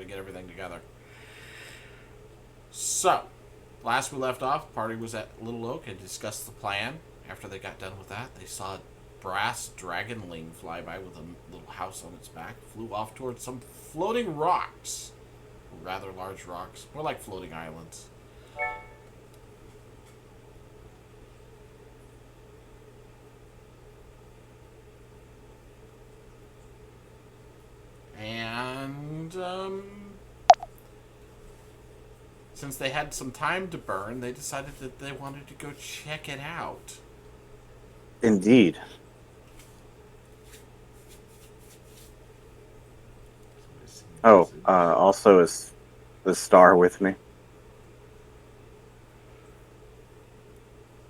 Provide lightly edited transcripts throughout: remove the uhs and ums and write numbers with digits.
get everything together. So, last we left off, the party was at Little Oak and discussed the plan. After they got done with that, they saw a brass dragonling fly by with a little house on its back, flew off towards some floating rocks. Rather large rocks, more like floating islands. And, since they had some time to burn, they decided that they wanted to go check it out. Indeed. Oh, also is the star with me?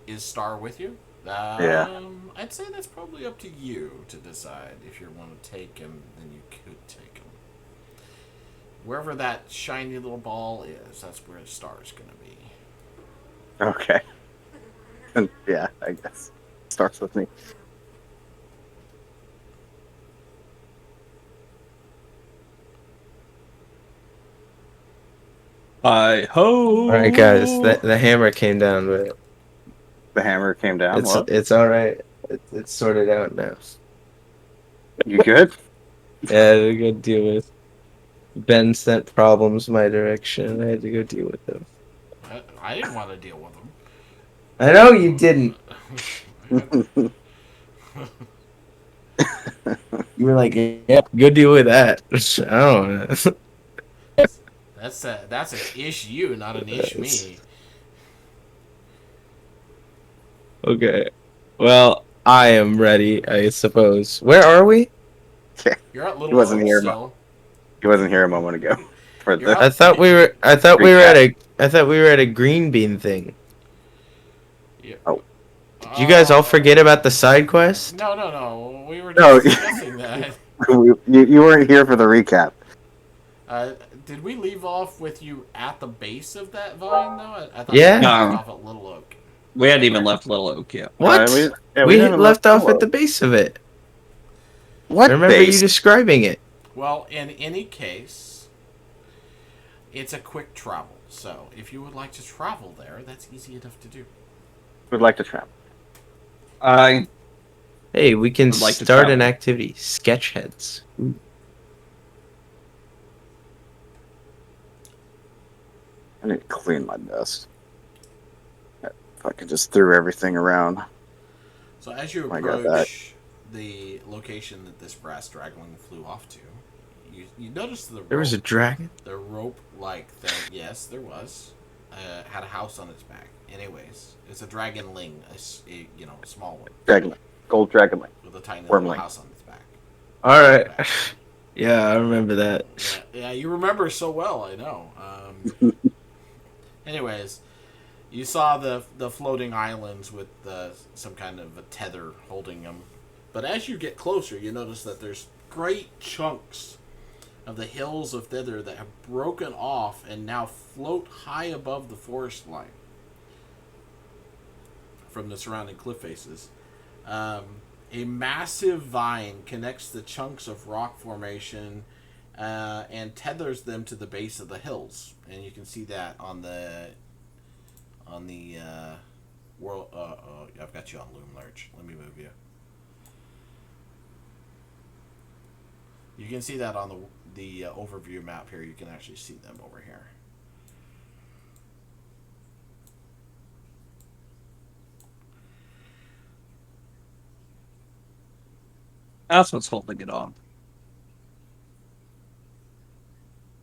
Is Star with you? Yeah. I'd say that's probably up to you to decide. If you want to take him, then you could take him. Wherever that shiny little ball is, that's where Star's gonna be. Okay. And yeah, I guess. Starts with me. Hi ho! All right, guys. The hammer came down, but The hammer came down. What? it's all right. It's sorted out now. You good? Yeah, I had to go deal with. Ben sent problems my direction. I had to go deal with them. I didn't want to deal with them. I know you didn't. You were like, "Yeah, go deal with that." I don't know. That's an issue, not an ish me. Okay. Well, I am ready, I suppose. Where are we? You're at He Little wasn't Oak here. still. He wasn't here a moment ago. For You're the up. I thought we were at a green bean thing. Yeah. Oh. Did you guys all forget about the side quest? No. We were No. just discussing that. you weren't here for the recap. Did we leave off with you at the base of that vine, though? I thought Yeah. we left No. off at Little Oak. We hadn't even left Little Oak yet. What? We we haven't left off Little at the Oak. base of it. What I remember base? you describing it. Well, in any case, it's a quick travel. So, if you would like to travel there, that's easy enough to do. Would like to travel. I Hey, we can Would like to start an travel. activity. Sketch heads. Ooh. I need to clean my dust. If I could just threw everything around. So, as you I got that. approach the location that this brass dragonling flew off to, you notice There was a dragon. the rope-like thing. Yes, there was. Had a house on its back. Anyways, it's a dragonling, a small one Dragon, gold dragon link. with a tiny little Wormling. house on its back. All right. Yeah, I remember that. Yeah, you remember so well. I know. Anyways, you saw the floating islands with some kind of a tether holding them. But as you get closer, you notice that there's great chunks of the hills of thither that have broken off and now float high above the forest line from the surrounding cliff faces. A massive vine connects the chunks of rock formation and tethers them to the base of the hills, and you can see that on the world. I've got you on Loom Lurch. Let me move you. You can see that on the overview map here. You can actually see them over here. That's what's holding it on.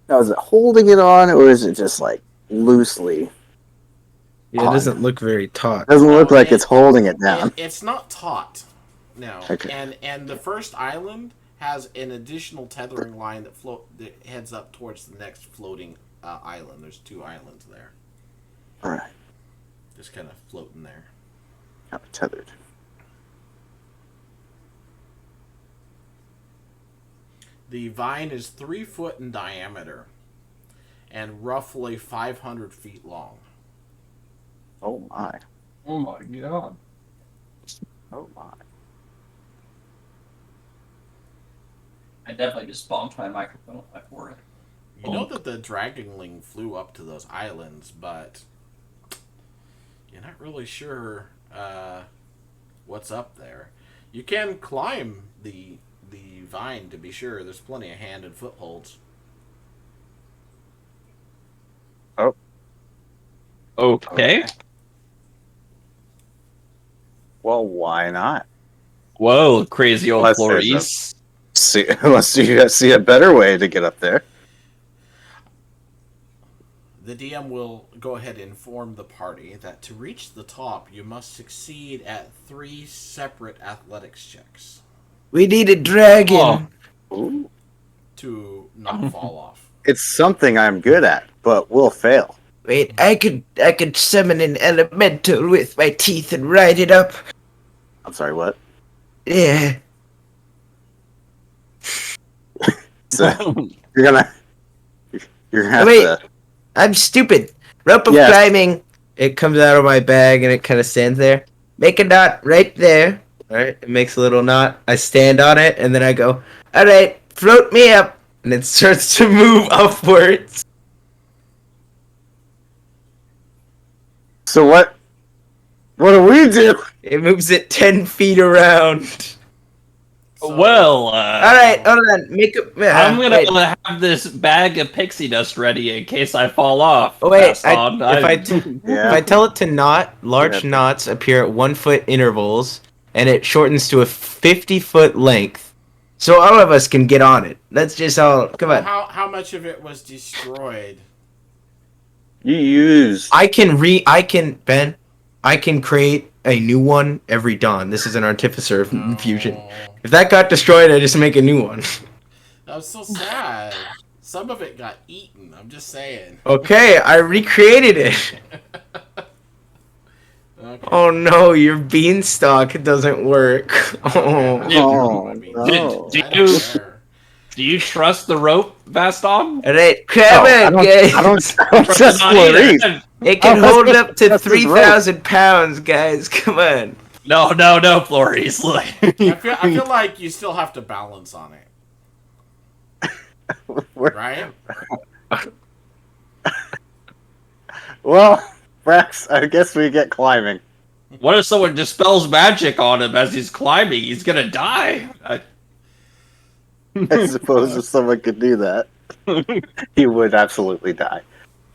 Now, is it holding it on, or is it just like loosely? Yeah, it doesn't look very taut. Doesn't look like it's holding it down. It's not taut. No. Okay. And the first island has an additional tethering line that heads up towards the next floating island. There's 2 islands there. All right. Just kind of floating there. Kind of tethered. The vine is 3 foot in diameter and roughly 500 feet long. Oh my. Oh my god. Oh my. I definitely just bumped my microphone on my forehead. You know that the dragonling flew up to those islands, but you're not really sure what's up there. You can climb the vine to be sure. There's plenty of hand and footholds. Okay. Well, why not? Whoa, crazy old Unless there's Flourice. Unless you see a better way to get up there. The DM will go ahead and inform the party that to reach the top, you must succeed at 3 separate athletics checks We need a dragon. Ooh. to not fall off. It's something I'm good at, but will fail. Wait, I could summon an elemental with my teeth and ride it up. I'm sorry, what? Yeah. So you're gonna have Wait. to. I'm stupid. Rope of Yes. climbing. It comes out of my bag and it kind of stands there. Make a knot right there. Alright, it makes a little knot. I stand on it and then I go, alright, float me up. And it starts to move upwards. So what? What do we do? It moves it 10 feet around. Well, Alright, hold on. Make a. I'm gonna wait. have this bag of pixie dust ready in case I fall off. Oh, wait, Vaston. Yeah. If I tell it to knot, large Yeah. knots appear at 1 foot intervals, and it shortens to a 50-foot length. So all of us can get on it. That's just all. Come on. How much of it was destroyed? You use. I can create a new one every dawn. This is an artificer fusion. Oh, If that got destroyed, I just make a new one. that was so sad. Some of it got eaten. I'm just saying. Okay, I recreated it. Okay. Oh no, your beanstalk doesn't work. Oh. Oh, Do no. Do you trust the rope, Vaston? Alright, grab it, guys. I don't trust Flourice. It can Oh, hold up to that's his rope. 3,000 pounds, guys. Come on. No, Flourice. Look. I feel like you still have to balance on it, right? Well, Brax, I guess we get climbing. What if someone dispels magic on him as he's climbing? He's gonna die. I suppose if someone could do that, he would absolutely die.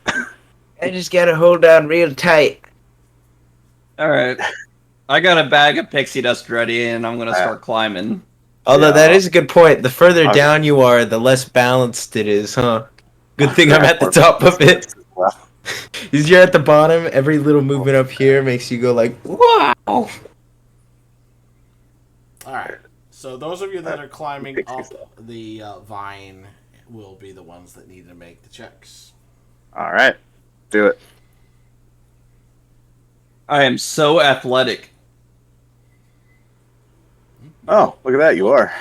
I just gotta hold on real tight. Alright. I got a bag of pixie dust ready and I'm gonna start climbing. Although Yeah. that is a good point. The further Okay. down you are, the less balanced it is, huh? Good thing I'm at the top of it. Well, Because you're at the bottom, every little movement up here makes you go like, wow! All right. So those of you that are climbing up the vine will be the ones that need to make the checks. all right, do it. I am so athletic. Oh, look at that, you are.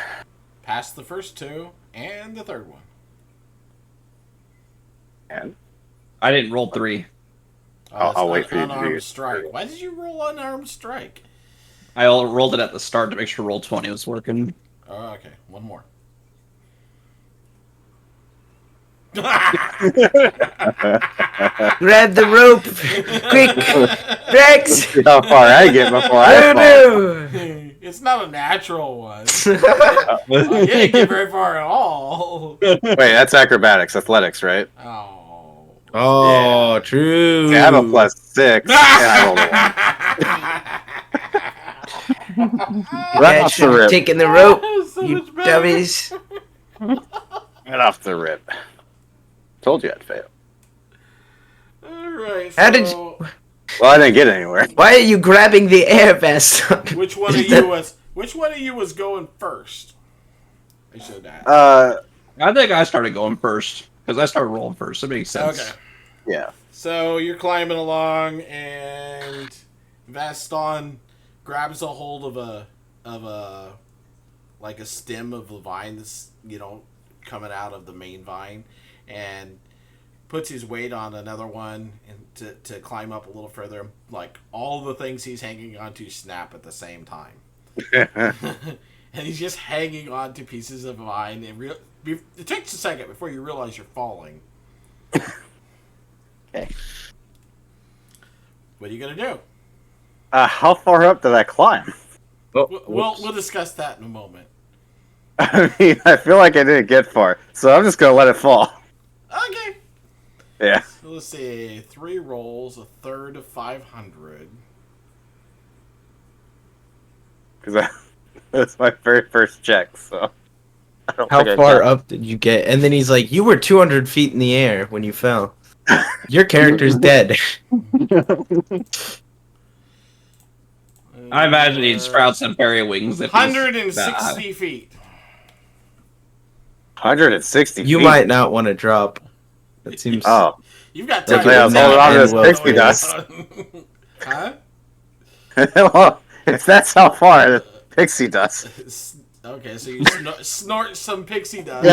Pass the first 2 and the third one. And I didn't roll 3. I'll wait for you to do unarmed your strike. Why did you roll unarmed strike? I rolled it at the start to make sure roll 20 was working. Oh, okay. One more. Grab the rope! Quick! Rex! See how far I get before I No, fall. no! It's not a natural one. Oh, You didn't get very far at all. Wait, that's acrobatics, athletics, right? Oh. true. See, I have a +6, and I rolled a 1. Right Yeah, off the rip. taking the rope, So you much better. dummies. Right off the rip. Told you I'd fail. Alright, How did so Well, I didn't get anywhere. Why are you grabbing the air vest? which one of you was going first? I should ask. I think I started going first because I started rolling first. It makes sense. Okay. Yeah. So you're climbing along, and Vaston grabs a hold of a like a stem of the vine that's coming out of the main vine, and puts his weight on another one and to climb up a little further. Like all the things he's hanging onto snap at the same time, and he's just hanging on to pieces of vine. And it takes a second before you realize you're falling. Okay. What are you gonna do? How far up did I climb? Oh, We'll discuss that in a moment. I mean, I feel like I didn't get far, so I'm just gonna let it fall. Okay. Yeah. So let's see. 3 rolls, a third of 500. Because that's my very first check, so. I don't How think I far got- up did you get? And then he's like, "You were 200 feet in the air when you fell. Your character's dead." I imagine he'd sprout some fairy wings if he's 160 feet. 160 You feet. might not want to drop. That seems. Oh. You've got Like time. I was holding on to this pixie dust. Huh? Well, if that's how far, the pixie dust. Okay, so you snort some pixie dust.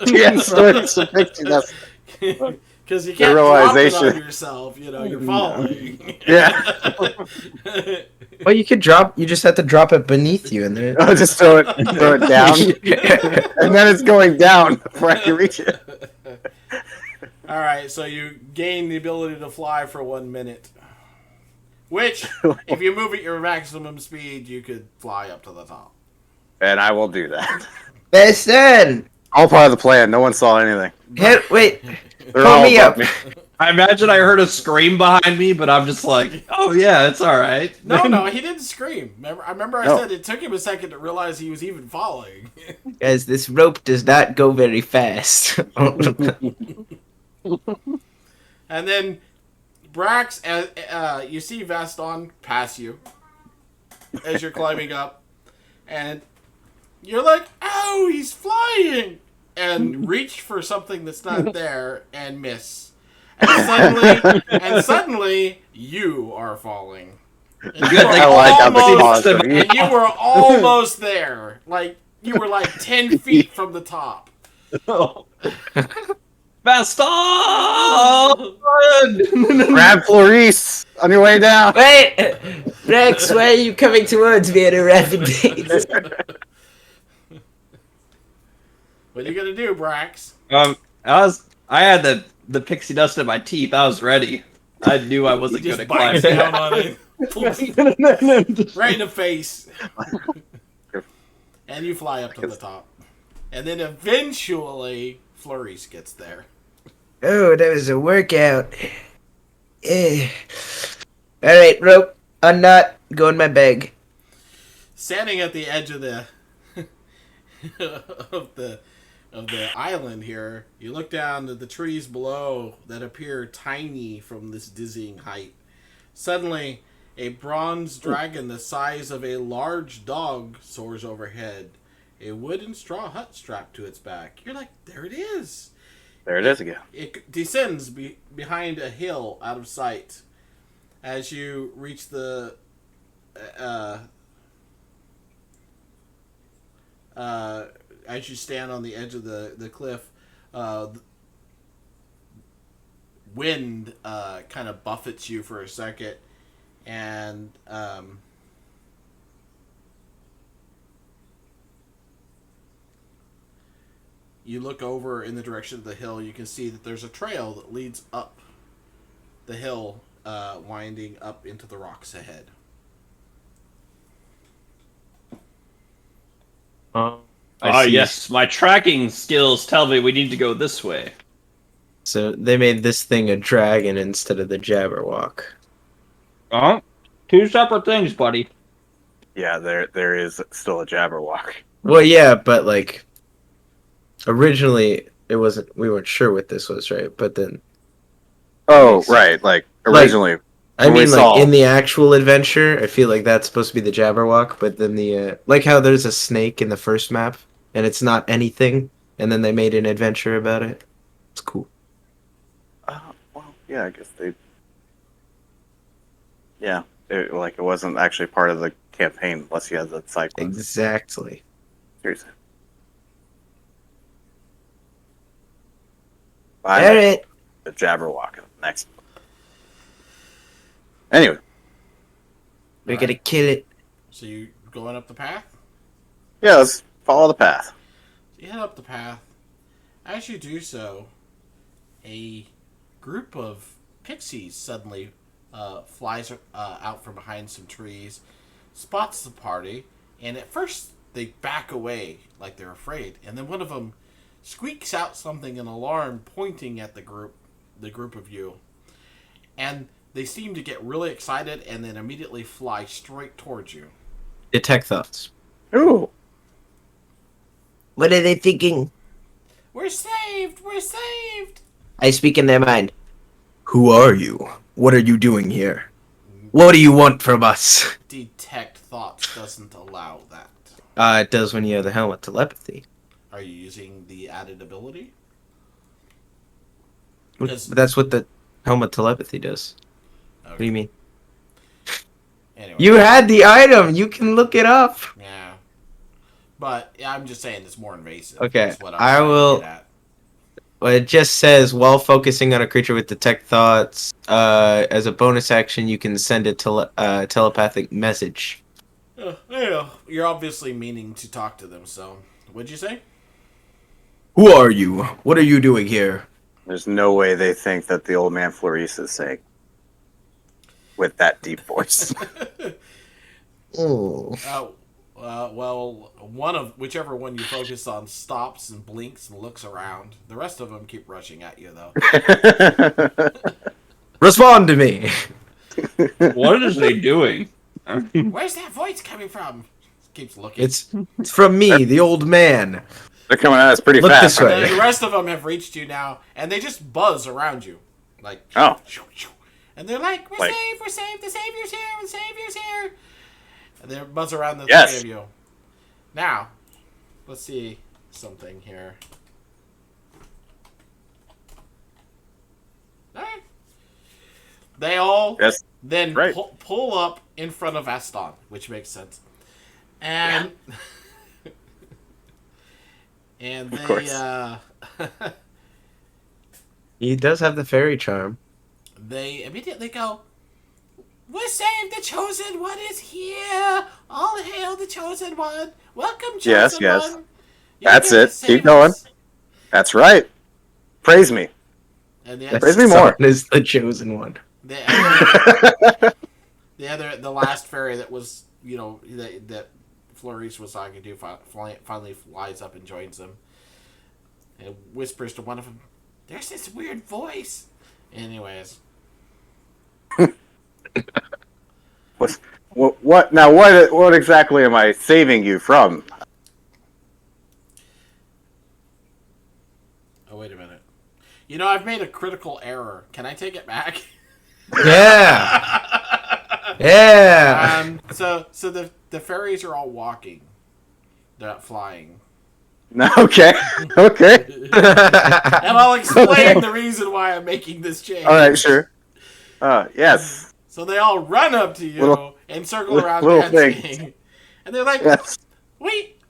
Yeah, snort some pixie dust. Because you can't drop it on yourself, you're falling. Yeah. Well, you could drop. You just have to drop it beneath you, and then. I'll just throw it down, and then it's going down before I can reach it. All right, so you gain the ability to fly for 1 minute. Which, if you move at your maximum speed, you could fly up to the top. And I will do that. Listen. All part of the plan. No one saw anything. Wait. They're Pull all me above up. I imagine I heard a scream behind me, but I'm just like, oh yeah, it's alright. No, he didn't scream. Remember I No. said it took him a second to realize he was even falling. Guys, this rope does not go very fast. And then Brax, you see Vaston pass you as you're climbing up, and you're like, "Oh, he's flying!" and reach for something that's not there and miss, and suddenly you are falling. And you Good were thing I like how they almost- paused me. and you were almost there, like you were like 10 feet from the top. Vaston! Grab Flourice on your way down. Wait, Brax, why are you coming towards me at a rapid pace? What are you gonna do, Brax? I had the pixie dust in my teeth. I was ready. I knew I You wasn't just going to climb bites down on it, right in the face, and you fly up to the top, and then eventually Flourice gets there. Oh, that was a workout. Alright, rope, unknot, go in my bag. Standing at the edge of the of the island here, you look down at the trees below that appear tiny from this dizzying height. Suddenly, a bronze dragon the size of a large dog soars overhead, a wooden straw hut strapped to its back. You're like, there it is. There it is again. It descends behind a hill out of sight. As you reach the as you stand on the edge of the cliff, wind kind of buffets you for a second, and you look over in the direction of the hill. You can see that there's a trail that leads up the hill, winding up into the rocks ahead. Yes, my tracking skills tell me we need to go this way. So they made this thing a dragon instead of the Jabberwock. Oh, two separate things, buddy. Yeah, there is still a Jabberwock. Well, yeah, but like originally it wasn't. We weren't sure what this was, right? But then Oh, right. Like originally, I when we mean, like saw- in the actual adventure, I feel like that's supposed to be the Jabberwock. But then the like how there's a snake in the first map and it's not anything, and then they made an adventure about it. It's cool. well, yeah, I guess they. Yeah, it wasn't actually part of the campaign unless you had the side quest. Exactly. Seriously. All right. The Jabberwock in the next one. Anyway, We're gonna kill it. So you going up the path? Yeah, let's follow the path. You head up the path. As you do so, a group of pixies suddenly flies out from behind some trees, spots the party, and at first they back away like they're afraid, and then one of them squeaks out something in alarm, pointing at the group of you, and they seem to get really excited and then immediately fly straight towards you. Detect thoughts. Ooh. What are they thinking? We're saved! We're saved! I speak in their mind. Who are you? What are you doing here? What do you want from us? Detect thoughts doesn't allow that. It does when you have the helmet telepathy. Are you using the added ability? But that's what the helmet telepathy does. Okay. What do you mean? Anyway. You had the item. You can look it up. Yeah. But yeah, I'm just saying it's more invasive. Okay, That's what I'm I trying to will- get at. Well, it just says while focusing on a creature with detect thoughts, as a bonus action, you can send a telepathic message. Yeah, you're obviously meaning to talk to them, so what'd you say? Who are you? What are you doing here? There's no way they think that the old man Flourice is saying with that deep voice. Oh. Well, whichever one you focus on stops and blinks and looks around. The rest of them keep rushing at you, though. Respond to me. What is he doing? Where's that voice coming from? Keeps looking. It's from me, the old man. They're coming at us pretty Look fast. this way. The rest of them have reached you now, and they just buzz around you, like. Oh. And they're like, "We're Like- saved! We're saved! The Savior's here! The Savior's here!" And they buzz around the Yes. three of you. Now, let's see something here. Alright. They all Yes. then Right. pull up in front of Vaston, which makes sense. And and Of they course. He does have the fairy charm. they immediately go, "We're saved! The Chosen One is here! All hail the Chosen One! Welcome, Chosen Yes, yes. One! You're That's here to it. save Keep going. us." That's right. Praise me. And the Praise me more. Is the chosen one. the last fairy that was, that Flourice was talking to finally flies up and joins them. And whispers to one of them, "There's this weird voice." Anyways. What now? What exactly am I saving you from? Oh, wait a minute. I've made a critical error. Can I take it back? Yeah. Yeah. So the fairies are all walking. They're not flying. Okay. Okay. And I'll explain the reason why I'm making this change. All right. Sure. Yes. So they all run up to you and circle around little dancing. And they're like, Yes.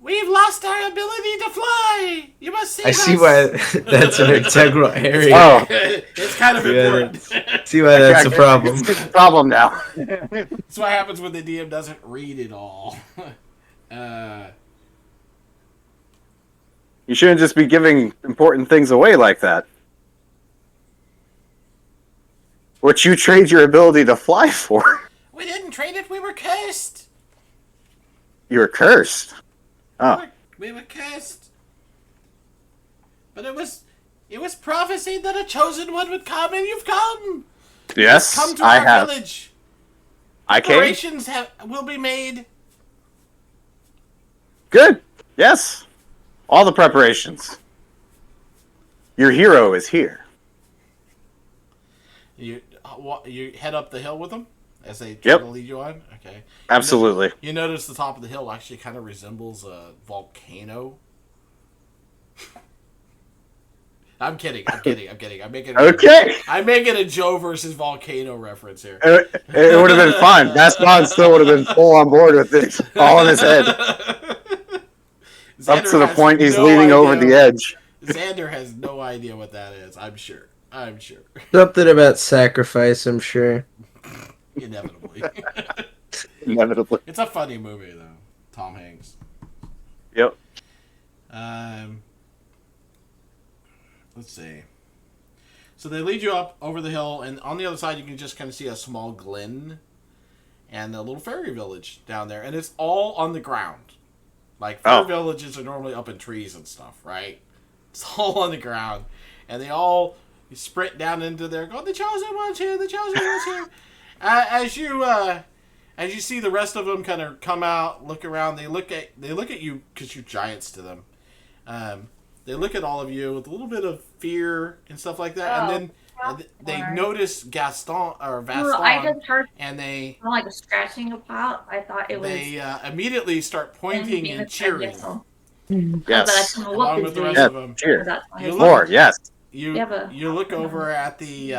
We've lost our ability to fly! You must save I us! see why that's an integral area. Oh. It's kind of Yeah, important. See why that's a problem. It's a problem now. That's what happens when the DM doesn't read it all. You shouldn't just be giving important things away like that. What you trade your ability to fly for? We didn't trade it, we were cursed! You're cursed. Oh. We were cursed. But it was prophesied that a chosen one would come, and you've come! Yes, Come to I our have. village! I came. Preparations will be made. Good. Yes. All the preparations. Your hero is here. You head up the hill with them as they try to lead you on? Okay. Absolutely. You notice the top of the hill actually kind of resembles a volcano. I'm kidding. I'm making Okay. I'm making a Joe versus volcano reference here. It would have been fun. Vaston still would have been full on board with it. All in his head. Up to the point he's leaning over the edge. Xander has no idea what that is, I'm sure. Something about sacrifice, I'm sure. Inevitably. Inevitably. It's a funny movie, though. Tom Hanks. Yep. Let's see. So they lead you up over the hill, and on the other side you can just kind of see a small glen and a little fairy village down there, and it's all on the ground. Like fairy villages are normally up in trees and stuff, right? It's all on the ground, and they all sprint down into there, go, "The chosen one's here! The chosen one's here!" As you see the rest of them kind of come out, look around, they look at you because you're giants to them. They look at all of you with a little bit of fear and stuff like that, and then they notice Vaston, I just heard and they like a scratching about. I thought it was. They immediately start pointing and cheering. Yes. Along with the rest of them. Cheer. You More, yes. You look over at the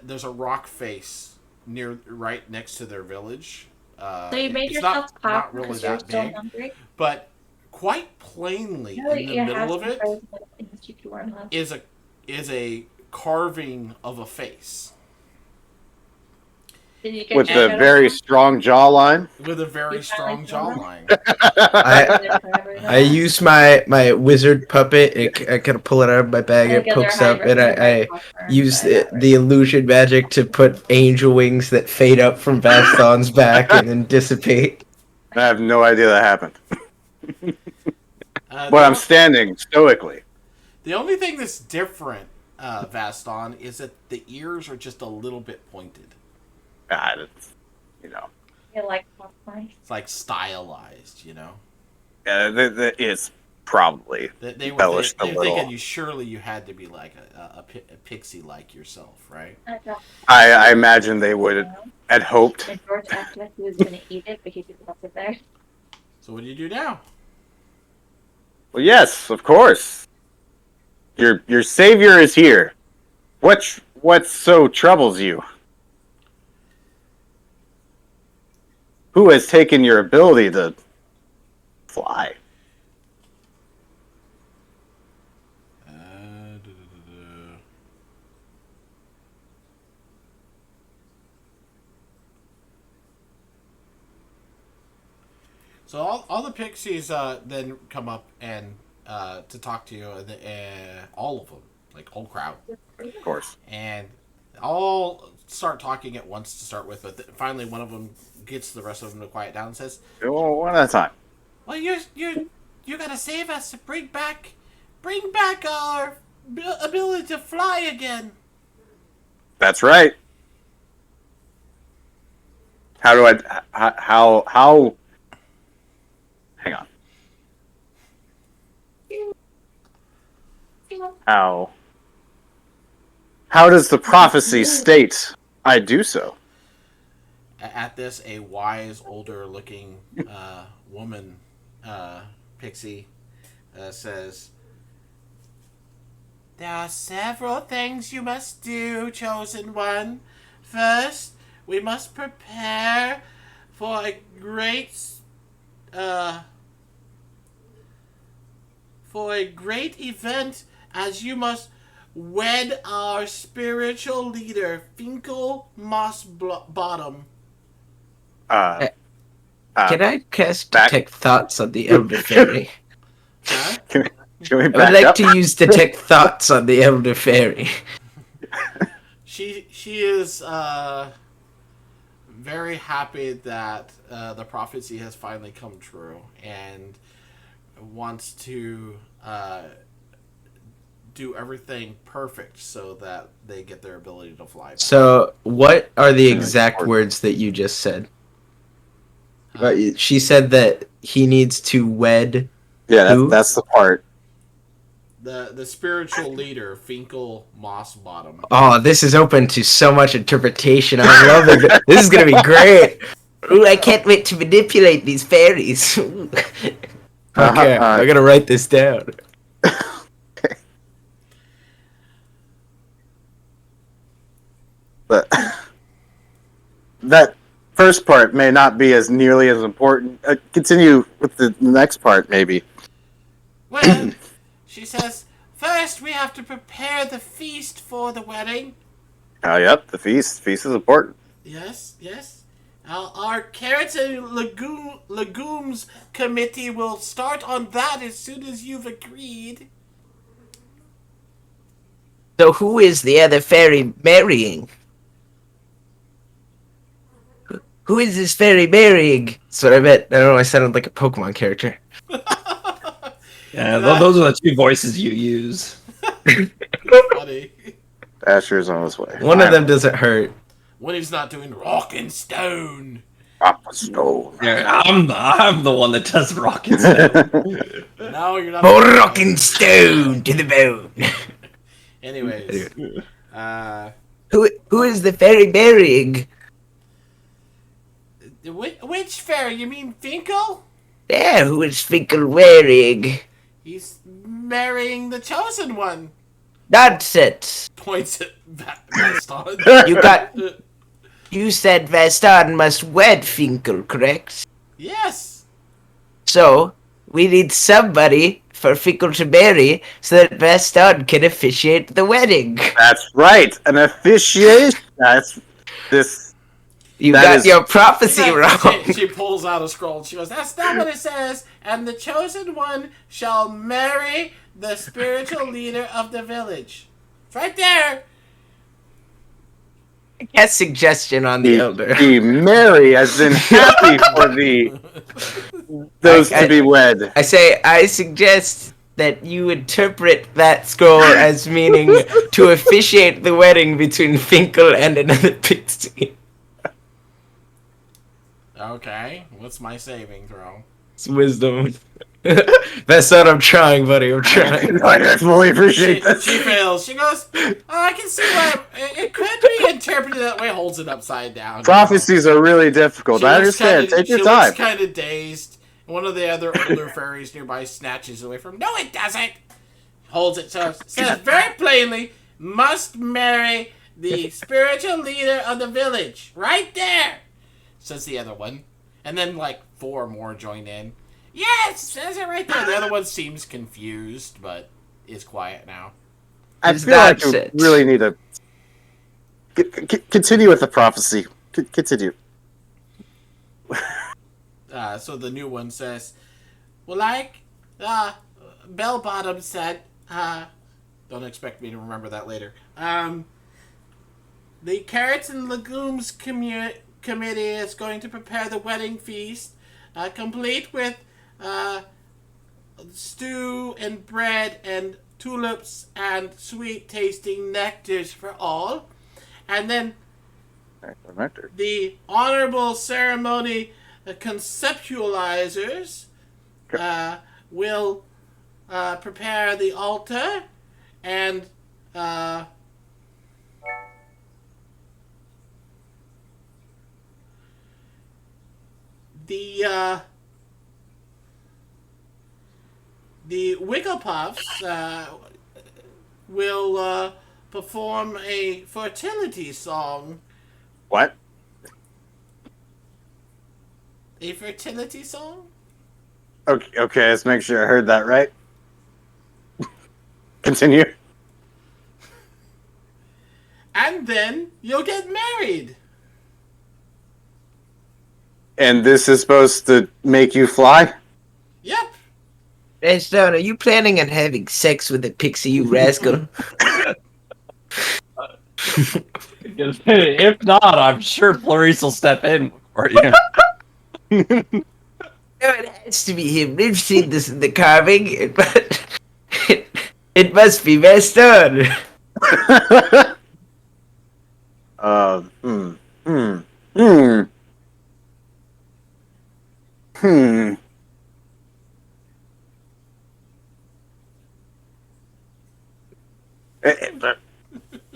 there's a rock face right next to their village. So you made yourself not really that big, but quite plainly in the middle of it is a carving of a face. With a very strong jawline. With a very strong jawline. I use my wizard puppet, and I kind of pull it out of my bag, and it pokes up, and I use the illusion magic to put angel wings that fade up from Vaston's back and then dissipate. I have no idea that happened. But I'm standing stoically. The only thing that's different, Vaston, is that the ears are just a little bit pointed. It's, It's like stylized, It's probably they were embellished a little. thinking surely you had to be like a pixie like yourself, right? I imagine they would had hoped. And George acted like he was going to eat it, but he just left it there. So what do you do now? Well, yes, of course. Your savior is here. What so troubles you? Who has taken your ability to fly? So all the pixies then come up and to talk to you, all of them, like whole crowd, Of course. and all start talking at once to start with. But finally, one of them gets the rest of them to quiet down and says, One at a time. "Well, you gotta save us to bring back our ability to fly again." That's right. How? Hang on. How does the prophecy state I do so? At this, a wise, older-looking woman, pixie, says, "There are several things you must do, chosen one. First, we must prepare for a great event, as you must wed our spiritual leader, Finkel Mossbottom." Can I cast Detect Thoughts on the Elder Fairy? Huh? Can we I back would like up? to use Detect Thoughts on the Elder Fairy. She is very happy that the prophecy has finally come true, and wants to do everything perfect so that they get their ability to fly back. So, what are the exact words that you just said? She said that he needs to wed. Yeah, who? that's the part. The spiritual leader, Finkel Mossbottom. Oh, this is open to so much interpretation. I'm loving it. This is gonna be great. Ooh, I can't wait to manipulate these fairies. Okay, I'm gonna write this down. But that first part may not be as nearly as important. Continue with the next part, maybe. Well, she says, first we have to prepare the feast for the wedding. Oh, yep, the feast. Feast is important. Yes. Our carrots and legumes committee will start on that as soon as you've agreed. So who is the other fairy marrying? Who is this fairy marrying? That's what I meant. I don't know, I sounded like a Pokemon character. Yeah, those are the two voices you use. Funny. Asher's on his way. One of them doesn't hurt. When he's not doing rock and stone. Rock and stone. Yeah, I'm the one that does rock and stone. No, you're not. More rock and stone to the bone. Anyways. Who is the fairy marrying? Which fairy? You mean Finkel? Yeah, who is Finkel marrying? He's marrying the chosen one. Nonsense. Points at Vaston. You said Vaston must wed Finkel, correct? Yes. So, we need somebody for Finkel to marry so that Vaston can officiate the wedding. That's right. An officiation. That's this. You That got is- your prophecy wrong. She pulls out a scroll. She goes, "That's not what it says. And the chosen one shall marry the spiritual leader of the village." It's right there. Cast suggestion on the elder. Be merry, as in happy for those to be wed. I suggest that you interpret that scroll as meaning to officiate the wedding between Finkel and another pixie. Okay, what's my saving throw? It's wisdom. That's what I'm trying, buddy. I'm trying. I fully appreciate that. She fails. She goes, "Oh, I can see why it could be interpreted that way." Holds it upside down. Prophecies are really difficult. I understand. Take your time. She looks kind of dazed. One of the other older fairies nearby snatches away from. No, it doesn't. Holds it. So it says very plainly, "Must marry the spiritual leader of the village." Right there. Says the other one, and then like 4 more join in. Yes, says it right there. The other one seems confused, but is quiet now. I feel like you really need to continue with the prophecy. Continue. So the new one says, "Well, like Bell Bottom said, don't expect me to remember that later. The Carrots and Legumes Committee is going to prepare the wedding feast, complete with stew and bread and tulips and sweet tasting nectars for all. And then the honorable ceremony conceptualizers will prepare the altar and the Wigglepuffs will perform a fertility song. What? A fertility song? Okay, let's make sure I heard that right. Continue. And then you'll get married. And this is supposed to make you fly? Yep. Vaston, are you planning on having sex with a pixie, you rascal? If not, I'm sure Flourice will step in for you. No, it has to be him. We've seen this in the carving. It must be Vaston.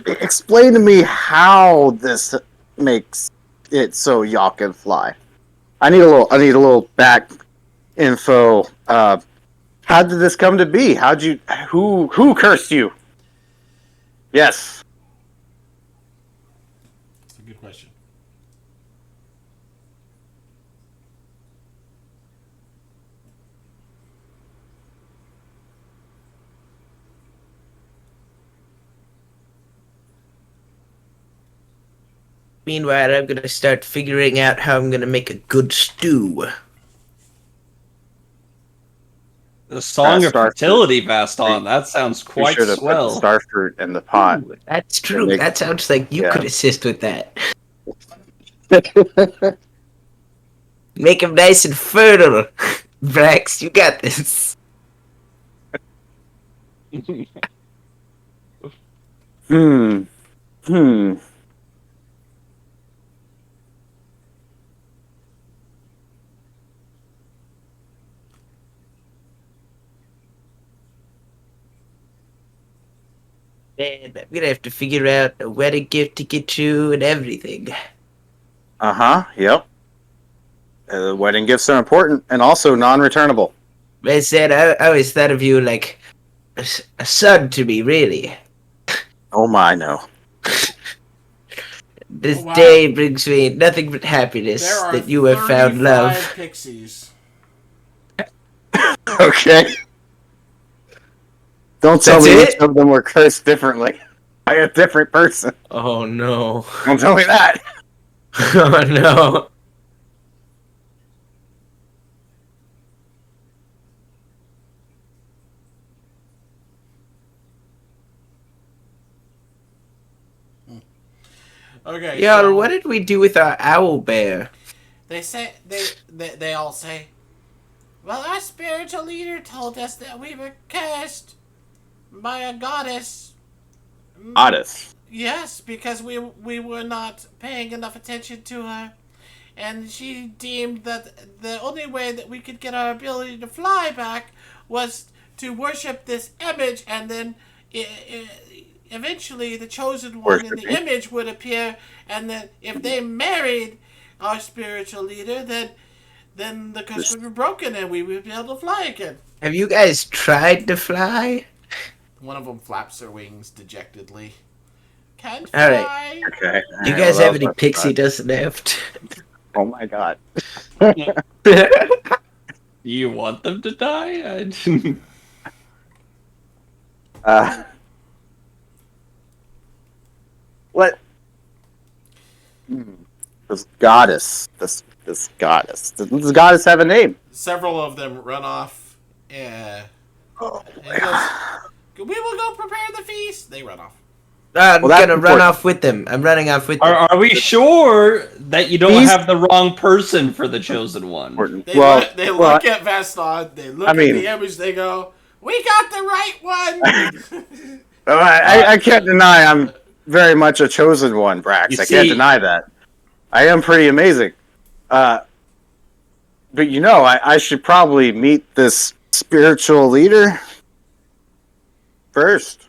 Explain to me how this makes it so y'all can fly. I need a little back info. How did this come to be? Who cursed you? Yes. That's a good question. Meanwhile, I'm gonna start figuring out how I'm gonna make a good stew. The Song of Starfruit. Fertility, Vaston. That sounds Be quite sure to put the swell. starfruit in the pot. Ooh, that's true. make- That sounds like you yeah. could assist with that. Make him nice and fertile. Brax, you got this. Hmm. Man, I'm gonna have to figure out a wedding gift to get you and everything. Yep. Wedding gifts are important and also non-returnable. I said, I always thought of you like a son to me, really. Oh my, no. This Oh, wow. day brings me nothing but happiness There are that you have found 35 love. pixies. Okay. Don't tell That's me it? each of them were cursed differently by a different person. Oh no. Don't tell me that. Oh no. Okay. Y'all, so what did we do with our owl bear? they say they all say, well, our spiritual leader told us that we were cursed by a goddess. Goddess. Yes, because we were not paying enough attention to her, and she deemed that the only way that we could get our ability to fly back was to worship this image, and then eventually the chosen one in the Worshiping. image would appear, and then if they married our spiritual leader, then the curse would be broken, and we would be able to fly again. Have you guys tried to fly? One of them flaps her wings dejectedly. Can't All fly. right. Okay. Do you guys have any pixie dust left? Oh my god. You want them to die? What? This goddess. This goddess. Does this goddess have a name? Several of them run off. Oh And goes, we will go prepare the feast. They run off. I'm Well, that's gonna run important. off with them. I'm running off with them. Are we sure that you don't These- have the wrong person for the chosen one? They look at Vaston. They look I mean- at the image. They go, "We got the right one." I can't deny I'm very much a chosen one, Brax. You I can't see- deny that. I am pretty amazing. But you know, I should probably meet this spiritual leader first.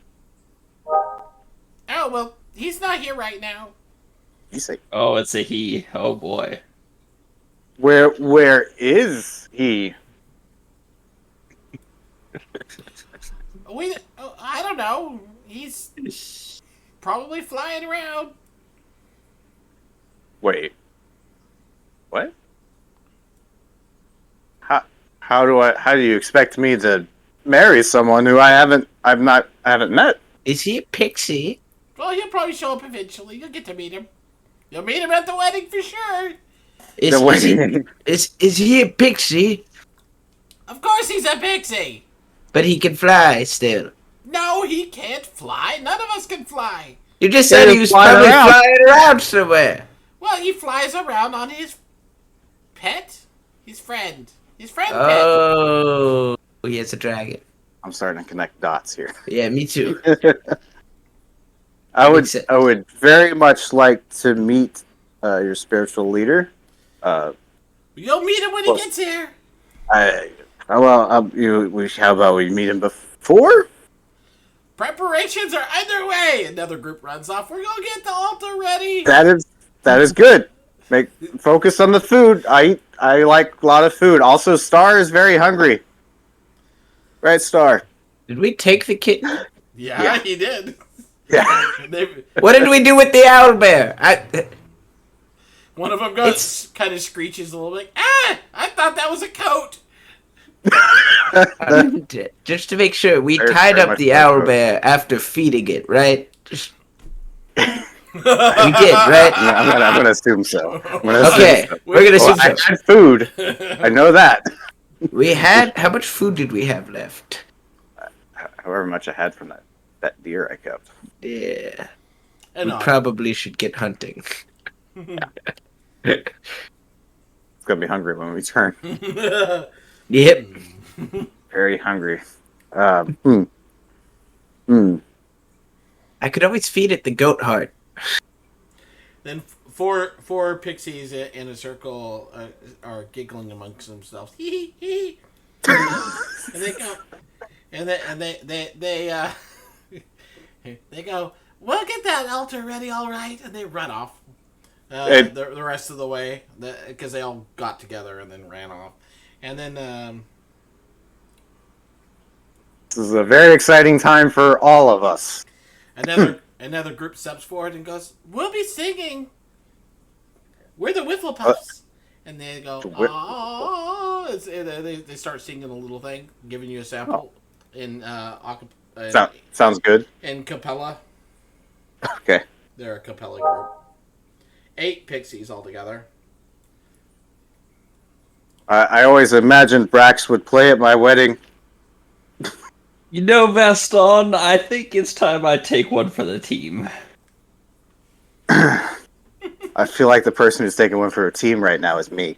Oh well, he's not here right now. You say, Oh, it's a he. Oh boy. where is he? I don't know. He's probably flying around. Wait. What? How do you expect me to marry someone who I haven't met? Is he a pixie? Well, he'll probably show up eventually. You'll get to meet him. You'll meet him at the wedding for sure. Is, The is, he, wedding. is he a pixie? Of course, he's a pixie. But he can fly still. No, he can't fly. None of us can fly. You just Yeah, said he's he was flying probably around. flying around somewhere. Well, he flies around on his pet, his friend pet. Oh, he has a dragon. I'm starting to connect dots here. Yeah, me too. I Makes sense. would very much like to meet your spiritual leader. You'll meet him when he gets here. How about we meet him before? Preparations are underway. Another group runs off. We're gonna get the altar ready. That is good. Focus on the food. I like a lot of food. Also, Star is very hungry. Right, Star? Did we take the kitten? Yeah, he did. Yeah. What did we do with the owl bear? One of them goes, kind of screeches a little bit. Ah! I thought that was a coat. Just to make sure, we There's tied very up much the more owl to it. bear after feeding it, right? Just You did, right? I'm gonna assume so. Okay, we're gonna assume I so. had food. I know that. How much food did we have left? However much I had from that deer I kept. Yeah. We Enough. probably should get hunting. It's gonna be hungry when we return. Yep. Very hungry. I could always feed it the goat heart. Then four pixies in a circle are giggling amongst themselves. Hee hee hee. And they go, and they go, we'll get that altar ready, all right, and they run off. The rest of the way, because they all got together and then ran off, and then This is a very exciting time for all of us. another group steps forward and goes, "We'll be singing. We're the Wiffle Puffs," and they go, "Oh!" They start singing a little thing, giving you a sample in Sounds good. in Capella. Okay. They're a Capella group. 8 pixies altogether. I always imagined Brax would play at my wedding. You know, Vaston, I think it's time I take one for the team. I feel like the person who's taking one for a team right now is me.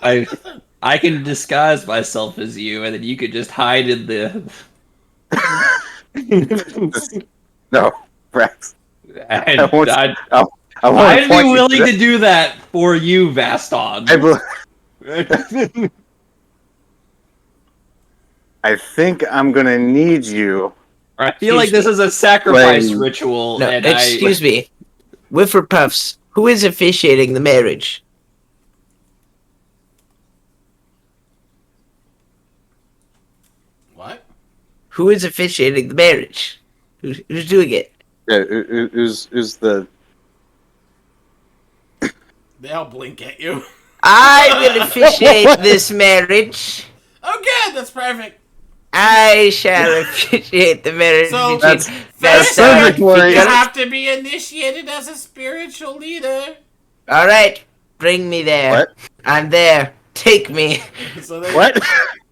I can disguise myself as you, and then you could just hide in the. No, Brax. I'd I'd be willing to do that for you, Vaston. I think I'm gonna need you. I feel like this is a sacrifice Wait. ritual. No, and excuse me. Whiffer Puffs, who is officiating the marriage? What? Who is officiating the marriage? Who's doing it? Yeah, who's the? They all blink at you. I will officiate this marriage. Oh, good. That's perfect. I shall officiate the marriage So between that's Vaston perfect, and Flourice. You Figaro. have to be initiated as a spiritual leader. All right, bring me there. What? I'm there. Take me. So they, What?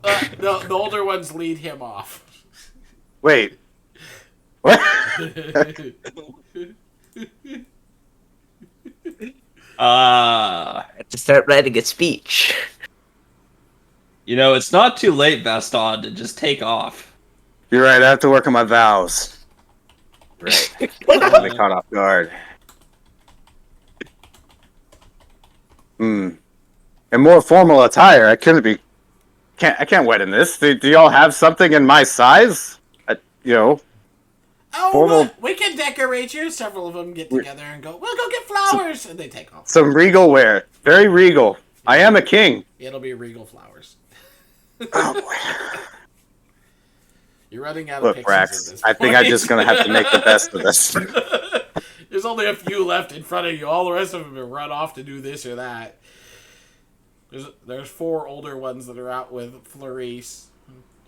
the older ones lead him off. Wait. What? I have to start writing a speech. You know, it's not too late, Vaston, to just take off. You're right. I have to work on my vows. Right. I'm caught off guard. In more formal attire, I can't wed in this. Do y'all have something in my size? Oh, Formal- we can decorate you. Several of them get together and go, we'll go get flowers. And they take off. Some regal wear. Very regal. I am a king. It'll be regal flowers. Oh boy. You're running out Look, of pictures at Brax, this I think point. I'm just gonna have to make the best of this. There's only a few left in front of you. All the rest of them have run off to do this or that. There's 4 older ones that are out with Flourice.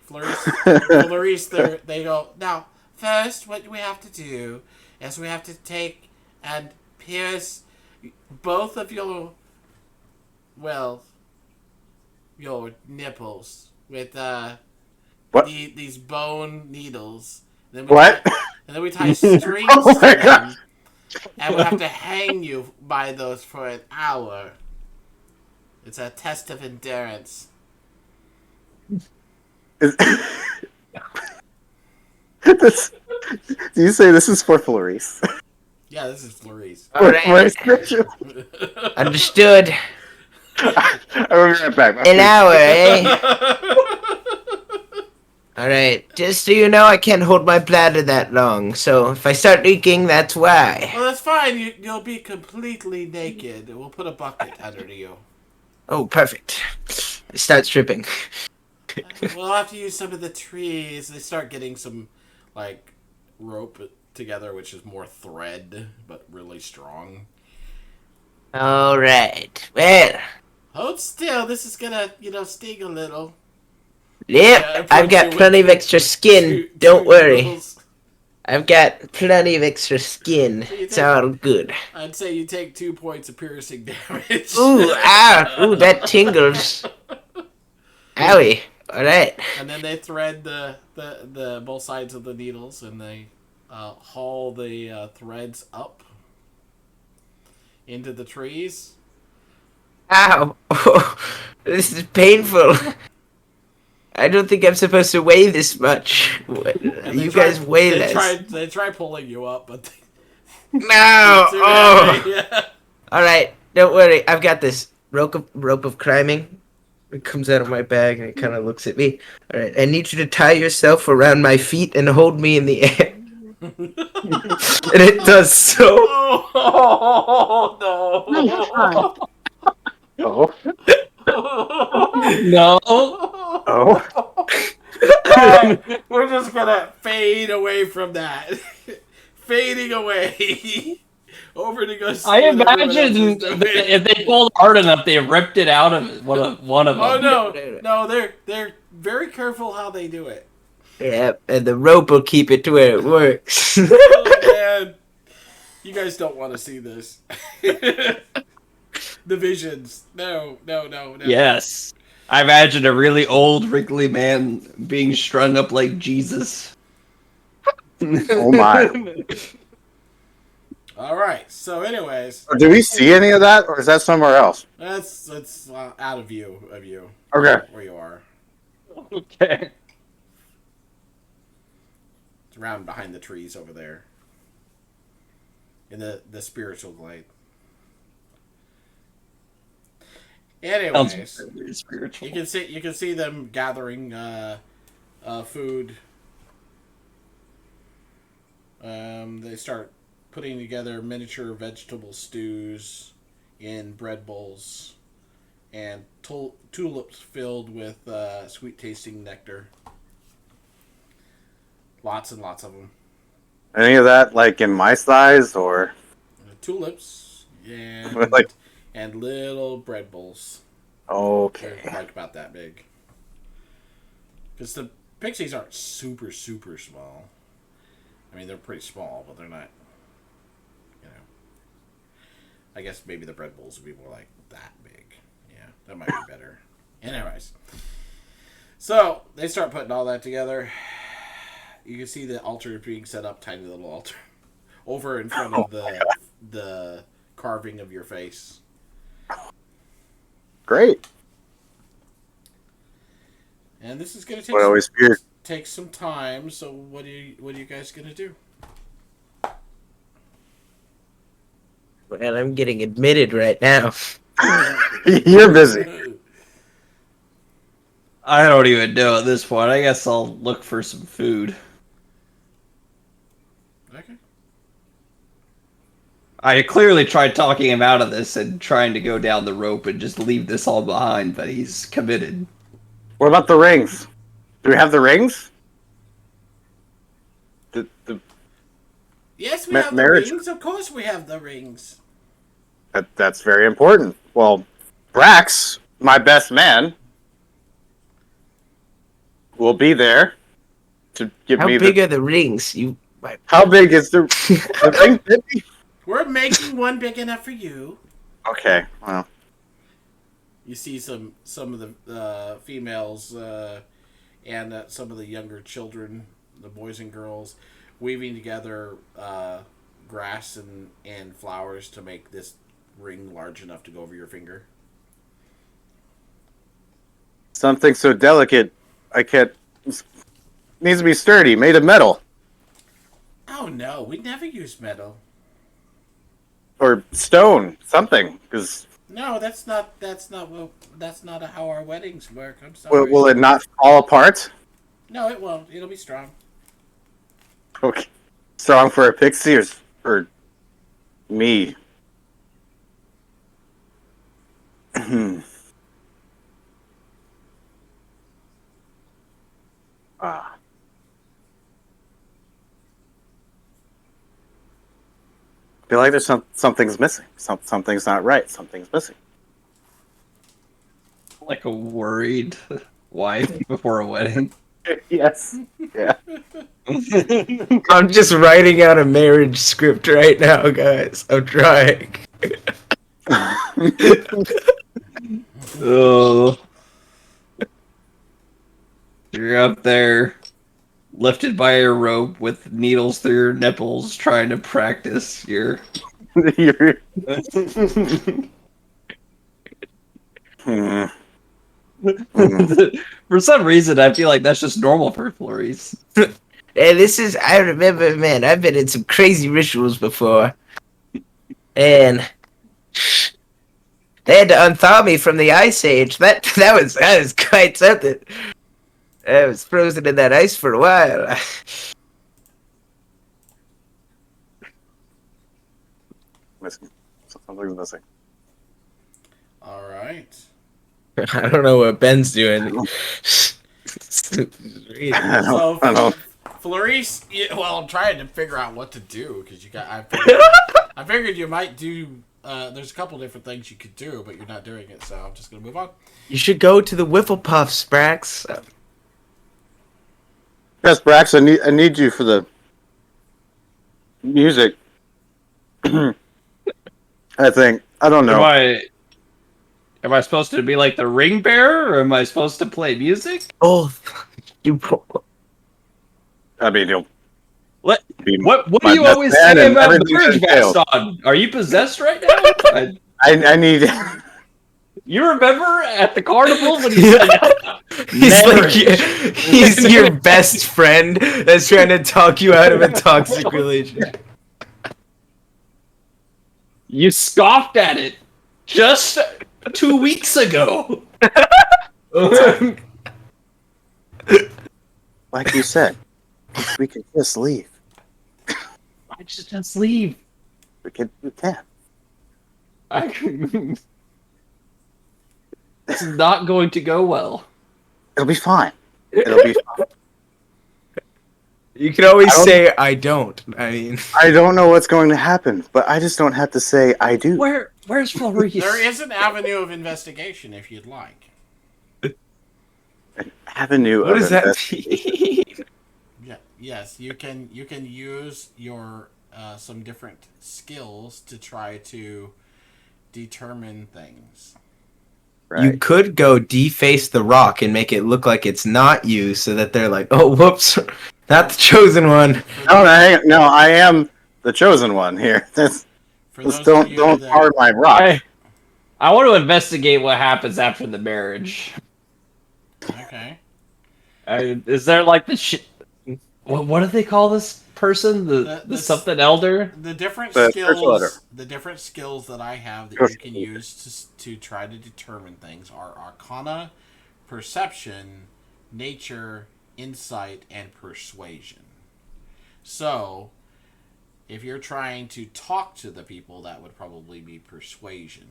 Flourice, they go, now, first, what we have to do is we have to take and pierce both of your nipples with What? these bone needles. Then What? And then we tie strings Oh to my them, God. and we have to hang you by those for an hour. It's a test of endurance. Do you say this is for Flourice? Yeah, this is Flourice. All right. Understood. I will be right back. An hour, eh? All right. Just so you know, I can't hold my bladder that long. So if I start leaking, that's why. Well, that's fine. You'll be completely naked. We'll put a bucket under you. Oh, perfect. I start stripping. We'll have to use some of the trees. They start getting some, rope together, which is more thread, but really strong. All right. Well, Hold still. This is gonna, sting a little. yep. Yeah, I've got approach you plenty of with extra skin. Two Don't worry. needles. I've got plenty of extra skin. So you It's take- all good. I'd say you take 2 points of piercing damage. Ooh, ooh, that tingles. Owie. Alright. And then they thread the both sides of the needles, and they haul the threads up into the trees. Ow. This is painful. I don't think I'm supposed to weigh this much. And You guys weigh they less. They try pulling you up, but No! too Oh! heavy. Yeah. Alright, don't worry. I've got this rope of climbing. It comes out of my bag and it kind of looks at me. Alright, I need you to tie yourself around my feet and hold me in the air. And it does so. Oh, Oh. No. Oh. Alright, we're just gonna fade away from that. Fading away. Over to go see I what everyone imagine else is doing. that if they pulled hard enough, they ripped it out of one of them. Oh no, they're very careful how they do it. Yep, and the rope will keep it to where it works. Oh man, you guys don't want to see this. The visions. No. Yes. I imagine a really old, wrinkly man being strung up like Jesus. Oh my. All right. So, anyways, Do we see any of that, or is that somewhere else? that's out of view of you. Okay. Where you are. Okay. It's around behind the trees over there. In the spiritual glade. Anyways, Sounds very spiritual. you can see them gathering food. They start putting together miniature vegetable stews in bread bowls and tulips filled with sweet tasting nectar. Lots and lots of them. Any of that, like, in my size, or? Tulips and Like- and little bread bowls. Okay. They're like about that big. Because the pixies aren't super small. I mean, they're pretty small, but they're not. You know. I guess maybe the bread bowls would be more like that big. Yeah, that might be better. Anyways, so they start putting all that together. You can see the altar being set up, tiny little altar, over in front of the carving of your face. Great. And this is going to What always feared. take some time. So what are you guys going to do? Well, I'm getting admitted right now. You're busy. I don't even know at this point. I guess I'll look for some food. Okay. I clearly tried talking him out of this and trying to go down the rope and just leave this all behind, but he's committed. What about the rings? Do we have the rings? The Yes, we Ma- have the marriage. rings. Of course, we have the rings. that's very important. Well, Brax, my best man, will be there to give How me big the. are the rings? You. How big is the ring? 50? We're making one big enough for you. Okay. Well, You see some of the females and some of the younger children, the boys and girls, weaving together grass and flowers to make this ring large enough to go over your finger. something so delicate, I can't. Needs to be sturdy, made of metal Oh no, we never use metal. or stone, something. Because No, that's not how our weddings work. I'm sorry. will it not fall apart? No, it won't. It'll be strong. Okay. Strong for a pixie or me? Ah. I feel like there's something's missing. Something's not right. Something's missing. Like a worried wife before a wedding. Yes. Yeah. I'm just writing out a marriage script right now, guys. I'm trying. Oh, you're up there, lifted by a rope with needles through your nipples, trying to practice your. You're- Hmm. Hmm. For some reason, I feel like that's just normal for Flourice. Hey, I remember, man, I've been in some crazy rituals before. And they had to unthaw me from the ice age. That was quite something. I was frozen in that ice for a while. Missing. Something's missing. All right. I don't know what Ben's doing. I don't. Flourice, well, I'm trying to figure out what to do because I figured you might do. There's a couple different things you could do, but you're not doing it, so I'm just gonna move on. You should go to the Wiffle Puffs, Brax. Yes, Brax, I need you for the music. I think. I don't know. Am I supposed to be like the ring bearer, or am I supposed to play music? Oh, you. I mean, he'll What? be What do my you best always man say and about everything marriage, entails. Vaston? Are you possessed right now? I need. You remember at the carnival when you said He's your best friend that's trying to talk you out of a toxic relationship. You scoffed at it just 2 weeks ago. Like you said, we could just leave. I just leave. We can. This is not going to go well. It'll be fine. It'll be fine. You can always say, I don't. I mean, I don't know what's going to happen, but I just don't have to say I do. Where's Flourice? There is an avenue of investigation if you'd like. An avenue what of does that investigation. mean? Yeah, yes, you can use your some different skills to try to determine things. Right. You could go deface the rock and make it look like it's not you so that they're like, oh, whoops, not the chosen one. No, I am the chosen one here. For Just those of you don't that- hard my rock. I want to investigate what happens after the marriage. Okay. Is there like the shit? What do they call this person? The something elder? The different The spiritual elder. skills that I have that you can use to try to determine things are Arcana, Perception, Nature, Insight, and Persuasion. So, if you're trying to talk to the people, that would probably be Persuasion.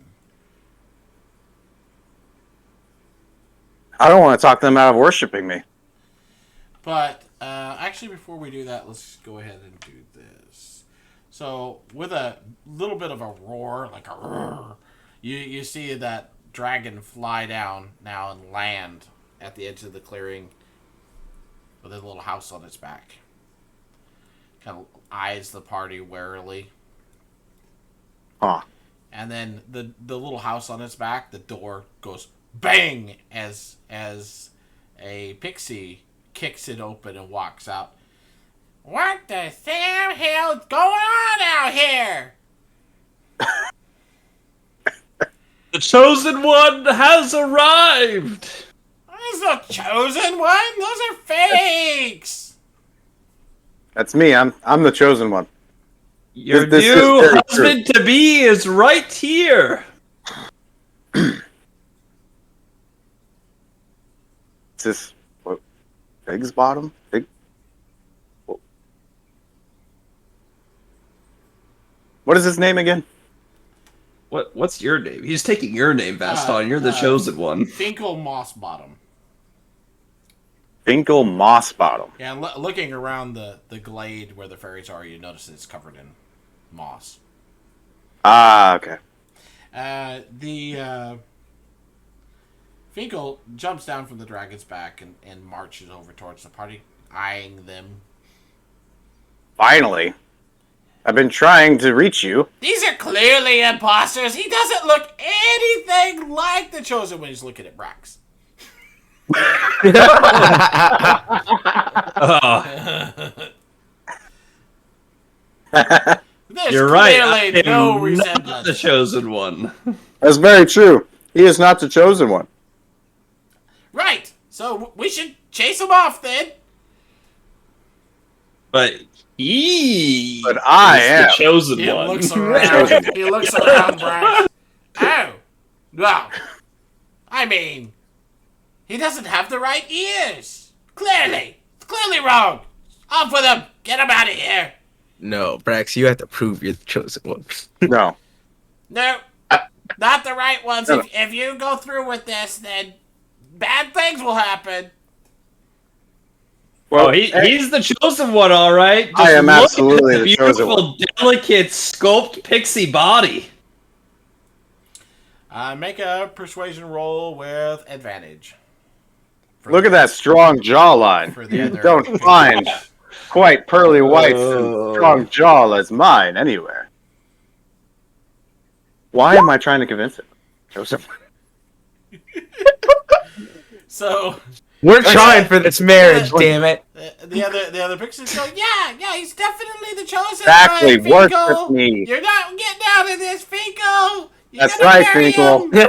I don't want to talk them out of worshiping me. But actually, before we do that, let's go ahead and do this. So, with a little bit of a roar, like a roar, you see that dragon fly down now and land at the edge of the clearing with a little house on its back. Kind of eyes the party warily. Huh. And then the little house on its back, the door goes bang as a pixie kicks it open and walks out. What the damn hell's going on out here? The chosen one has arrived. There's no chosen one. Those are fakes. That's me. I'm the chosen one. Your This is new very husband to be is right here. Is this what? Pig's bottom? Pig? What is his name again? What's your name? He's taking your name, Vaston. You're the chosen one. Finkel Mossbottom. Finkel Mossbottom. Yeah, and looking around the glade where the fairies are, you notice it's covered in moss. Ah, okay. The Finkel jumps down from the dragon's back and marches over towards the party, eyeing them. Finally. I've been trying to reach you. These are clearly imposters. He doesn't look anything like the Chosen One. He's looking at Brax. There's You're right. clearly no Not resemblance. the chosen one. That's very true. He is not the chosen one. Right. So we should chase him off then. But he But I is am. the chosen He one. looks around. He looks around, Brax. Oh. Well. I mean, he doesn't have the right ears. Clearly. It's clearly wrong. Off with him. Get him out of here. No, Brax, you have to prove you're the chosen one. No. No. Not the right ones. If you go through with this, then bad things will happen. Well, he's the chosen one, all right. I am look absolutely at the chosen beautiful, delicate, sculpt pixie body. Make a persuasion roll with advantage. Look at that strong jawline. For the You other don't people. find quite pearly whites and strong jaw as mine anywhere. Why am I trying to convince him? Joseph. So We're trying for this marriage, damn it. the other pixies go, yeah, he's definitely the chosen Exactly, one. work Finkel. with me. You're not getting out of this, Finkel. You're That's gonna right, marry Finkel. him.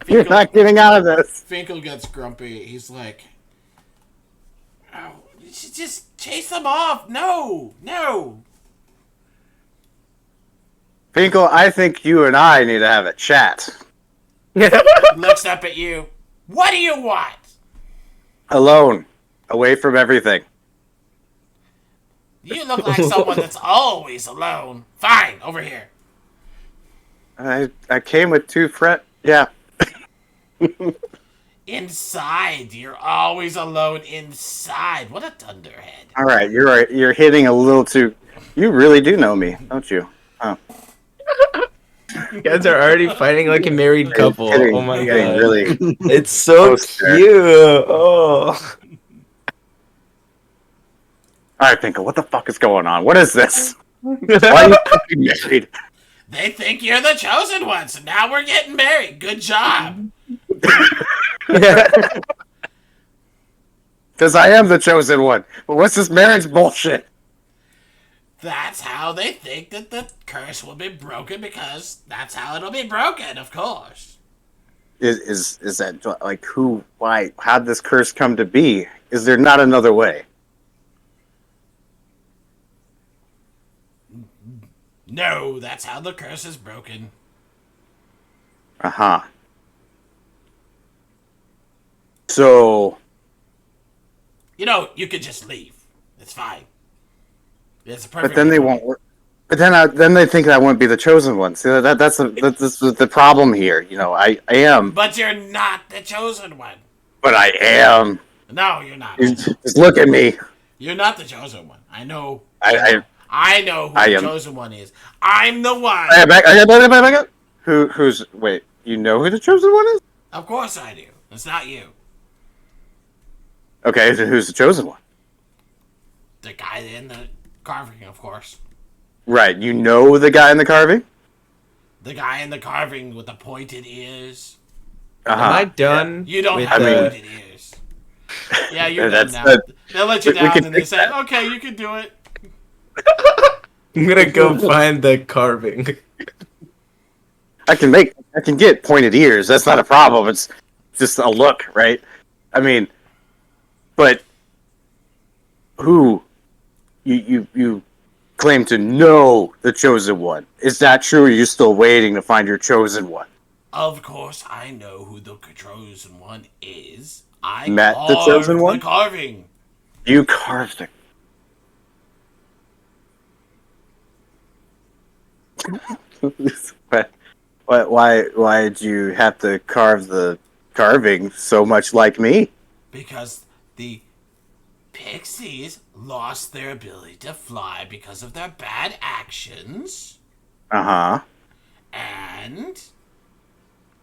You're not getting out of this. Finkel gets grumpy. He's like, oh, you should just chase them off. No. Finkel, I think you and I need to have a chat. Looks up at you. What do you want? Alone. Away from everything. You look like someone that's always alone. Fine, over here. I came with two friends. Yeah. Inside. You're always alone inside. What a dunderhead. All right, you're right. You're hitting a little too. You really do know me, don't you? Oh. You guys are already fighting like a married couple. Oh my Getting god. really. It's so Close there. cute. Oh. All right, Finkel, what the fuck is going on? What is this? Why are you fucking married? They think you're the chosen one, so now we're getting married. Good job. Because I am the chosen one. But what's this marriage bullshit? That's how they think that the curse will be broken, because that's how it'll be broken, of course. Is that like who? Why? How'd this curse come to be? Is there not another way? No, that's how the curse is broken. Uh-huh. So, You know, you could just leave. It's fine. It's perfect. but then they won't work. But then they think I won't be the chosen one. See, that's the problem here. You know, I am, But you're not the chosen one. but I am. No, you're not. Just look at me. You're not the chosen one. I know. I know who I the am. chosen one is. I'm the one. I back up. Who's? Wait, you know who the chosen one is? Of course I do. It's not you. Okay, so who's the chosen one? The guy in the carving, of course. Right, you know the guy in the carving. The guy in the carving with the pointed ears. Am I done? You don't with have the- pointed ears. Yeah, you're That's- done now. that- They'll let you we down can and they fix say, that. okay, you can do it. I'm gonna go find the carving. I can get pointed ears. That's not a problem. It's just a look, right? I mean, but who you claim to know the chosen one? Is that true? Or are you still waiting to find your chosen one? Of course, I know who the chosen one is. I Met the carved chosen one? The carving. You carved it. Why did you have to carve the carving so much like me? Because the pixies lost their ability to fly because of their bad actions. Uh-huh. And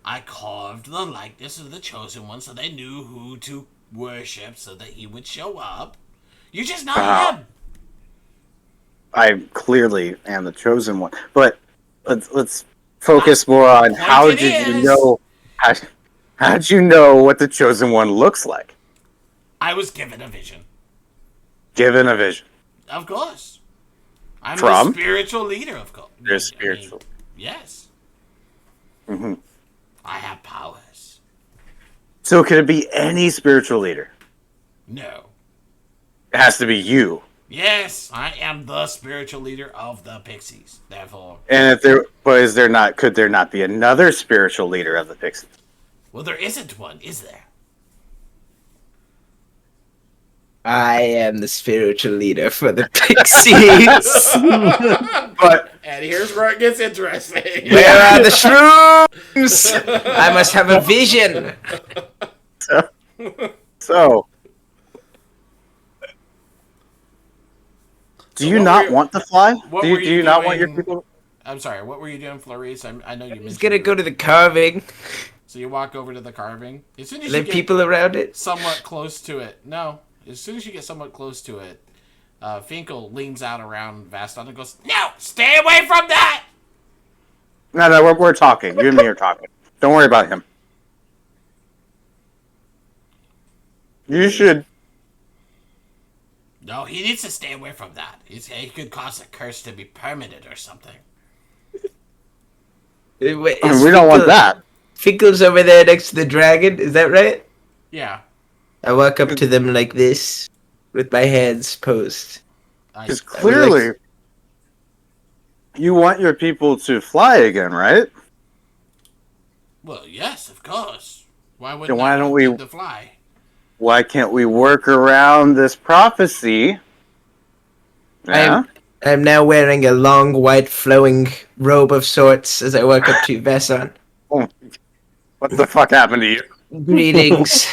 I carved the likeness of the Chosen One so they knew who to worship so that he would show up. You're just not him. I clearly am the chosen one. But let's focus more on how Point it did you is. know? How did you know what the chosen one looks like? I was given a vision. Given a vision. Of course. I'm From? the spiritual leader, of course. You're spiritual. Yes. Mm-hmm. I have powers. So could it be any spiritual leader? No. It has to be you. Yes, I am the spiritual leader of the Pixies. Therefore, And could there not be another spiritual leader of the Pixies? well, there isn't one, is there? I am the spiritual leader for the Pixies. But And here's where it gets interesting. Where are the shrooms? I must have a vision. so do you what not were you- want to fly? what Do were you you not want your doing? people? I'm sorry, what were you doing, Flourice? I know you He's mentioned gonna it. go to the carving. So you walk over to the carving. As soon as The you get people around it. somewhat close to it. No. As soon as you get somewhat close to it, Finkel leans out around Vaston and goes, "No! Stay away from that!" No, we're talking. You and me are talking. Don't worry about him. You should. No, he needs to stay away from that. He could cause a curse to be permanent or something. Wait, We don't want that. Finkel's over there next to the dragon. Is that right? Yeah. I walk up to them like this, with my hands posed. Because clearly, you want your people to fly again, right? Well, yes, of course. Why wouldn't Then why I don't want we- them to fly? Why can't we work around this prophecy? Yeah. I'm now wearing a long, white, flowing robe of sorts as I walk up to Vaston. What the fuck happened to you? Greetings.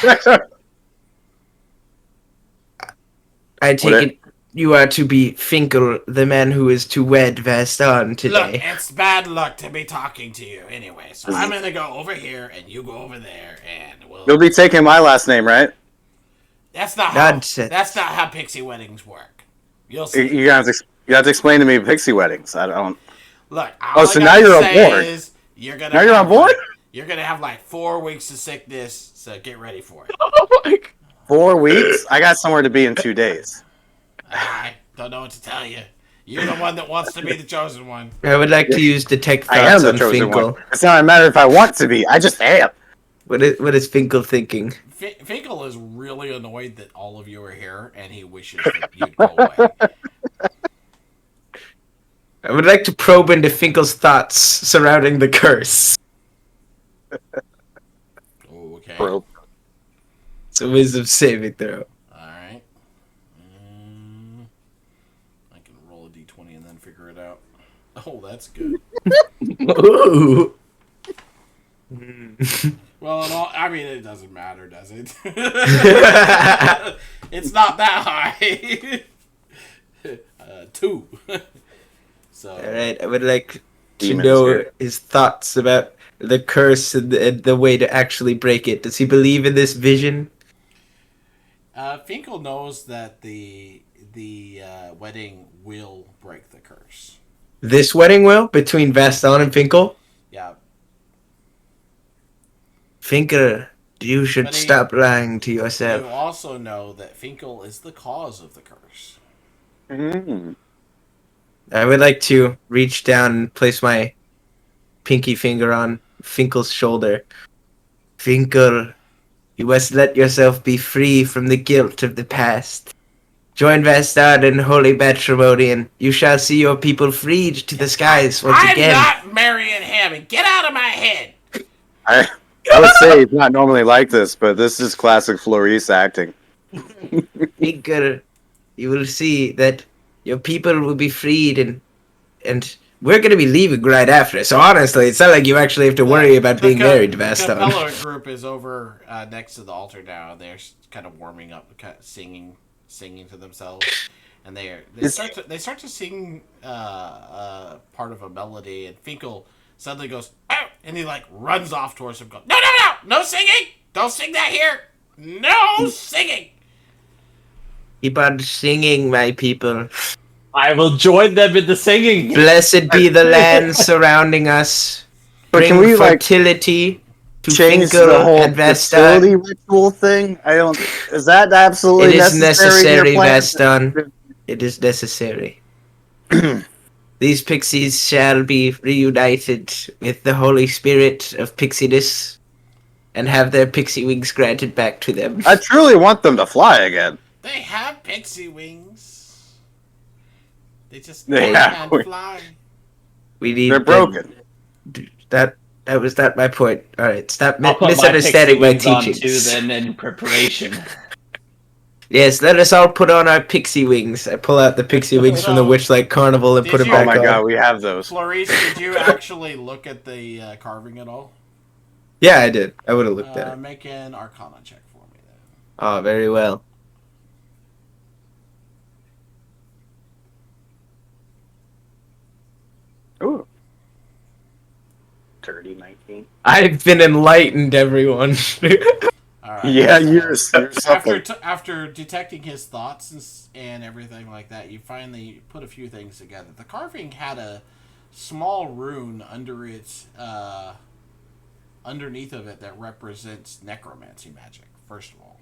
I take What- it you are to be Finkel, the man who is to wed Vaston Look, today. it's bad luck to be talking to you anyway, so I'm gonna go over here and you go over there and we'll... You'll be taking my last name, right? That's not how Nonsense. that's not how pixie weddings work. You'll see. You have to explain to me pixie weddings. I don't. Look, Oh, so now you're on board. is you're gonna Now you're have on board? you're gonna have like 4 weeks of sickness, so get ready for it. 4 weeks? I got somewhere to be in 2 days. I don't know what to tell you. You're the one that wants to be the chosen one. I would like to use detect I am thoughts the on chosen Finkel. one. It's not a matter if I want to be. I just am. What is Finkel thinking? Finkel is really annoyed that all of you are here, and he wishes that you'd go away. I would like to probe into Finkel's thoughts surrounding the curse. Okay. Bro. It's a wisdom saving throw. Alright. I can roll a d20 and then figure it out. Oh, that's good. Ooh. Well, it doesn't matter, does it? It's not that high. 2. So. Alright, I would like to Demons know here. his thoughts about the curse and the way to actually break it. Does he believe in this vision? Finkel knows that the wedding will break the curse. This wedding will? Between Vaston and Finkel? Yeah. Finkel, you should But he- stop lying to You yourself. also know that Finkel is the cause of the curse. Mm. I would like to reach down and place my pinky finger on Finkel's shoulder. Finkel, you must let yourself be free from the guilt of the past. Join Vaston in holy matrimony, and you shall see your people freed to the skies once I'm again. not marrying him. Get out of my head. I would say it's not normally like this, but this is classic Flourice acting. Finkel, you will see that your people will be freed, and we're going to be leaving right after. So honestly, it's not like you actually have to worry about being married to The Vaston. Capella group is over next to the altar now. They're kind of warming up, singing to themselves, and they start to sing part of a melody. And Finkel suddenly goes, "Oh," and he like runs off towards him. Goes, "No, no, no, no singing! Don't sing that here! No singing!" Keep on singing, my people. I will join them in the singing. Blessed be the land surrounding us. But Bring can we, like, fertility to change Finkel the whole and facility Vaston. ritual thing? I don't. Is that absolutely It is necessary, in your plan? Vaston. It is necessary. These pixies shall be reunited with the Holy Spirit of pixiness and have their pixie wings granted back to them. I truly want them to fly again. They have pixie wings. They just They can't have- fly. We need They're broken. That was not my point. All right, stop I'll put misunderstanding my pixie wings on teachings. too, then in preparation. Yes, let us all put on our pixie wings. I pull out the pixie wings from the Witchlight Carnival and Did put it you- back Oh my on. god, we have those. Flourice, did you actually look at the carving at all? Yeah, I did. I would have looked at it. Make an Arcana check for me then. Oh, very well. Ooh. 30-19. I've been enlightened, everyone. All right. Yeah, so you're something. after detecting his thoughts and everything like that, you finally put a few things together. The carving had a small rune under its underneath of it that represents necromancy magic. First of all,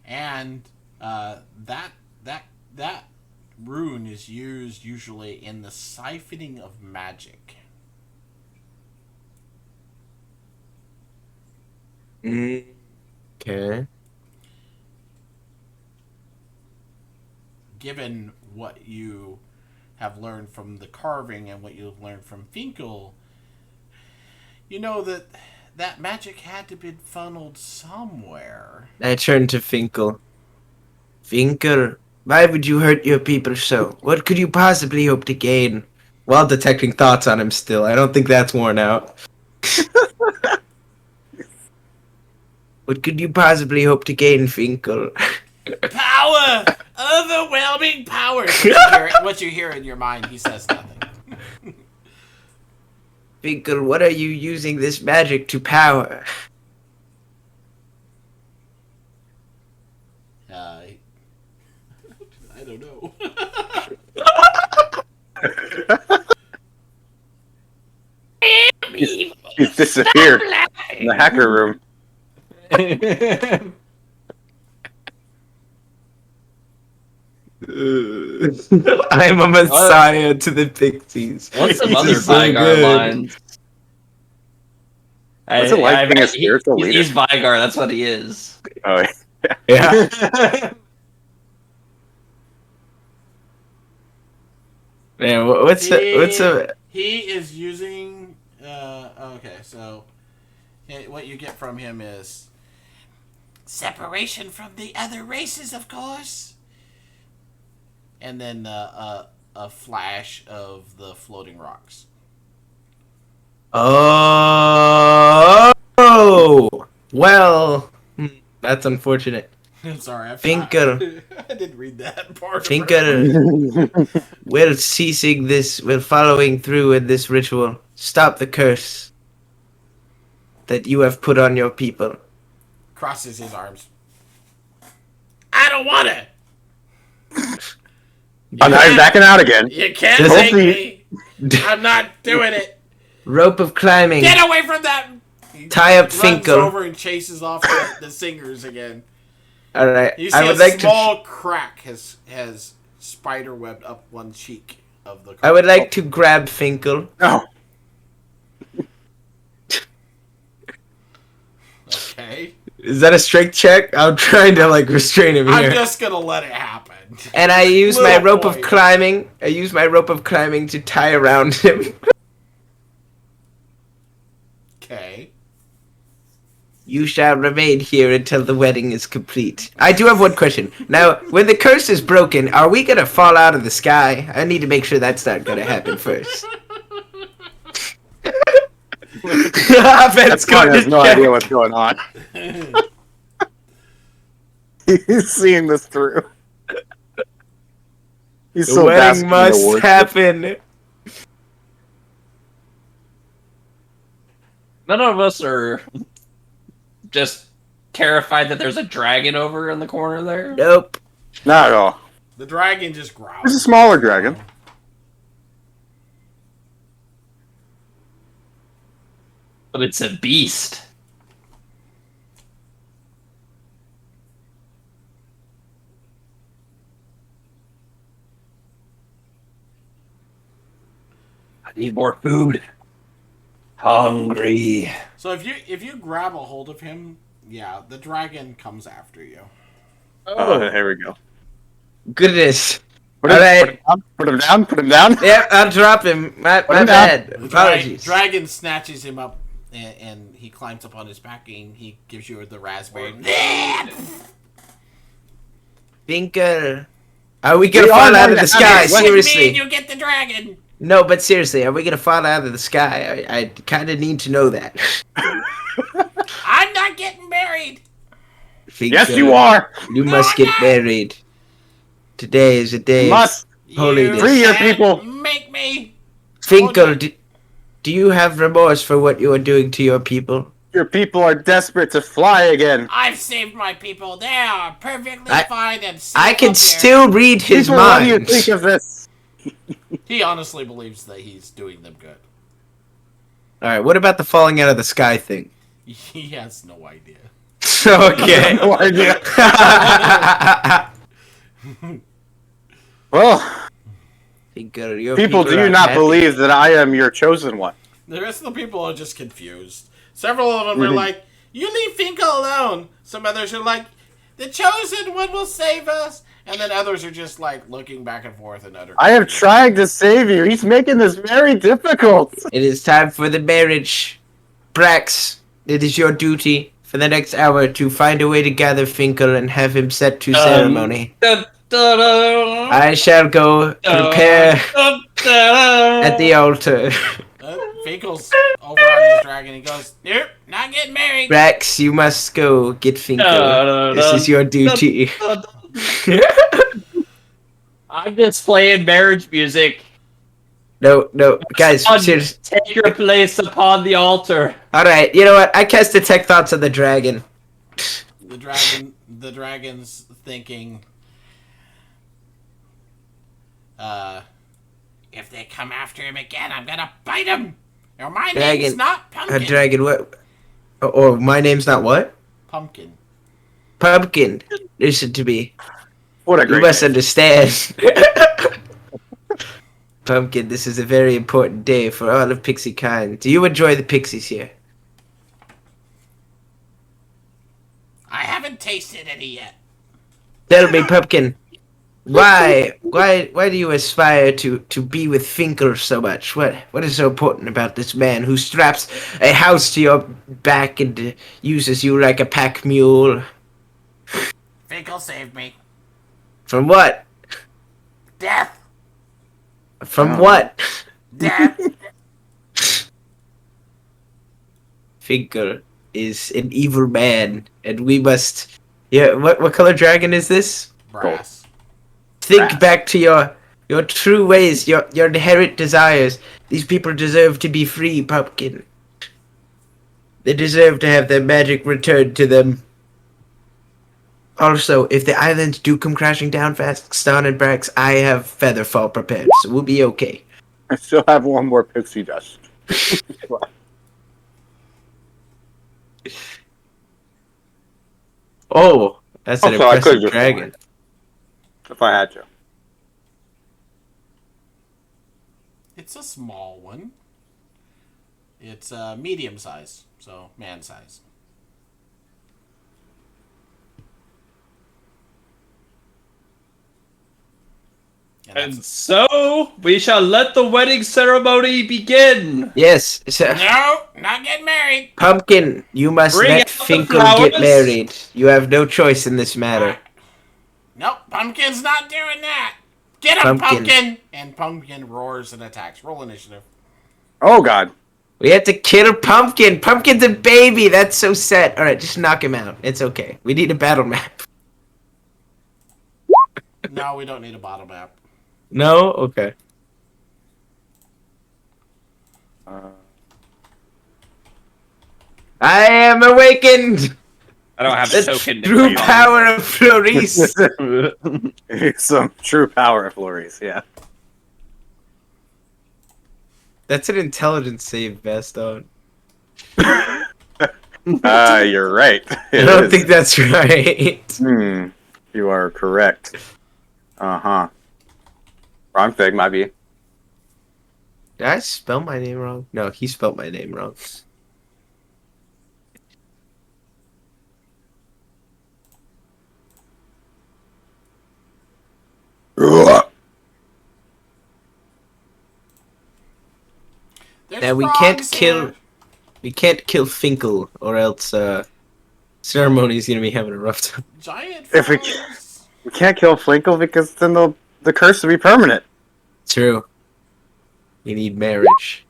and that rune is used usually in the siphoning of magic. Okay. Given what you have learned from the carving and what you've learned from Finkel, you know that magic had to be funneled somewhere. I turn to Finkel. Finkel, why would you hurt your people so? What could you possibly hope to gain? While detecting thoughts on him still. I don't think that's worn out. What could you possibly hope to gain, Finkel? Power! Overwhelming power! What you hear in your mind, he says nothing. Finkel, what are you using this magic to power? I don't know. He's disappeared in the hacker room. I'm a messiah to the pixies. What's some This other is so Vigar good. lines? What's it like being a spiritual leader? He's Vigar, that's what he is. Oh, Yeah. Man, what's a He is using. Okay, so what you get from him is separation from the other races, of course, and then a flash of the floating rocks. Oh, well, that's unfortunate. Sorry, I Finkel. I didn't read that part. Finkel, we're ceasing this, we're following through with this ritual. Stop the curse that you have put on your people. Crosses his arms. I don't want it. I'm backing out again. You can't Just- take me. I'm not doing it. Rope of climbing. Get away from that. He Tie up runs Finkel. over and chases off the singers again. All right, You see I would a like small crack has spider webbed up one cheek of the. I would like to grab Finkel. No. Okay. Is that a strength check? I'm trying to restrain him I'm here. just gonna let it happen. And I use my Little rope boy. of climbing. I use my rope of climbing to tie around him. Okay. You shall remain here until the wedding is complete. I do have one question. Now, when the curse is broken, are we gonna fall out of the sky? I need to make sure that's not gonna happen first. That's fine. Has no idea what's going on. He's seeing this through. He's The so wedding basking in the must worship. happen. none of us are just terrified that there's a dragon over in the corner there. Nope. Not at all. The dragon just growls. It's a smaller dragon. But it's a beast. I need more food. Hungry. So if you grab a hold of him, yeah, the dragon comes after you. Oh, here we go. Goodness. Put All him, right. put him down. Put him down. Yep, I'll drop him. My him down. bad. The Apologies. dragon snatches him up, and he climbs up on his back, and he gives you the raspberry. Finkel. Are we gonna We fall are out going of the to sky? have it. What do you Seriously. You get the dragon. No, but seriously, are we gonna fall out of the sky? I kind of need to know that. I'm not getting married. Yes, Finkel, you are. You No, must I'm get not. married. Today is a day. Must. Holiness. You Free your can't people. Make me. Finkel, Oh, no. do you have remorse for what you are doing to your people? Your people are desperate to fly again. I've saved my people. They are perfectly I- fine and safe I can up here. still read his People, what do you mind. think of this? He honestly believes that he's doing them good. All right, what about the falling out of the sky thing? He has no idea. Okay. No idea. Well, Finkel, your people, do are you not happy. believe that I am your chosen one? The rest of the people are just confused. Several of them are Mhm. like, "You leave Finkel alone." Some others are like, "The chosen one will save us." And then others are just like looking back and forth and utter. I have tried to save you. He's making this very difficult. It is time for the marriage. Brax, it is your duty for the next hour to find a way to gather Finkel and have him set to ceremony. I shall go prepare at the altar. Finkel's over on his dragon. He goes, "Nope, not getting married." Brax, you must go get Finkel. This is your duty. I'm just playing marriage music. No, guys, Son, seriously. take your place upon the altar. Alright, you know what? I cast Detect Thoughts on the dragon. The dragon's thinking, if they come after him again, I'm gonna bite him. Or my name's Dragon. not A Pumpkin. dragon, what? Or my name's not what? Pumpkin. Pumpkin. Listen to me. What a You great must name. understand. Pumpkin, this is a very important day for all of pixie kind. Do you enjoy the pixies here? I haven't tasted any yet. Tell me, Pumpkin, why do you aspire to be with Finkel so much? What is so important about this man who straps a house to your back and uses you like a pack mule? Finkel saved me. From what? Death. From what? Death. Finkel is an evil man, and we must. Yeah, what color dragon is this? Brass. Think Brass. back to your true ways, your inherent desires. These people deserve to be free, Pumpkin. They deserve to have their magic returned to them. Also, if the islands do come crashing down fast, Stan and Brax, I have Featherfall prepared, so we'll be okay. I still have one more pixie dust. Oh, that's an Also, I could've impressive just dragon. won. If I had to. It's a small one. It's medium size, so man size. And so, we shall let the wedding ceremony begin. Yes, so, No, not getting married. Pumpkin, you must Bring let out the Finkel flowers. get married. You have no choice in this matter. Nope, Pumpkin's not doing that. Get him, Pumpkin. Pumpkin! And Pumpkin roars and attacks. Roll initiative. Oh God. We have to kill Pumpkin. Pumpkin's a baby. That's so sad. All right, just knock him out. It's okay. We need a battle map. No, we don't need a bottle map. No? Okay. I am awakened. I don't have a The token. to true put on. power of Flourice. Some true power of Flourice, yeah. That's an intelligence save, Vaston. You're right. I don't think that's right. You are correct. Uh-huh. Wrong thing, might be. Did I spell my name wrong? No, he spelled my name wrong. There's Now we frogs here. can't kill Finkel, or else Ceremony's gonna be having a rough time. Giant If we frogs. We can't kill Flinkle because then the curse will be permanent. True. You need marriage.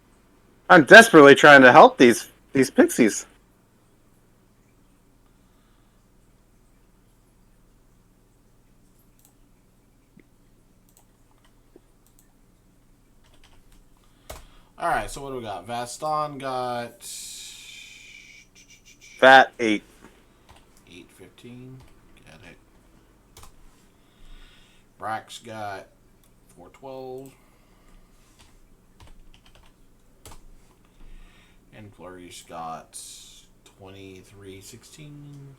I'm desperately trying to help these pixies. Alright, so what do we got? Vaston got Fat 8. 815. Got it. Brax got 412. And Flourice got 2316.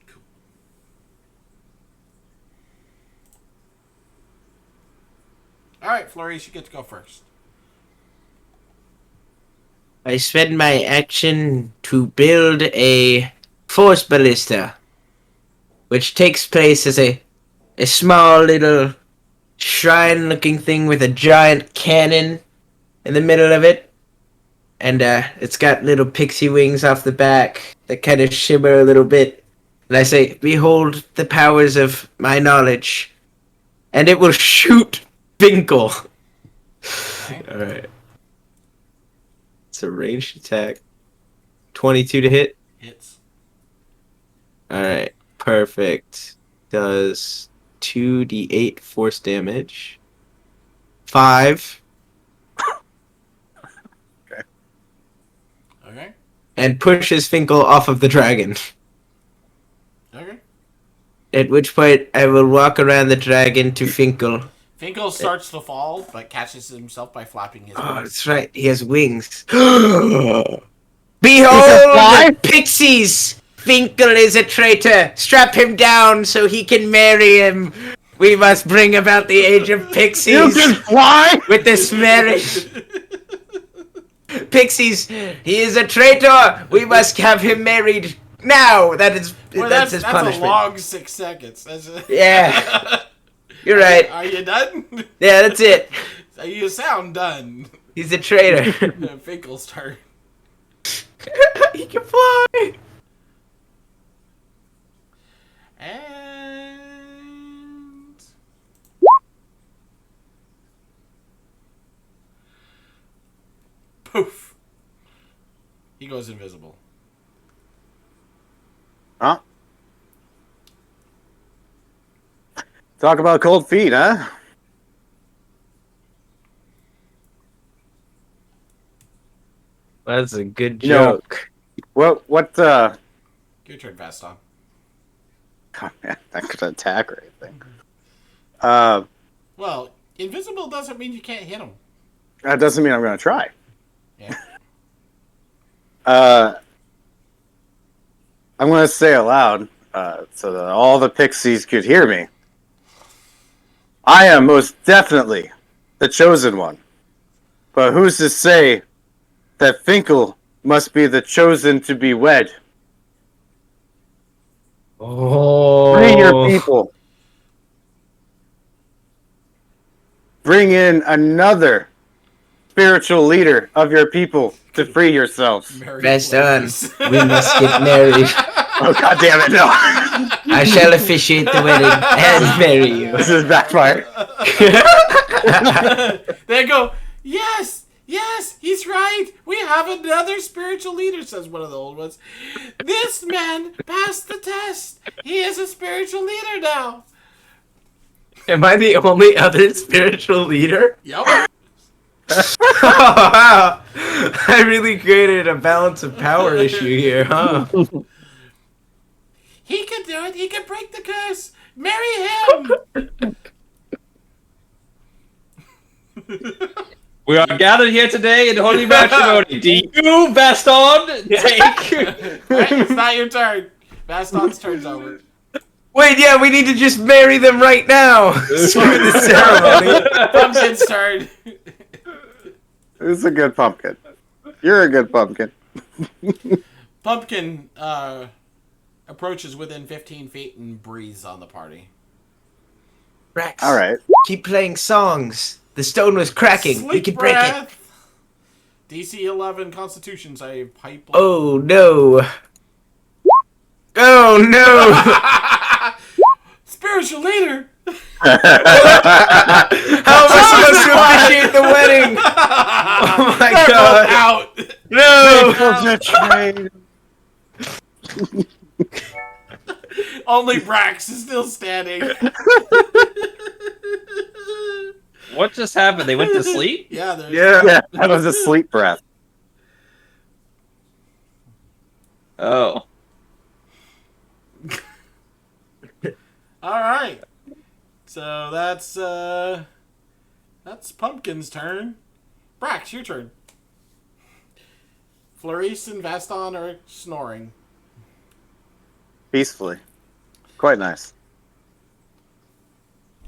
Cool. Alright, Flourice, you get to go first. I spend my action to build a force ballista, which takes place as a small little shrine-looking thing with a giant cannon in the middle of it, and it's got little pixie wings off the back that kind of shimmer a little bit. And I say, "Behold the powers of my knowledge," and it will shoot Finkel. All right. It's a ranged attack. 22 to hit. Hits. Alright, perfect. Does 2d8 force damage. 5. Okay. And pushes Finkel off of the dragon. Okay. At which point, I will walk around the dragon to Finkel. Finkel starts to fall, but catches himself by flapping his Oh, wings. that's right. He has wings. fly? Behold, pixies! Finkel is a traitor. Strap him down so he can marry him. We must bring about the age of You pixies can fly? with this marriage. Pixies, he is a traitor. We must have him married now. That's his punishment. a long 6 seconds. Yeah. You're right. Are you done? Yeah, that's it. You sound done. He's a traitor. Finkel's turn. He can fly. And poof. He goes invisible. Huh? Talk about cold feet, huh? That's a good You know- joke. What Your turn, Vaston. oh, man, I could attack or anything. Well, invisible doesn't mean you can't hit him. That doesn't mean I'm gonna try. Yeah. I'm gonna say aloud, so that all the pixies could hear me. I am most definitely the chosen one. But who's to say that Finkel must be the chosen to be wed? Oh. Free your people. Bring in another spiritual leader of your people to free yourselves. Best done. We must get married. Oh, God damn it, no. I shall officiate the wedding and marry you. This is backfire. They go, yes, he's right. We have another spiritual leader, says one of the old ones. This man passed the test. He is a spiritual leader now. Am I the only other spiritual leader? Yep. Wow. I really created a balance of power issue here, huh? He can do it. He can break the curse. Marry him. We are gathered here today in holy matrimony. Do you, Vaston, take? Right, it's not your turn. Vaston's turn's over. Wait, yeah, we need to just marry them right now. Screw the ceremony. Pumpkin's turn. This is a good pumpkin. You're a good pumpkin. Pumpkin approaches within 15 feet and breathes on the party. Brax, All right. keep playing songs. The stone was cracking. We Sleep can break it. breath. DC 11 Constitution save. Pipeline. Oh no. Oh no. Spiritual leader. How am I supposed to officiate the wedding? Oh my They're god. both out. No. Only Brax is still standing. What just happened? They went to sleep? Yeah, there's Yeah, that was a sleep breath. Oh. All right. So that's Pumpkin's turn. Brax, your turn. Flourice and Vaston are snoring. Peacefully. Quite nice.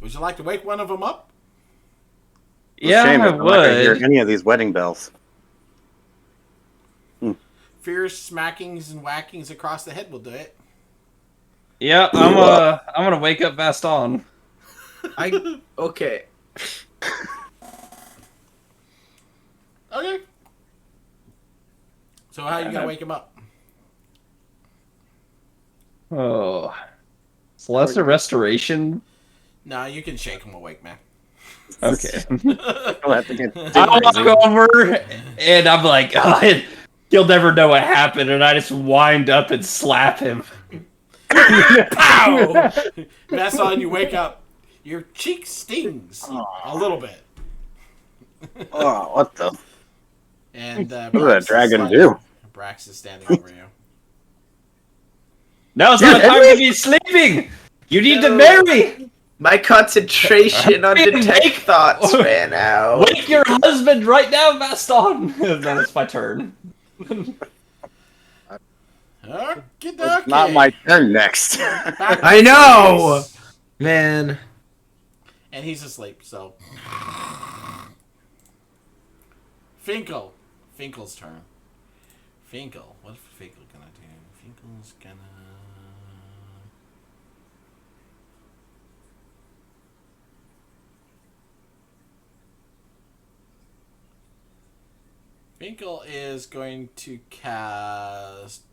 Would you like to wake one of them up? Yeah, Shame I if I'm not gonna hear would. any of these wedding bells. Fierce smackings and whackings across the head will do it. Yeah, I'm gonna wake up Vaston. Okay. Okay. So how are you gonna wake him up? Oh. Celeste restoration? No, you can shake him awake, man. Okay. I'll have to get I walk over and I'm like, oh, he'll never know what happened, and I just wind up and slap him. Pow! Vaston, you wake up. Your cheek stings a little bit. Oh, what the? And What did that dragon do? Brax is standing over you. Now's not time to be sleeping! You need to marry! My concentration on detect thoughts ran out. Wake your husband right now, Vaston! Then it's my turn. Okay, It's not my turn next. I know! Man. And he's asleep, so. Finkel's turn. Finkel. What's Finkel gonna do? Finkel's gonna. Finkel is going to cast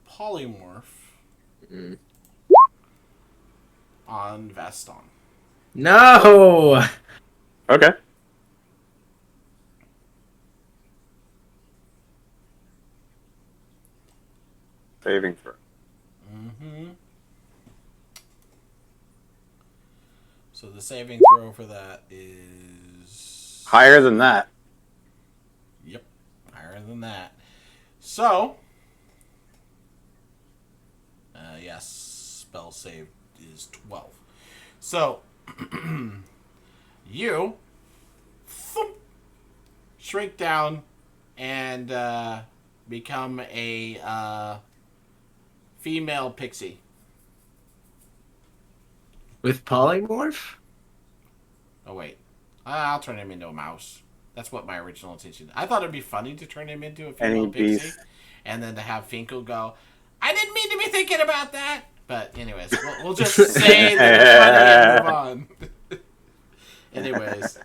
Polymorph on Vaston. No! Okay. Saving throw. Mm-hmm. So the saving throw for that is Higher than that. Yep, higher than that. So, yes, spell save is 12. So, you thump, shrink down and become a female pixie. With polymorph? Oh, wait. I'll turn him into a mouse. That's what my original intention. I thought it'd be funny to turn him into a female Any pixie, beef. and then to have Finkel go, "I didn't mean to be thinking about that." But anyways, we'll just say that it's funny and move on. Anyways,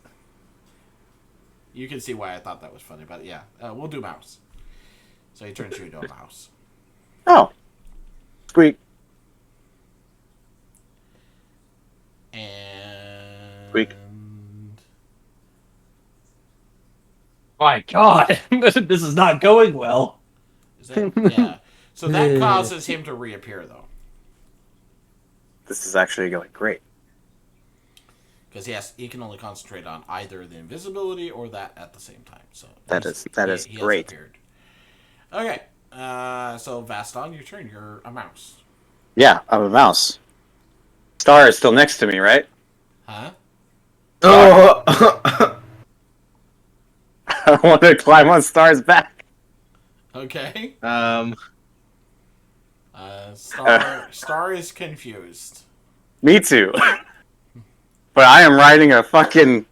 you can see why I thought that was funny, but yeah, we'll do mouse. So he turns you into a mouse. Oh. Squeak. And Squeak. My god, this is not going well. Is that, yeah. So that causes him to reappear, though. This is actually going great. because he can only concentrate on either the invisibility or that at the same time. So That is he great. has appeared. Okay, so Vaston, your turn. You're a mouse. Yeah, I'm a mouse. Star is still next to me, right? Huh? Oh, I want to climb on Star's back. Okay. um, Star is confused. Me too. But I am riding a fucking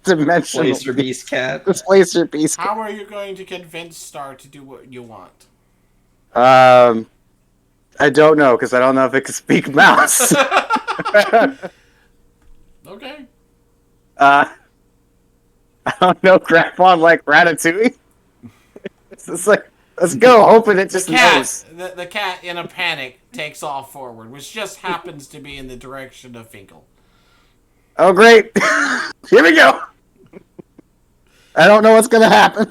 dimensional Placer Beast Cat. displacer beast. How are you going to convince Star to do what you want? I don't know because I don't know if it can speak mouse. Okay. I don't know crap on like Ratatouille. It's just like, let's go, hoping it just knows. The cat, in a panic, takes off forward, which just happens to be in the direction of Finkel. Oh, great. Here we go. I don't know what's going to happen.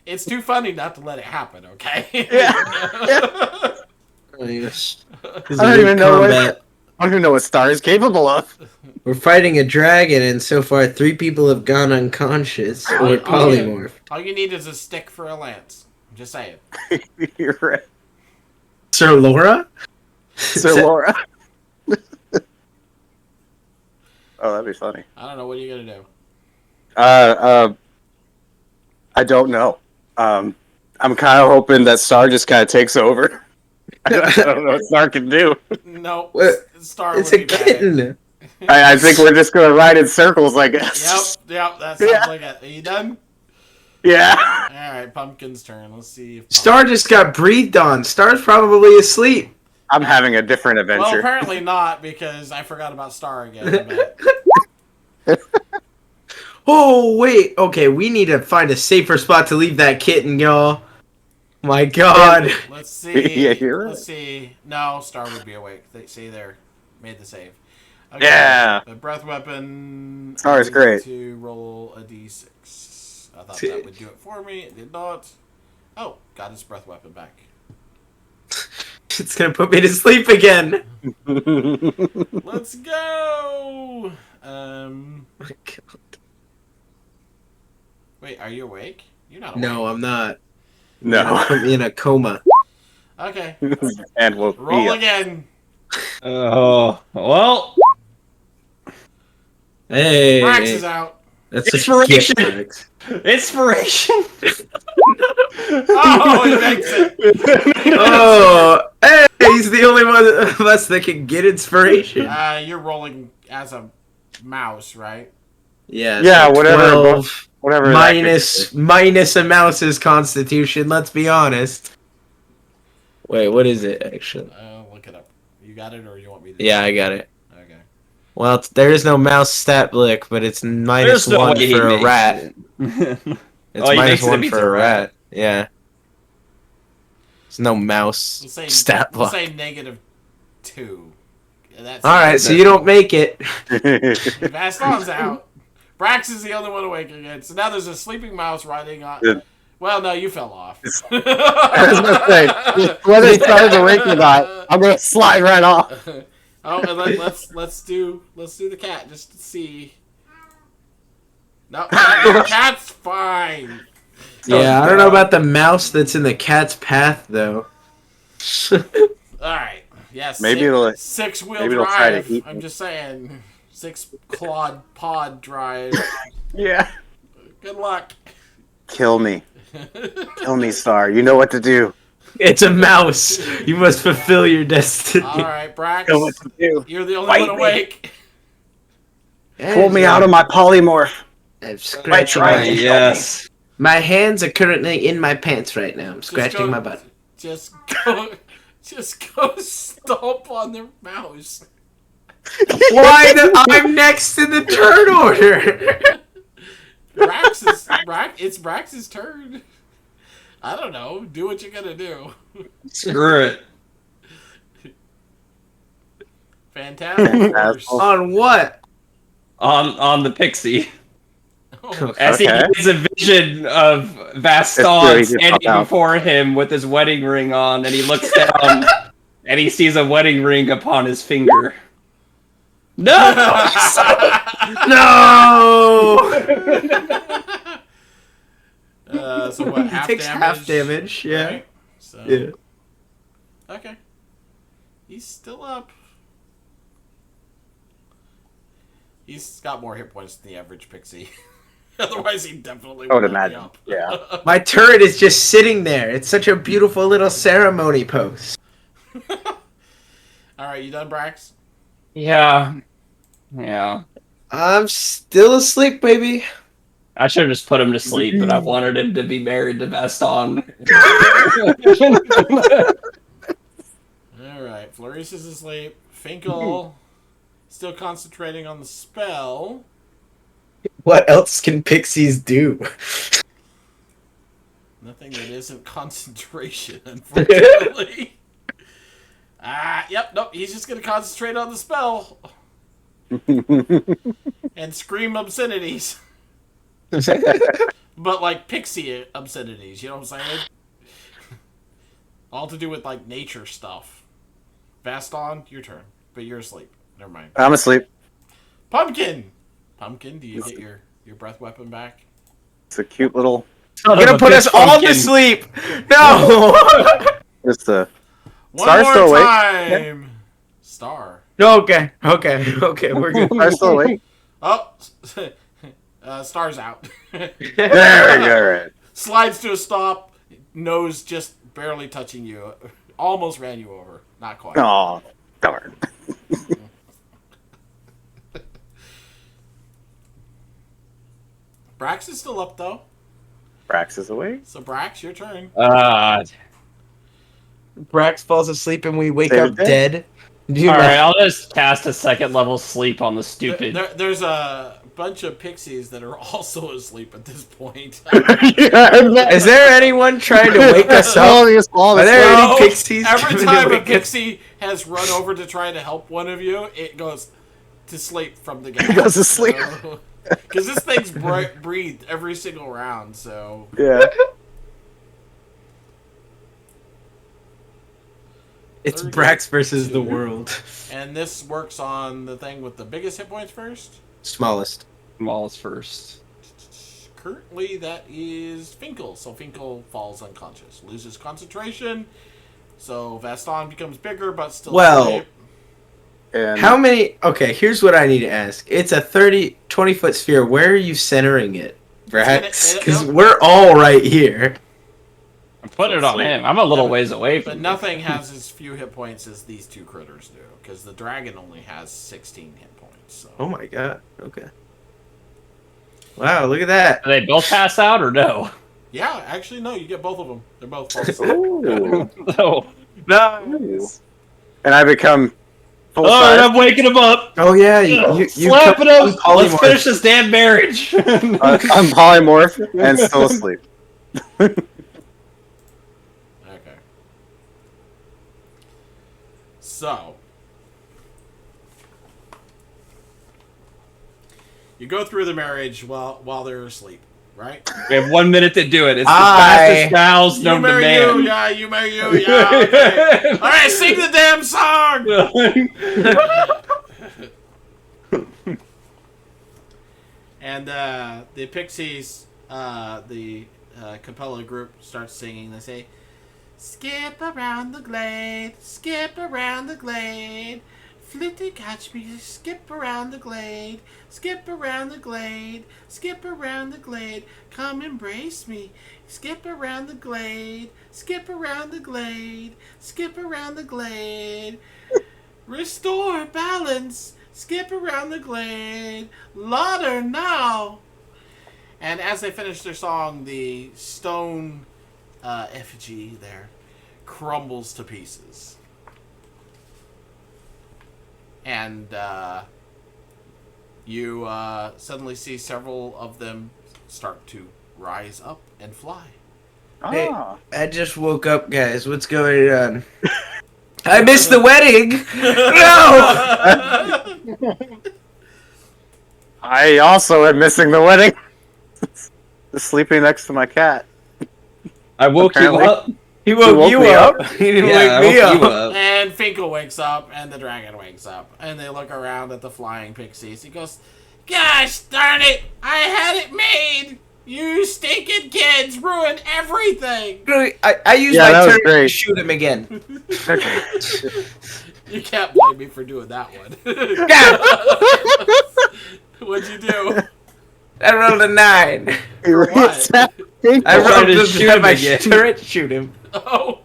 It's too funny not to let it happen, okay? Yeah. I don't even know I don't even know what Star is capable of. We're fighting a dragon, and so far 3 people have gone unconscious or polymorph. All you need is a stick for a lance. I'm just saying. You're right. Sir Laura? Sir Laura. Oh, that'd be funny. I don't know. What are you going to do? I don't know. I'm kind of hoping that Star just kind of takes over. I don't know what Star can do. No. What? Star It's would a be bad. kitten. I think we're just going to ride in circles, I guess. Yep, that sounds like it. Are you done? Yeah. Alright, Pumpkin's turn. Let's see if Star just got breathed on. Star's probably asleep. I'm having a different Well, adventure. apparently not, because I forgot about Star again. But Oh, wait. Okay, we need to find a safer spot to leave that kitten, y'all. My god. let's see. Yeah, you're Let's see. No, Star would be awake. See there. Made the save. Okay. Yeah. The breath weapon. Star is I need great. To roll a d6. I thought that would do it for me. It did not. Oh, got his breath weapon back. It's gonna put me to sleep again. Let's go. My god. Wait, are you awake? You're not awake. No, I'm not. No. I'm in a coma. Okay. And we'll Roll be again. Oh, well. Hey. Brax is out. That's a Inspiration. gift, Inspiration! Oh, he makes it. Oh, hey, he's the only one of us that can get inspiration. You're rolling as a mouse, right? Yeah, Yeah, so whatever. 12 Whatever. minus a mouse's constitution, let's be honest. Wait, what is it, actually? Look it up. You got it, or you want me to? Yeah, I got it. Okay. Well, there is no mouse stat blick, but it's minus There's no 1 way he for a makes rat. it. It's Oh, he minus makes it 1 if he's for a a rat. Yeah. There's no mouse We'll say, stat we'll block. say -2. That's Alright, so you don't make it. Vaston's out. Brax is the only one awake again. So now there's a sleeping mouse riding on. Yeah. Well, no, you fell off. I was gonna say, whether Star's awake or not, I'm gonna slide right off. Oh, and let's do the cat just to see. No, the cat's fine. Yeah, I don't know about the mouse that's in the cat's path, though. All right. Yes. Maybe it'll- 6-wheel maybe it'll try to drive. eat I'm me. just saying. 6-clawed pod drive. Yeah. Good luck. Kill me. Kill me, Star. You know what to do. It's a mouse. You must fulfill your destiny. All right, Brax. You know what to do. You're the only Fight one me. awake. Pull me out of my polymorph. I'm scratching try my, it. Yes. my hands are currently in my pants right now. I'm scratching my butt. Just go stomp on the mouse. Why I'm next in the turn order? It's Brax's turn. I don't know. Do what you're gonna do. Screw it. Fantastic. Force. On what? On the pixie. Oh, As he Okay. gets a vision of That's true, Vaston he just standing popped out. before him with his wedding ring on, and he looks down and he sees a wedding ring upon his finger. No! No. So what? He Half takes damage. half damage. Yeah. Right? So, Yeah. Okay. He's still up. He's got more hit points than the average pixie. Otherwise, he definitely I would would not be imagine. up. Yeah. My turret is just sitting there. It's such a beautiful little ceremony pose. All right, you done, Brax? Yeah. Yeah. I'm still asleep, baby. I should have just put him to sleep, but I wanted him to be married to Vaston. All right, Flourice is asleep. Finkel still concentrating on the spell. What else can pixies do? Nothing that isn't concentration, unfortunately. Yep, nope, he's just going to concentrate on the spell and scream obscenities. But like pixie obscenities, you know what I'm saying? All to do with like nature stuff. Vaston, your turn, but you're asleep. Never mind. I'm asleep. Pumpkin! Pumpkin, do you get your breath weapon back? It's a cute little. You're gonna put us all to sleep. No. Just a. One Star's more still awake. time! Star. Okay. We're good. Star's still awake. Oh, Star's out. There we go. Right. Slides to a stop, nose just barely touching you. Almost ran you over. Not quite. Oh, darn. Brax is still up, though. Brax is awake. So, Brax, your turn. Brax falls asleep and we wake Save up it dead. dead. Alright, I'll just cast a second level sleep on the stupid. There's a bunch of pixies that are also asleep at this point. Is there anyone trying to wake us up? Are there any pixies? Every coming to time a wake us- pixie has run over to try to help one of you, it goes to sleep from the get. It goes to sleep. Because this thing's breathed every single round, so... Yeah. It's Brax versus the world. And this works on the thing with the biggest hit points first. Smallest. Smallest first. Currently, that is Finkel. So Finkel falls unconscious. Loses concentration. So Vaston becomes bigger, but still asleep. And How many... Okay, here's what I need to ask. It's a 20-foot sphere. Where are you centering it, Brax? Because we're all right here. I'm putting it on him. I'm a little ways away But from nothing has as few hit points as these two critters do. Because the dragon only has 16 hit points. So. Oh my god. Okay. Wow, look at that. Do they both pass out or no? Yeah, actually, no. You get both of them. They're both falling asleep. Ooh. No. No. And I become full Alright, size. I'm waking him up. Oh yeah, you Slapping him. Let's polymorph. finish this damn marriage. I'm polymorph and still asleep. Okay. So. You go through the marriage while they're asleep, right? We have 1 minute to do it. It's the Aye. fastest vows You known to marry man. you, yeah, you marry you, yeah. Okay. All right, sing the damn song. And the Pixies, the Capella group starts singing. They say, "Skip around the glade, skip around the glade. Flitty catch me, skip around the glade, skip around the glade, skip around the glade. Come embrace me, skip around the glade, skip around the glade, skip around the glade. Restore balance, skip around the glade, lauder now." And as they finish their song, the stone effigy there crumbles to pieces. And you suddenly see several of them start to rise up and fly. Hey, Ah. I just woke up, guys. What's going on? I missed the wedding. No. I also am missing the wedding. Just sleeping next to my cat. I woke Apparently. you up. He woke you me up. He didn't Yeah, wake me I woke you up. up. And Finkel wakes up, and the dragon wakes up, and they look around at the flying pixies. He goes, "Gosh darn it! I had it made! You stinking kids ruined everything!" I used Yeah, my that was turn to great. shoot him again. You can't blame me for doing that one. God, What'd you do? I rolled a 9. For what? I tried rolled to to shoot have him my again. turret shoot him. Oh,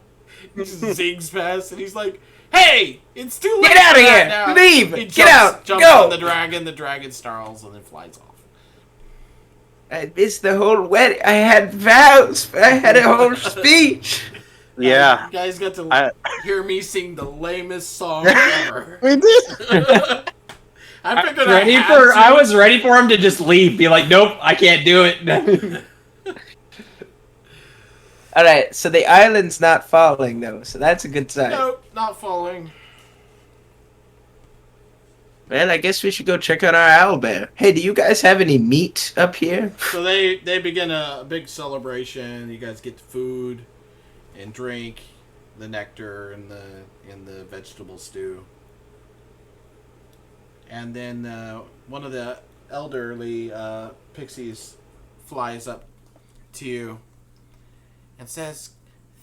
he just zings past, and he's like, "Hey, it's too late. Get out for of that here! now." Leave! He Get out! Jumps Go! on the dragon. The dragon snarls and then flies off. I missed the whole wedding. I had vows. I had a whole speech. Yeah, You guys got to I- hear me sing the lamest song ever. we did. I figured I was ready for him to just leave. Be like, nope, I can't do it. All right, so the island's not falling though, so that's a good sign. Nope, not following. Well, I guess we should go check out our owlbear. Hey, do you guys have any meat up here? So they begin a big celebration. You guys get food and drink, the nectar and the vegetable stew. And then one of the elderly pixies flies up to you and says,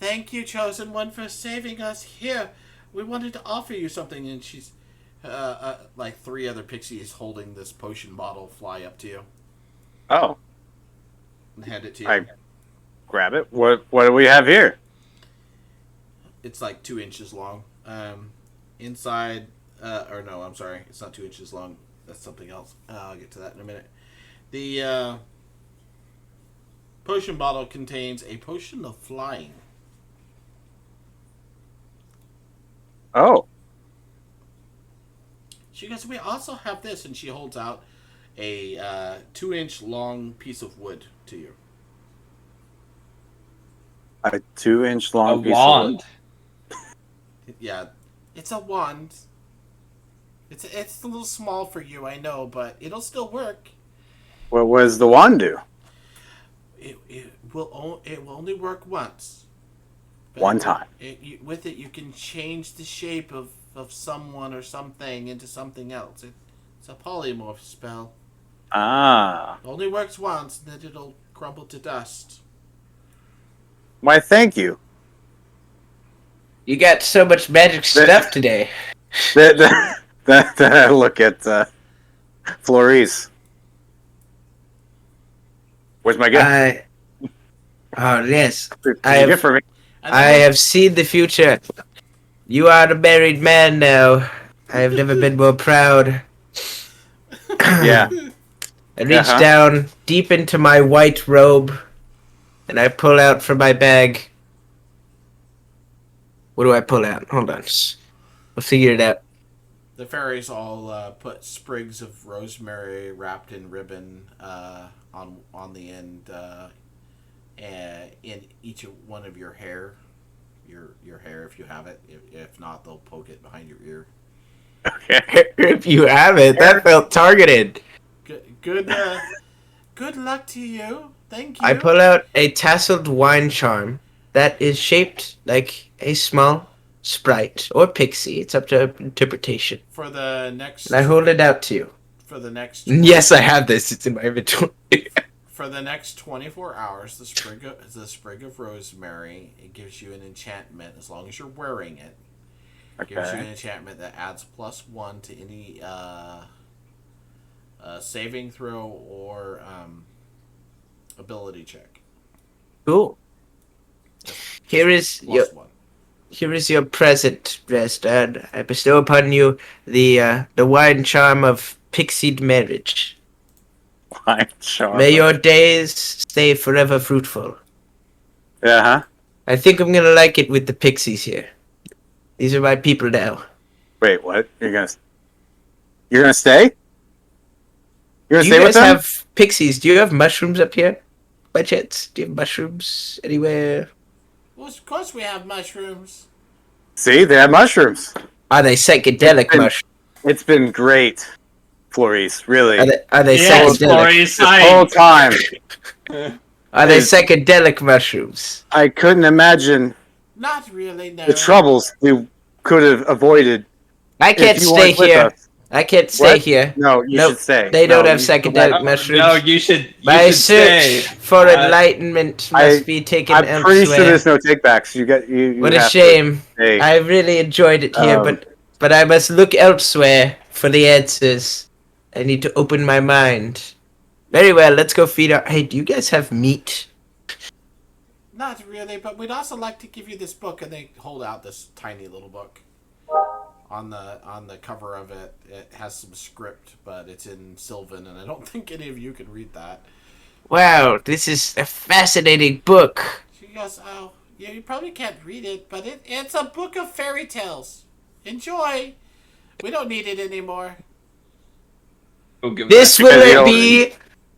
"Thank you, Chosen One, for saving us. Here, we wanted to offer you something." And she's like 3 other pixies holding this potion bottle fly up to you Oh, and hand it to you. I grab it. What do we have here? It's like 2 inches long. Inside, or no, I'm sorry, it's not 2 inches long. That's something else. I'll get to that in a minute. The potion bottle contains a potion of flying. Oh, She goes, "We also have this," and she holds out a 2-inch long piece of wood to you. a 2-inch A long piece wand. Yeah, it's a wand. It's a little small for you, I know, but it'll still work. What does the wand do? It will only work once. But One time. With it, you can change the shape of someone or something into something else. It's a polymorph spell. Ah. It only works once, then it'll crumble to dust. Why, thank you. You got so much magic stuff today. That I look at Flourice. Where's my gift? Oh yes, There's I a have- gift for me. And I then have seen the future. You are a married man now. I have never been more proud. Yeah. I reach Uh-huh. down deep into my white robe, and I pull out from my bag. What do I pull out? Hold on. We'll figure it out. the fairies all put sprigs of rosemary wrapped in ribbon on the end, in each one of your hair, your hair if you have it. If not, they'll poke it behind your ear. Okay. If you have it, that felt targeted. Good luck to you. Thank you. I pull out a tasseled wine charm that is shaped like a small sprite or pixie. It's up to interpretation. for the next. And I hold it out to you. For the next. Yes, I have this. It's in my inventory. For the next 24 hours, the sprig of rosemary, it gives you an enchantment as long as you're wearing it. It gives you an Okay. enchantment that adds +1 to any saving throw or ability check. Cool. Here is your +1. present, Vaston. I bestow upon you the wine charm of pixied marriage. Wine charm. May your days stay forever fruitful. Yeah, huh? I think I'm gonna like it with the pixies here. These are my people now. Wait, what? You're gonna stay? You're gonna Do stay you with guys them? have pixies? Do you have mushrooms up here? By chance? Do you have mushrooms anywhere? Well, of course we have mushrooms. See, they have mushrooms. Are they psychedelic Been- mushrooms? It's been great, Flourice. Really, Are they Yes, psychedelic? Flourice, this whole time. Are they psychedelic mushrooms? I couldn't imagine Not really, no. The troubles we could have avoided. I can't if you stay weren't with here. us. I can't stay What? here. No, you Nope. should stay. They don't No, have you should go back. psychedelic mushrooms. No, you should. My should search stay. for enlightenment must be taken I'm elsewhere. pretty sure there's no takebacks. You What a have to shame. stay. I really enjoyed it here, but I must look elsewhere for the answers. I need to open my mind. Very well, let's go feed our... Hey, do you guys have meat? Not really, but we'd also like to give you this book, and they hold out this tiny little book. On the cover of it, it has some script, but it's in Sylvan, and I don't think any of you can read that. Wow, this is a fascinating book. She goes, "Oh, yeah, you probably can't read it, but it's a book of fairy tales. Enjoy. We don't need it anymore." We'll give This that- will be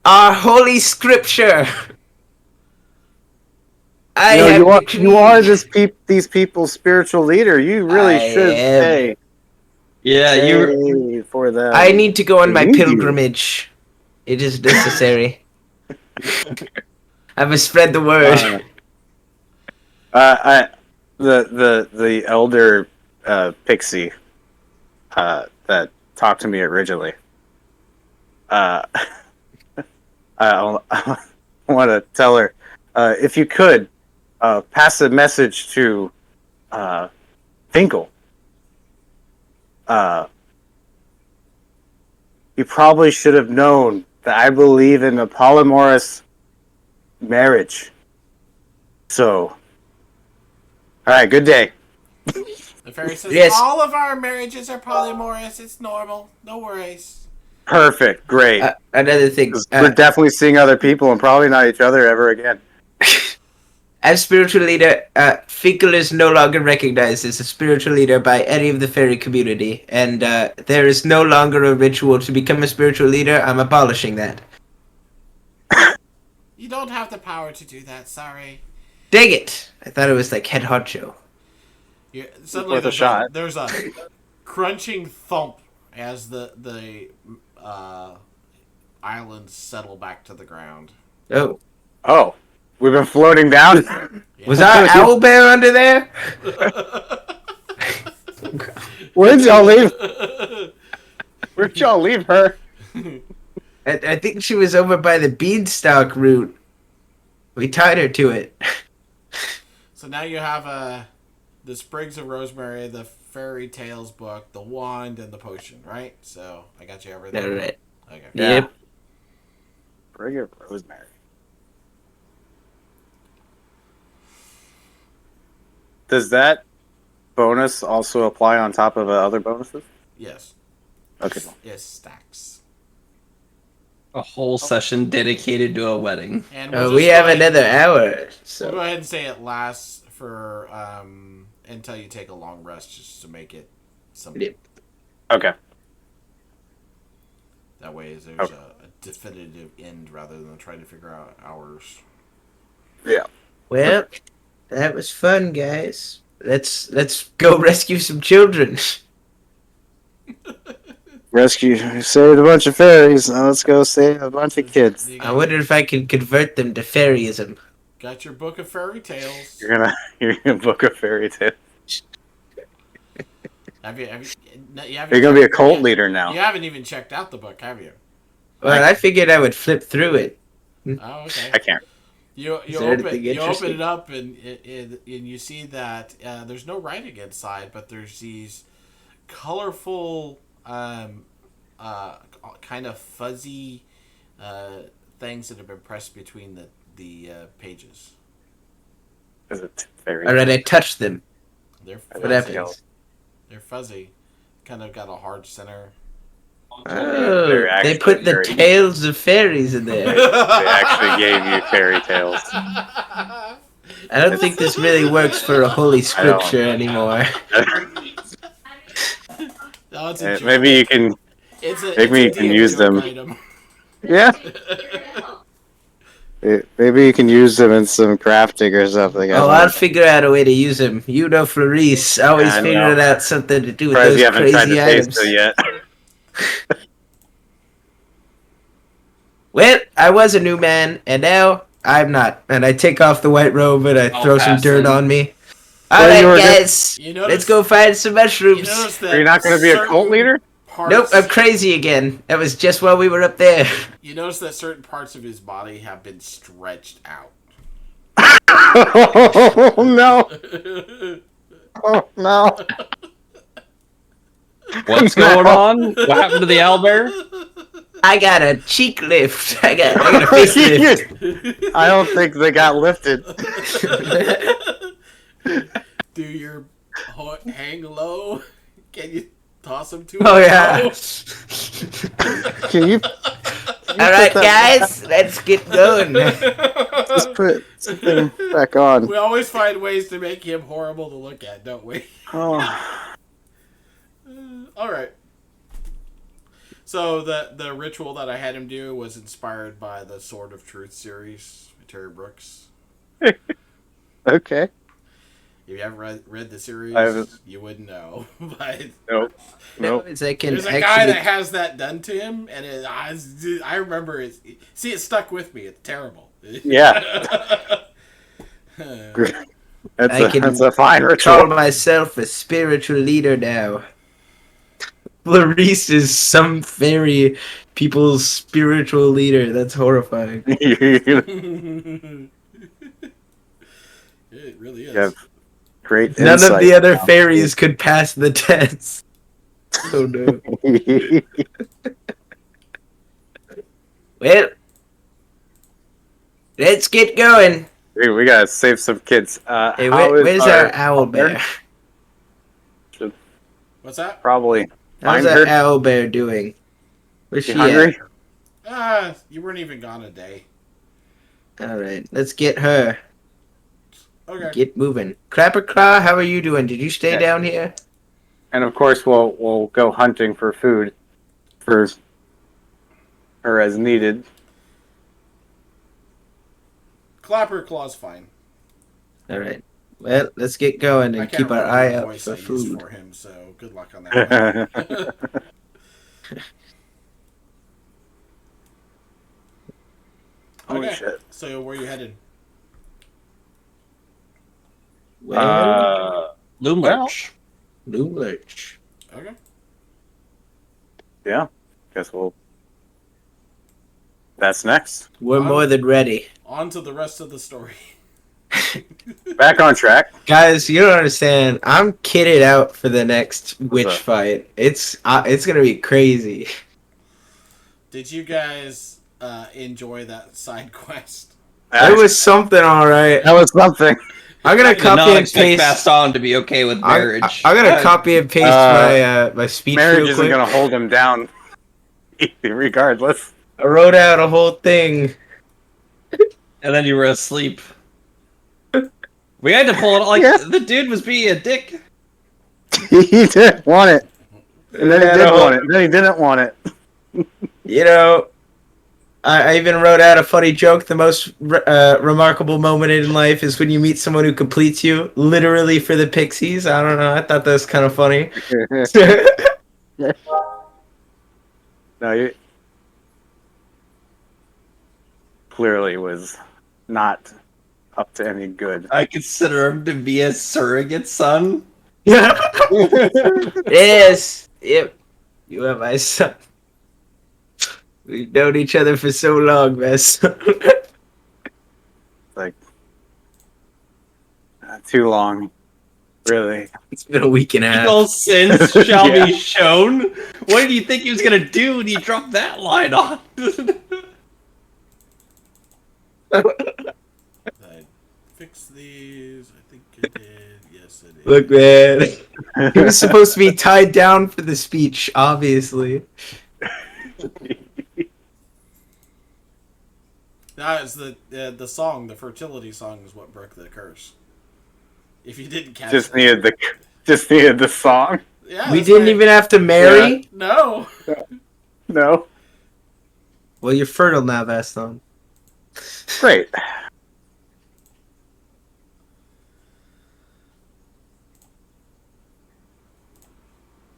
our holy scripture. You are these people's spiritual leader. You really I should am. stay. Yeah, you. For them. I need to go on my They need you. pilgrimage. It is necessary. I must spread the word. The elder pixie that talked to me originally. I want to tell her if you could pass a message to Finkel. You probably should have known that I believe in a polyamorous marriage. So, all right, good day. The fairy says, Yes. "All of our marriages are polyamorous. It's normal. No worries." Perfect, great. Another thing. We're definitely seeing other people and probably not each other ever again. As spiritual leader, Finkel is no longer recognized as a spiritual leader by any of the fairy community, and there is no longer a ritual to become a spiritual leader. I'm abolishing that. You don't have the power to do that. Sorry. Dang it! I thought it was like head honcho. Suddenly Worth a shot. there's a crunching thump as the islands settle back to the ground. Oh, Oh, we've been floating down. was our owl bear under there? Where'd y'all leave? Where'd y'all leave her? I think she was over by the beanstalk root. We tied her to it. So now you have the Sprigs of Rosemary, the Fairy Tales book, the wand, and the potion, right? So I got you everything. All right. Okay. Yeah. Yep. Bring her Rosemary. Does that bonus also apply on top of other bonuses? Yes. Okay. Yes, stacks. A whole session dedicated to a wedding. And We just have go ahead- another hour, We'll go so ahead and say it lasts for until you take a long rest, just to make it something. Yep. Okay. That way, there's a definitive end rather than trying to figure out hours. Yeah. well, that was fun, guys. Let's go rescue some children. Saved a bunch of fairies. Now let's go save a bunch of kids. You I wonder if I can convert them to fairyism. got your book of fairy tales. You're gonna book a fairy tale. You haven't You're gonna be a checked- cult you- leader now. You haven't even checked out the book, have you? Well, I figured I would flip through it. Oh, okay. I can't. You there open anything you open interesting? it up and you see that there's no writing inside, but there's these colorful, kind of fuzzy things that have been pressed between the pages. Is it fairy? Alright, I touched them. They're What fuzzy. happens? They're fuzzy. Kind of got a hard center. Oh, They're they actually put the very- tails of fairies in there. They actually gave you fairy tales. I don't think this really works for a holy scripture anymore. No, it's a joke. Maybe you can. maybe you can use joke them. item. Yeah. Maybe you can use them in some crafting or something. Oh, I'll figure out a way to use them. You know, Flourice always Yeah, I know. figuring out something to do with Surprised those you haven't tried to crazy taste items. it yet. Well, I was a new man, and now I'm not. And I take off the white robe and I I'll throw some pass dirt him. on me. So Alright, you were guys. You notice, Let's go find some You mushrooms. notice that Are you not going to be a cult certain leader? parts- Nope, I'm crazy again. That was just while we were up there. You notice that certain parts of his body have been stretched out. Oh no! Oh no! What's going on? What happened to the owlbear? I got a cheek lift. I got a face lift. I don't think they got lifted. Do your hang low? Can you toss him to? Oh yeah. Can you All right, guys, let's get going. just put something back on? We always find ways to make him horrible to look at, don't we? Oh. All right. So the ritual that I had him do was inspired by the Sword of Truth series by Terry Brooks. Okay. If you haven't read the series, I haven't. you wouldn't know. But Nope. Nope. As I can there's a guy actually. that has that done to him, and I remember it. See, it stuck with me. It's terrible. Yeah. I can That's a fine call ritual. myself a spiritual leader now. Flourice is some fairy people's spiritual leader. That's horrifying. It really is. You have great None of insight. the other fairies could pass the test. Oh no. Well, let's get going. Dude, we gotta save some kids. Hey, how is where's our owl bear? What's that? Probably. How's Find our her? owl bear doing? Where's You she hungry? You weren't even gone a day. at? All right, let's get her. Okay. Get moving. Clapper Claw, how are you doing? Did you stay Yeah. down here? And of course, we'll go hunting for food for her as needed. Clapper Claw's fine. All right. Well, let's get going I and can't keep our remember eye the out voice for I used food. for him, so good luck on that one. Holy Okay. shit. So where you headed? Well, Loom well. Lurch. Loom Lurch. Okay. Yeah. Guess we'll. That's next. We're more than ready. On to the rest of the story. Back on track. Guys, you don't understand. I'm kitted out for the next witch up? fight. It's gonna be crazy. Did you guys enjoy that side quest? It was something, all right. That was something. I'm gonna I did copy not and expect paste. Vaston to be okay with marriage. I'm gonna copy and paste my speech Marriage real isn't quick. gonna hold him down, regardless. I wrote out a whole thing. And then you were asleep. We had to pull it like Yes. the dude was being a dick. He didn't want it, and then he Yeah, did no. want it. Then he didn't want it. You know, I even wrote out a funny joke. The most remarkable moment in life is when you meet someone who completes you, literally for the pixies. I don't know. I thought that was kind of funny. No, you clearly was not up to any good. I consider him to be a surrogate son. Yes. Yep. You are my son. We've known each other for so long, Vess. Like, not too long, really. It's been a week and a half. Evil sins shall Yeah. be shown. What did you think he was gonna do when you dropped that line on? I fixed these. I think I did. Yes, I did. Look, man. He was supposed to be tied down for the speech, obviously. That is the song, the fertility song, is what broke the curse. If you didn't catch Just that. needed the song. Yeah, We that's didn't right. even have to marry. No. No, Well, you're fertile now, Vaston. great.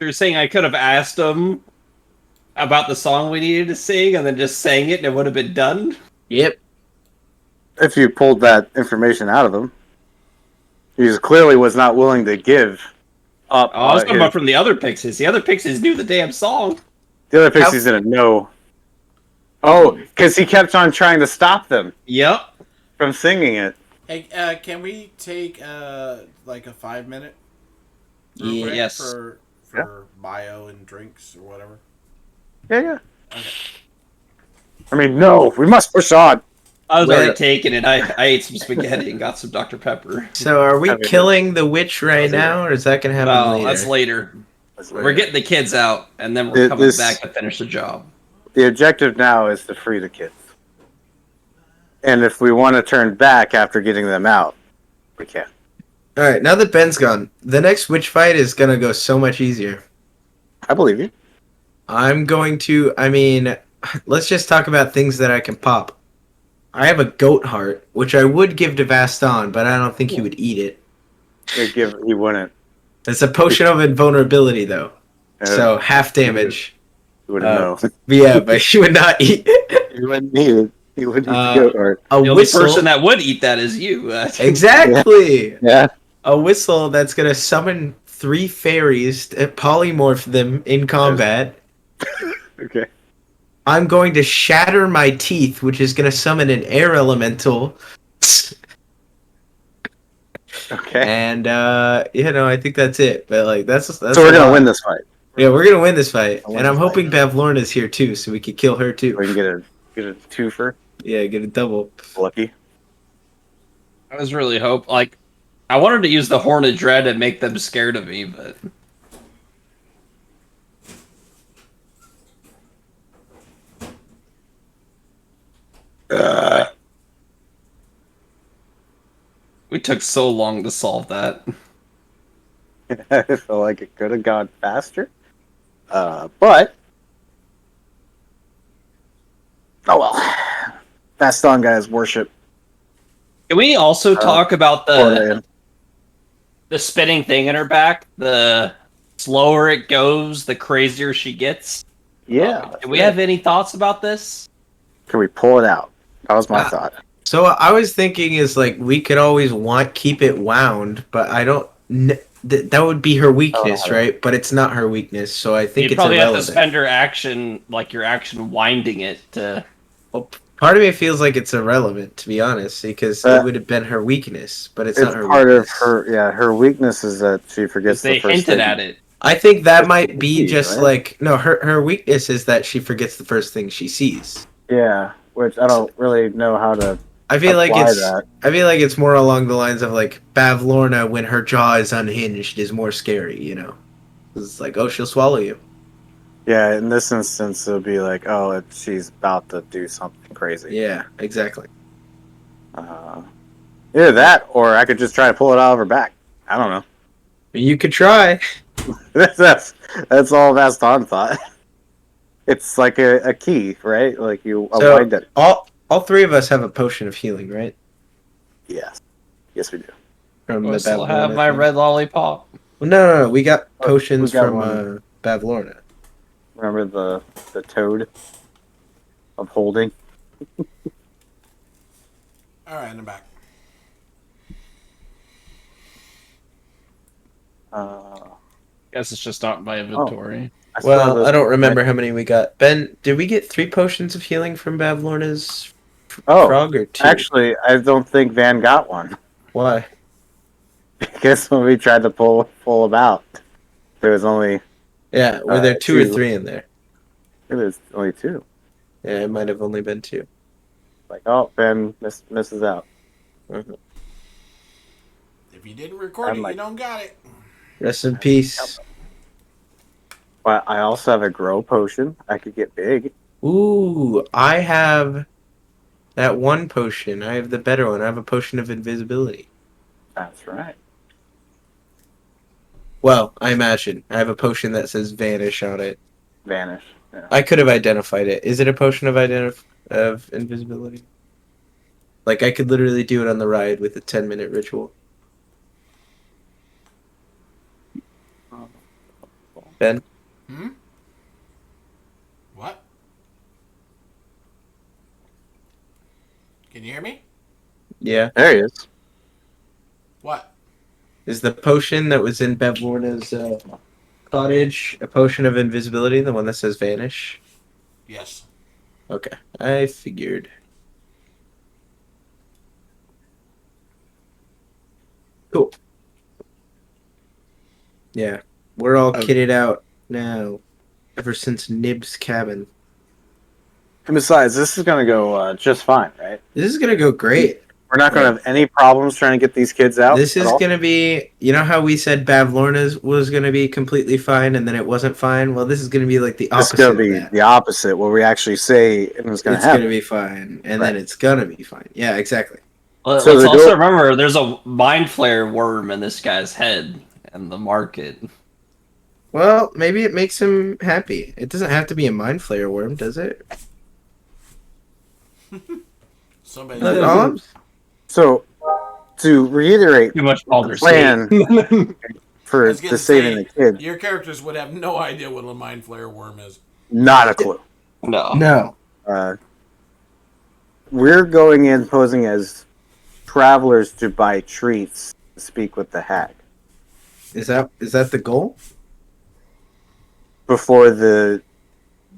You're saying I could have asked him about the song we needed to sing and then just sang it and it would have been done? Yep. If you pulled that information out of him, He clearly was not willing to give up. Oh, I was talking about from the other pixies. The other pixies knew the damn song. The other pixies didn't know. Oh, because he kept on trying to stop them Yep. from singing it. Hey, can we take like a 5 minute? real quick Yes. For bio and drinks or whatever. Yeah. Okay. I mean, no, we must push on. I was Well- already taking it. I ate some spaghetti and got some Dr. Pepper. So are we Have it. killing the witch right now, or is that gonna happen No, later? that's later. We're getting the kids out, and then we're coming This- back to finish the job. The objective now is to free the kids. And if we want to turn back after getting them out, we can. All right, now that Ben's gone, the next witch fight is gonna go so much easier. I believe you. I'm going to. I mean, let's just talk about things that I can pop. I have a goat heart, which I would give to Vaston, but I don't think he would eat it. He wouldn't. It's a potion of invulnerability, though, so half damage. He wouldn't know. But yeah, but he would not eat it. He wouldn't need it. He wouldn't eat Uh, the goat heart. A The only whistle. person that would eat that is you. Exactly. Yeah. A whistle that's gonna summon 3 fairies, polymorph them in combat. Okay. I'm going to shatter my teeth, which is going to summon an air elemental. Okay. And I think that's it. But like that's So we're gonna win this fight. Yeah, we're gonna win this fight, win and I'm this hoping Bavlorna's here too, so we could kill her too. We can get a twofer. Yeah, get a double. Lucky. I was really I wanted to use the Horn of Dread and make them scared of me, but we took so long to solve that. I feel like it could have gone faster. But oh well. Vaston guys worship. Can we also talk about Orion. the spinning thing in her back? The slower it goes, the crazier she gets. Yeah. Do we have any thoughts about this? Can we pull it out? That was my Ah. thought. So I was thinking is like we could always keep it wound, but I don't. That would be her weakness, Oh. right? But it's not her weakness, so I think You'd it's probably have to irrelevant. spend your action, like your action winding it to... Part of me feels like it's irrelevant, to be honest, because it would have been her weakness, but it's not her part weakness. of her. Yeah, her weakness is that she forgets They the first hinted thing. at it. I think that might be key, just right? like no. Her weakness is that she forgets the first thing she sees. Yeah, which I don't really know how to. I feel like apply it's. that. I feel like it's more along the lines of like Bavlorna when her jaw is unhinged is more scary. You know, it's like she'll swallow you. Yeah, in this instance, it'll be like, she's about to do something crazy. Yeah, exactly. Either that, or I could just try to pull it out of her back. I don't know. You could try. that's all Vaston thought. It's like a key, right? Like you wind it. All 3 of us have a potion of healing, right? Yes, yes, we do. From I the still Bavlorna have my thing. red lollipop. Well, no. We got potions we got from one. Bavlorna. Remember the toad of holding? Alright, I'm back. Guess it's just not in my inventory. I still have Well, those- I don't remember how many we got. Ben, did we get 3 potions of healing from Bavlorna's Oh, frog or 2? actually, I don't think Van got one. Why? Because when we tried to pull him out, there was only Yeah, were there 2 or 2. 3 in there? it was only 2. Yeah, it might have only been 2. Like, Van misses out. Mhm. If you didn't record I'm it, like- you don't got it. Rest in peace. But I also have a grow potion. I could get big. Ooh, I have that one potion. I have the better one. I have a potion of invisibility. That's right. Well, I imagine. I have a potion that says vanish on it. Vanish. Yeah. I could have identified it. Is it a potion of invisibility? Like, I could literally do it on the ride with a 10-minute ritual. Ben? What? Can you hear me? Yeah. There he is. What? Is the potion that was in Bevlorna's cottage a potion of invisibility, the one that says vanish? Yes. Okay, I figured. Cool. Yeah, we're all kitted out now. Ever since Nib's cabin. And besides, this is going to go just fine, right? This is gonna go great. We're not going to have any problems trying to get these kids out. This at is all? gonna be, you know how we said Bavlorna's was gonna be completely fine and then it wasn't fine? Well, this is gonna be like the This is opposite going of to be that. the opposite, where we actually say it's going to It's happen. gonna be fine, and Right. then it's gonna be fine. Yeah, exactly. Let's So the also door- remember there's a mind flare worm in this guy's head and the market. Well, maybe it makes him happy. It doesn't have to be a mind flayer worm, does it? Somebody. Look at all. So, to reiterate Too much the Baldur's plan Gate. for I was gonna the saving say, the kids, Your characters would have no idea what a mind flare worm is. not a clue. No. No. We're going in posing as travelers to buy treats to speak with the hag Is that the goal?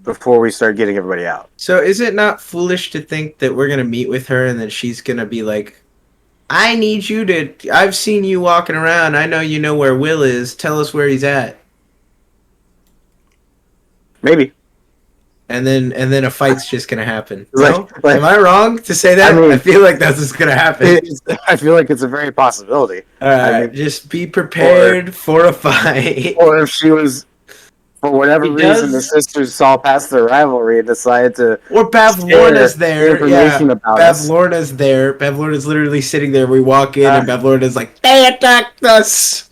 before we start getting everybody out. So is it not foolish to think that we're gonna meet with her and then she's gonna be like, I need you to I've seen you walking around, I know you know where Will is, tell us where he's at. Maybe. And then a fight's just gonna happen. Like- No? Am I wrong to say that? I mean- I feel like that's what's gonna happen. I feel like it's a very possibility. Alright, I mean- just be prepared for a fight. Or if she was, for whatever He reason, the does- sisters saw past their rivalry and decided to Or Bavlorna's share there. Yeah, information about us. Bavlorna's there. Bavlorna's literally sitting there. We walk in and Bavlorna's like, they attacked us!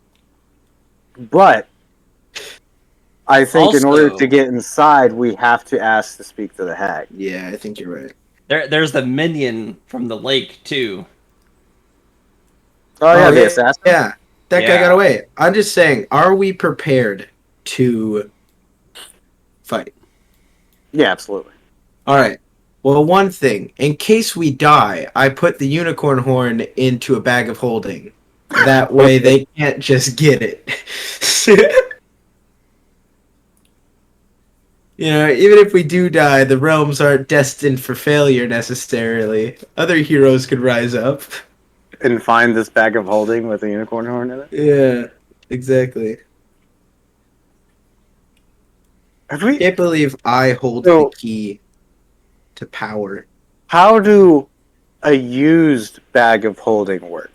But I think in order Also- to get inside, we have to ask to speak to the hag. Yeah, I think you're right. There's the minion from the lake too. Oh, yeah, the assassin? Yeah, that guy Yeah. got away. I'm just saying, are we prepared to fight? Yeah, absolutely. All right. Well, one thing, in case we die, I put the unicorn horn into a bag of holding. That way they can't just get it. You know, even if we do die, the realms aren't destined for failure necessarily. Other heroes could rise up. And find this bag of holding with a unicorn horn in it. Yeah, exactly. Have we? Can't believe I hold So- the key to power. How do a used bag of holding work?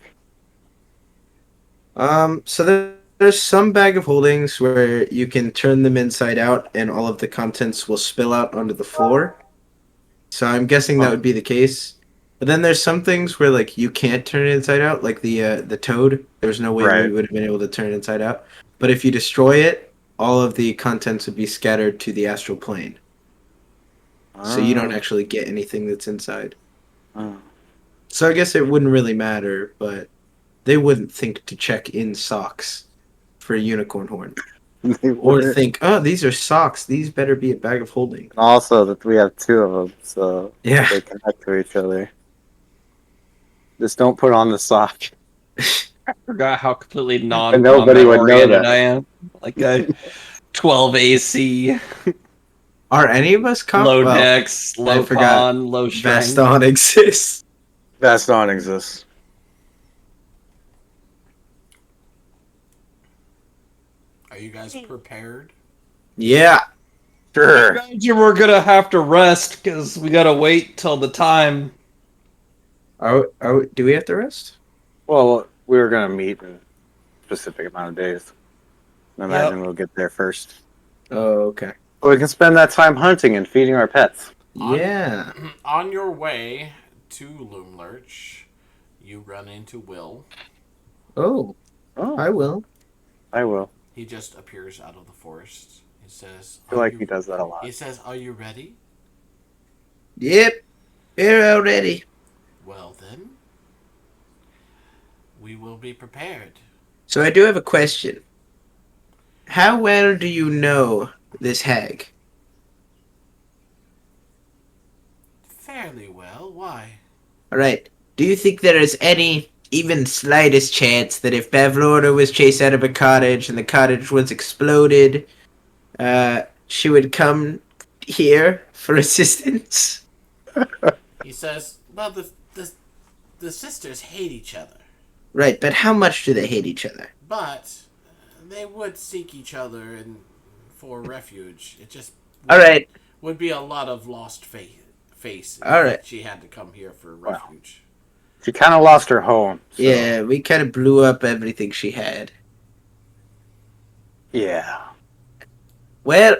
So there's some bag of holdings where you can turn them inside out and all of the contents will spill out onto the floor. So I'm guessing that would be the case. But then there's some things where like you can't turn it inside out, like the toad. There's no way Right. we would have been able to turn it inside out. But if you destroy it, all of the contents would be scattered to the astral plane. So you don't actually get anything that's inside. Oh. So I guess it wouldn't really matter, but they wouldn't think to check in socks for a unicorn horn. Or think, oh, these are socks. These better be a bag of holding. Also, that we have two of them, so Yeah. they connect to each other. Just don't put on the sock. I forgot how completely And nobody would know non-oriented that. I am. Like a 12 AC, Are any of us low well, dex, low forgot con, low strength. Vaston exists? That's not exist. Are you guys prepared? Yeah. Sure. Imagine we're gonna have to rest because we gotta wait till the time. Do we have to rest? Well, we were gonna meet in a specific amount of days. I imagine we'll get there first. Oh, okay. But we can spend that time hunting and feeding our pets. Yeah. On your way to Loomlurch, you run into Will. Oh, Oh, I will. I will. He just appears out of the forest. He says, I feel like he does that a lot. He says, "Are you ready?" Yep. We're already. Well then, we will be prepared. So I do have a question. How well do you know this hag? Fairly well. Why? All right. Do you think there is any even slightest chance that if Bavlorna was chased out of a cottage and the cottage was exploded, she would come here for assistance? He says, well, the sisters hate each other, Right, but how much do they hate each other? but they would seek each other and for refuge. It just All right, would be a lot of lost face. All right. She had to come here for refuge. She kind of lost her home. So. yeah, we kind of blew up everything she had. Yeah. Well,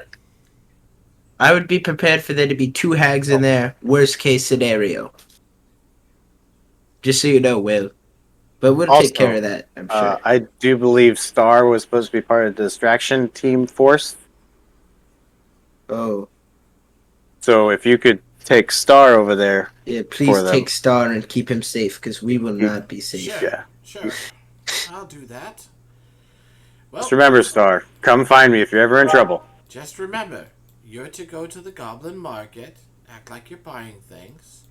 I would be prepared for there to be 2 hags in there. Worst case scenario. Just so you know, Will. But we'll Also, take care of that, I'm sure. I do believe Star was supposed to be part of the distraction team force. Oh, So if you could take Star over there. yeah, For please them. take Star and keep him safe, because we will not be safe. Sure, Yeah. sure. I'll do that. Well, Just remember, Star. Come find me if you're ever in trouble. just remember, you're to go to the Goblin Market, act like you're buying things.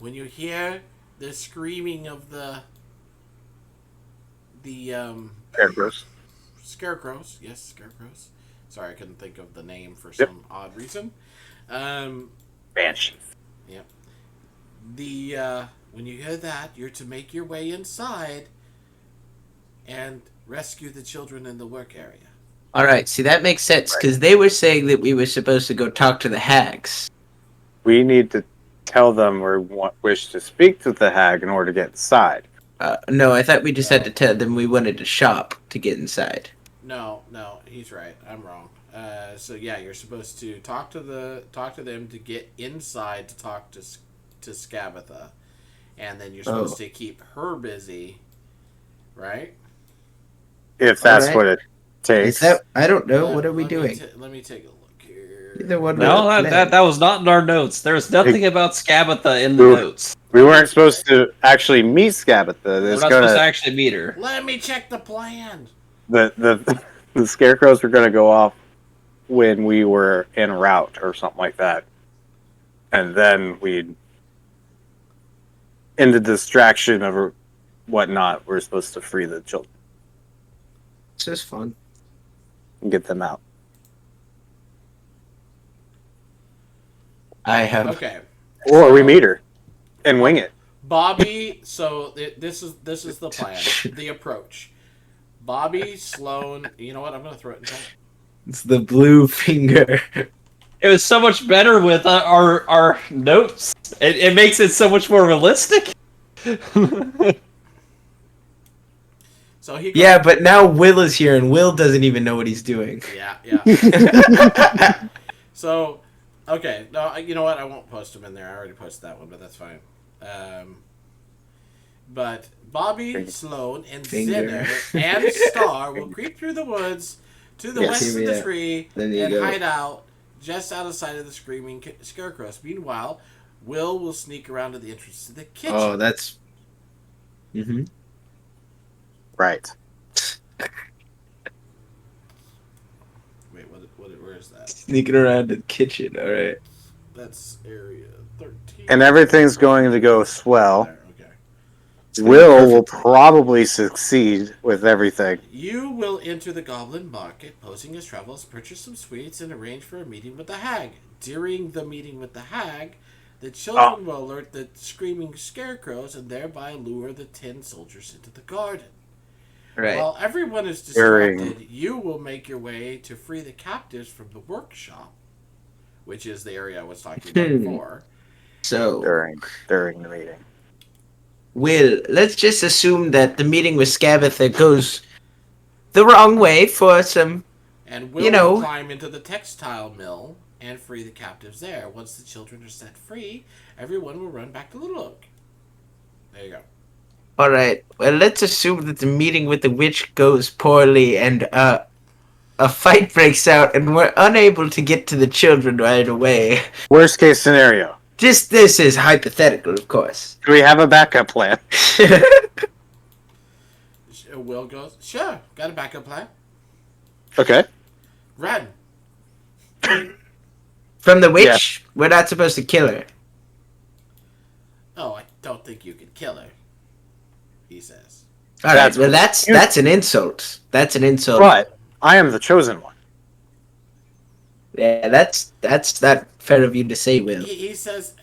When you hear the screaming of the Scarecrows. scarecrows, yes, scarecrows. Sorry, I couldn't think of the name for some odd reason. Banshees. When you hear that, you're to make your way inside and rescue the children in the work area. Alright, see, that makes sense, because they were saying that we were supposed to go talk to the hags. We need to tell them we wish to speak to the hag in order to get inside. No, I thought we just had to tell them we wanted to shop to get inside. No, he's right. I'm wrong. So yeah, you're supposed to talk to them to get inside to talk to Scabatha, and then you're supposed to keep her busy, right? If that's Alright. what it takes. Is that? I don't know. What are we doing? Let me take a look here. Either one No, would that was not in our notes. There's nothing about Scabatha in the Ooh. notes. We weren't supposed to actually meet Scabatha. We're There's not supposed to actually meet her. Let me check the plan. the scarecrows were gonna go off when we were en route or something like that, and then we'd in the distraction of whatnot, we're supposed to free the children It's just fun. and get them out. I have. Okay, Or we meet her and wing it. Bobby. So this is the plan. The approach. Bobby, Sloan. You know what? I'm gonna throw it in chat. It's the blue finger. It was so much better with our notes. It makes it so much more realistic. So he. Yeah, but now Will is here, and Will doesn't even know what he's doing. Yeah. So, okay. No, you know what? I won't post them in there. I already posted that one, but that's fine. But Bobby, Sloan, and Finger. Zinner and Star will creep through the woods to the west of hear me the out. tree There and you go. hide out just out of sight of the screaming scarecrows. Meanwhile, will sneak around to the entrance to the kitchen. Oh, that's. Mm-hmm. Right. Wait, where is that? Sneaking around the kitchen. All right. That's area 13. And everything's going to go swell. There, okay. Will probably succeed with everything. You will enter the Goblin Market, posing as travels, purchase some sweets, and arrange for a meeting with the hag. During the meeting with the hag, the children will alert the screaming scarecrows and thereby lure the tin soldiers into the garden. Right. While everyone is distracted, you will make your way to free the captives from the workshop, which is the area I was talking about before. So, During the meeting. Will, let's just assume that the meeting with Scabatha goes the wrong way for some. And Will will climb into the textile mill and free the captives there. Once the children are set free, everyone will run back to Little Oak. There you go. All right. Well, let's assume that the meeting with the witch goes poorly and a fight breaks out and we're unable to get to the children right away. Worst case scenario. Just this is hypothetical, of course. Do we have a backup plan? Will goes, sure, got a backup plan. Okay. Run. From the witch, we're not supposed to kill her. Oh, I don't think you can kill her. he says. All right, well, that's an insult. That's an insult. But I am the chosen one. Yeah, that's not fair of you to say, Will. He says,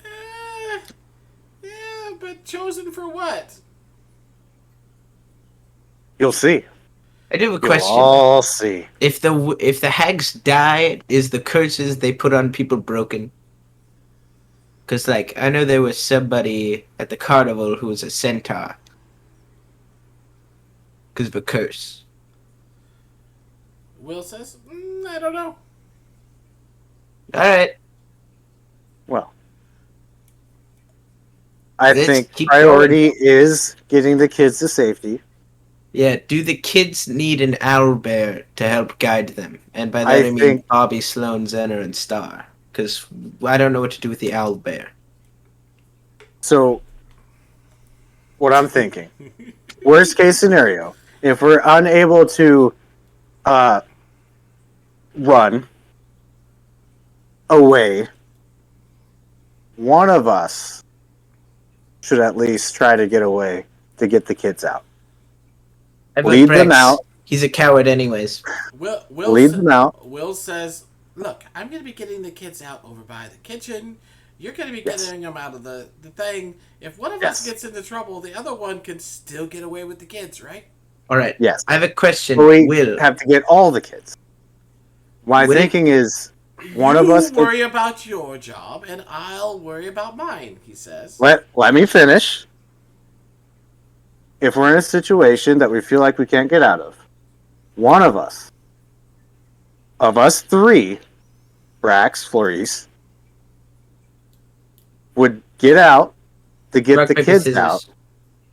yeah, but chosen for what? You'll see. I do have a You'll question. all see. If the hags die, is the curses they put on people broken? Because, like, I know there was somebody at the carnival who was a centaur. Because of a curse. Will says, I don't know. Alright. Well, I Let's think keep priority is getting the kids to safety. Yeah, do the kids need an owlbear to help guide them? And by that I mean think- Bobby, Sloan, Zener, and Star. Because I don't know what to do with the owlbear. So, what I'm thinking, worst case scenario, if we're unable to run away, one of us should at least try to get away to get the kids out. Lead them out. He's a coward anyways. Will Lead them out. Will says, look, I'm going to be getting the kids out over by the kitchen. You're going to be getting them out of the thing. If one of us gets into trouble, the other one can still get away with the kids, right? Alright. Yes. I have a question. We Will. have to get all the kids. My thinking is one of us... You worry about your job, and I'll worry about mine, he says. Let me finish. If we're in a situation that we feel like we can't get out of, one of us three, Brax, Flourice, would get out to get Rock, the paper, kids scissors. out,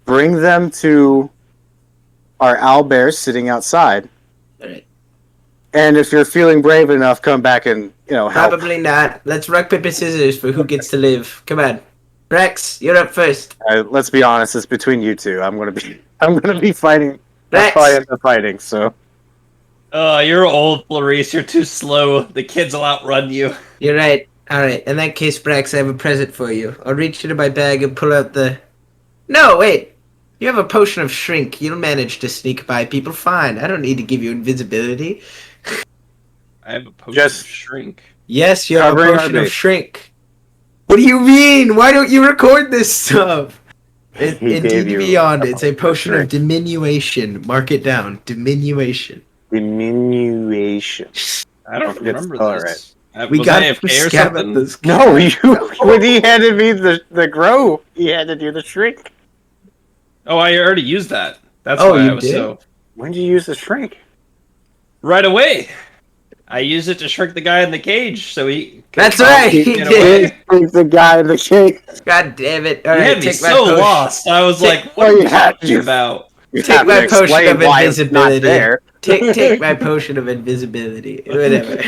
bring them to our owlbears sitting outside, Alright. and if you're feeling brave enough, come back and help. Probably not. Let's rock, paper, scissors for who gets to live. Come on. Rex, you're up first. Let's be honest, it's between you two. I'm gonna be fighting. I'll Rex. probably end up fighting. So You're old, Flourice. You're too slow. The kids will outrun you. You're right. Alright, in that case, Brax, I have a present for you. I'll reach into my bag and pull out the... No, wait! You have a potion of shrink. You'll manage to sneak by people fine. I don't need to give you invisibility. I have a potion Just of shrink. Yes, you have a covering our potion of base. shrink. What do you mean? Why don't you record this stuff? He Indeed gave you beyond. a It's a potion of potion of shrink. diminution. Mark it down. Diminution. diminution. I don't Forget to remember spell it this. We Was got I AFK or scab at something? this. No, you. When he handed me the grow, he had to do the shrink. Oh, I already used that. That's Oh, why you I was did? so... When did you use the shrink? Right away. I used it to shrink the guy in the cage, so he... That's right. He Get did. away. He's the guy in the cake. God damn it! All You right, had me take my so potion. lost. I was Take- like, what are Well, you you had talking to. about? You Take have my to potion explain of why it's not invisibility. there. Take my potion of invisibility. Whatever.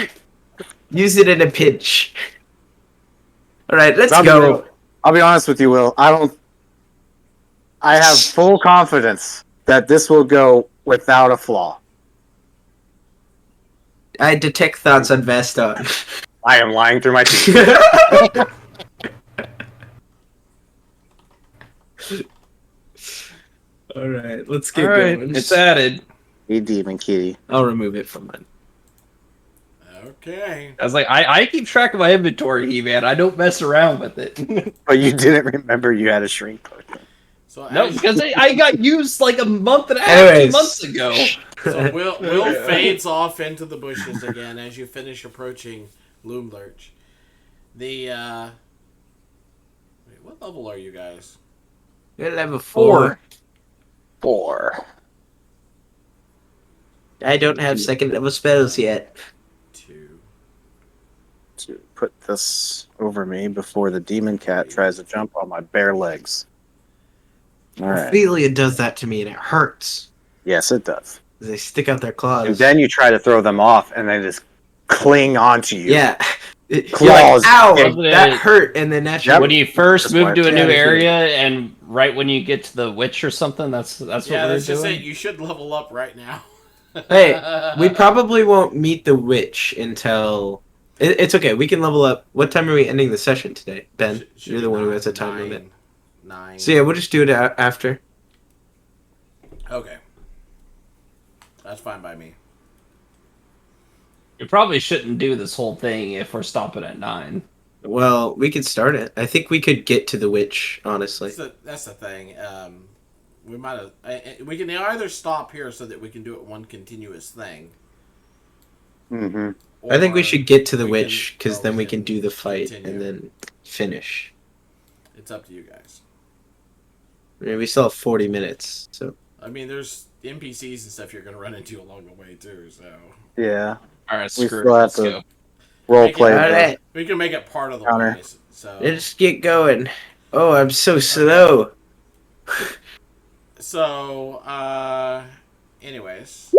Use it in a pinch. All right, let's go. I'll be honest with you, Will. I have full confidence that this will go without a flaw. I detect thoughts on Vaston. I am lying through my teeth. All right, let's All get right, going. it's added. Hey, demon kitty. I'll remove it from mine. Okay. I was like, I keep track of my inventory, He-Man. I don't mess around with it. But you didn't remember you had a shrink potion. So No, as- because I got used like a month and a half, Anyways. 2 months ago. So Will fades off into the bushes again as you finish approaching Loom Lurch. Wait, what level are you guys? You're level 4. 4. I don't have second level spells yet. 2. To put this over me before the demon cat tries to jump on my bare legs. Alright. Ophelia does that to me and it hurts. Yes, it does. They stick out their claws. And then you try to throw them off, and they just cling onto you. Yeah. You're Claws. like, ow, Wasn't that it- hurt, and then that's Yep. When you first That's move why to a it's new added. area, and right when you get to the witch or something, that's what Yeah, we're that's just doing. it. You should level up right now. Hey, we probably won't meet the witch until... It's okay, we can level up. What time are we ending the session today, Ben? Should You're be the one who has a time limit. 9. So yeah, we'll just do it after. Okay. That's fine by me. You probably shouldn't do this whole thing if we're stopping at 9. Well, we could start it. I think we could get to the witch, honestly. That's the thing. We might have. We can either stop here so that we can do it one continuous thing. Mm-hmm. I think we or should get to the we witch, can- because or then we can do the fight continue. and then finish. It's up to you guys. I mean, we still have 40 minutes, so. I mean, there's NPCs and stuff you're going to run into along the way too. So Yeah. All right, We screw it. still have Let's to- go. Role play. All right, we can make it part of the Counter. way. So let's get going. Oh, I'm so slow. So, anyways,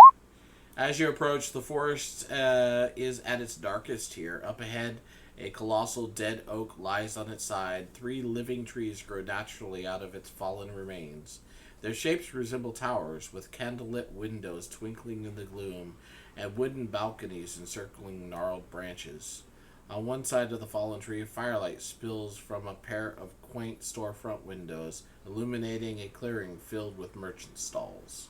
as you approach, the forest is at its darkest here. Up ahead, a colossal dead oak lies on its side. 3 living trees grow naturally out of its fallen remains. Their shapes resemble towers, with candlelit windows twinkling in the gloom, and wooden balconies encircling gnarled branches. On one side of the fallen tree, firelight spills from a pair of quaint storefront windows, illuminating a clearing filled with merchant stalls.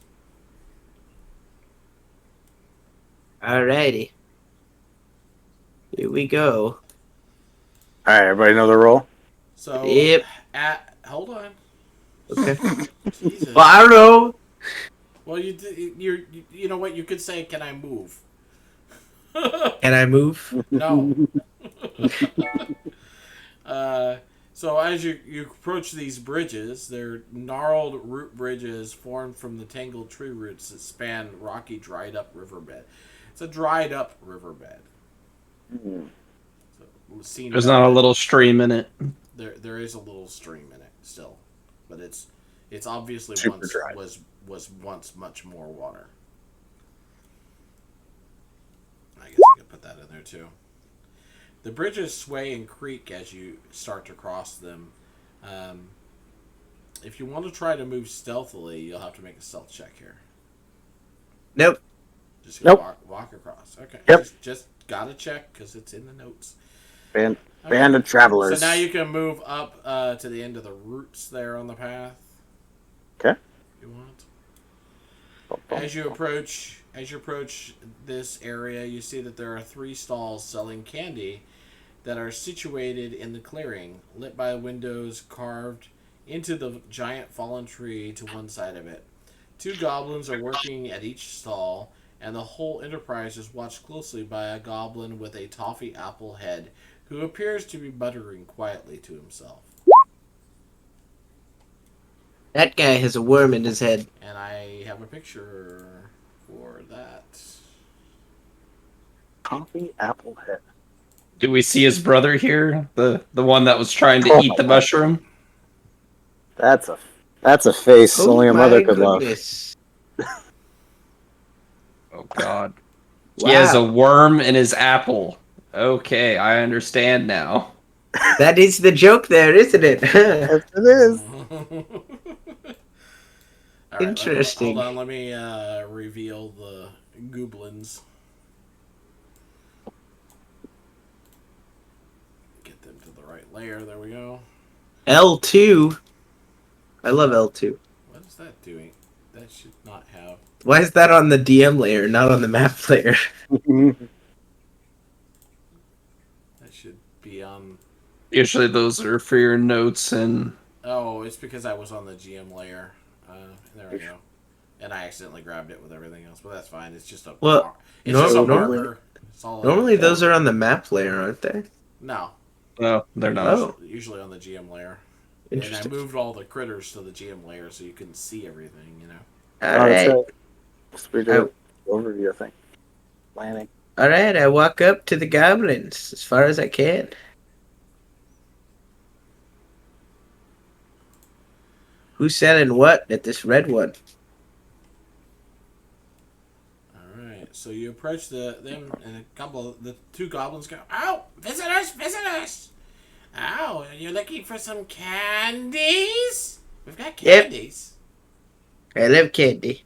Alrighty. Here we go. All right, everybody know the role? So, Yep. hold on. Okay. Jesus. Well, I don't know. Well, you know what? You could say, "Can I move?" Can I move? No. So as you approach these bridges, they're gnarled root bridges formed from the tangled tree roots that span rocky, dried-up riverbed. It's a dried-up riverbed. So, There's not a little stream in it. There is a little stream in it still, but it's obviously Super dry. was once much more water. I guess I could put that in there too. The bridges sway and creak as you start to cross them. If you want to try to move stealthily, you'll have to make a stealth check here. Nope. Just Nope. walk across. Okay. Yep. Just gotta check because it's in the notes. Band Okay. of travelers. So now you can move up to the end of the roots there on the path. Okay. If you want. As you approach this area, you see that there are 3 stalls selling candy that are situated in the clearing, lit by windows carved into the giant fallen tree to one side of it. 2 goblins are working at each stall, and the whole enterprise is watched closely by a goblin with a toffee apple head who appears to be muttering quietly to himself. That guy has a worm in his head. And I have a picture for that. Coffee apple head. Do we see his brother here? The one that was trying to eat the mushroom? That's a face Oh only a my mother could love. goodness. Oh god. Wow. He has a worm in his apple. Okay, I understand now. That is the joke there, isn't it? Yes, it is. All right, Interesting. Hold on, let me reveal the goblins. Get them to the right layer. There we go. L2. I love L2. What is that doing? That should not have. Why is that on the DM layer, not on the map layer? That should be on. Usually those are for your notes and... Oh, it's because I was on the GM layer. There we go. And I accidentally grabbed it with everything else, but that's fine. It's just a. Well, it's just a normally- marker. It's all Normally those are on the map layer, aren't they? No. No, they're not. Oh. Usually on the GM layer. And I Interesting. moved all the critters to the GM layer so you couldn't see everything, you know. Alright. We do overview, I think. Planning. Alright, I walk up to the goblins as far as I can. Who's selling what at this red one? Alright, so you approach them and the 2 goblins go, "Oh, visitors, visitors! Oh, you're looking for some candies? We've got Yep. candies." I love candy.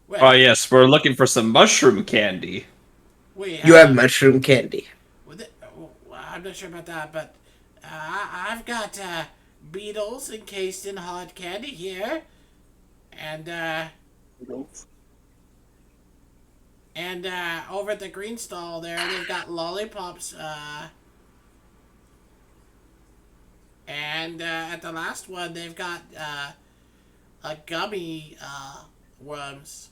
Well, Oh yes, we're looking for some mushroom candy. You have mushroom candy. I'm not sure about that, but I've got beetles encased in hard candy here. And over at the green stall there, they've got lollipops. And at the last one, they've got a gummy worms.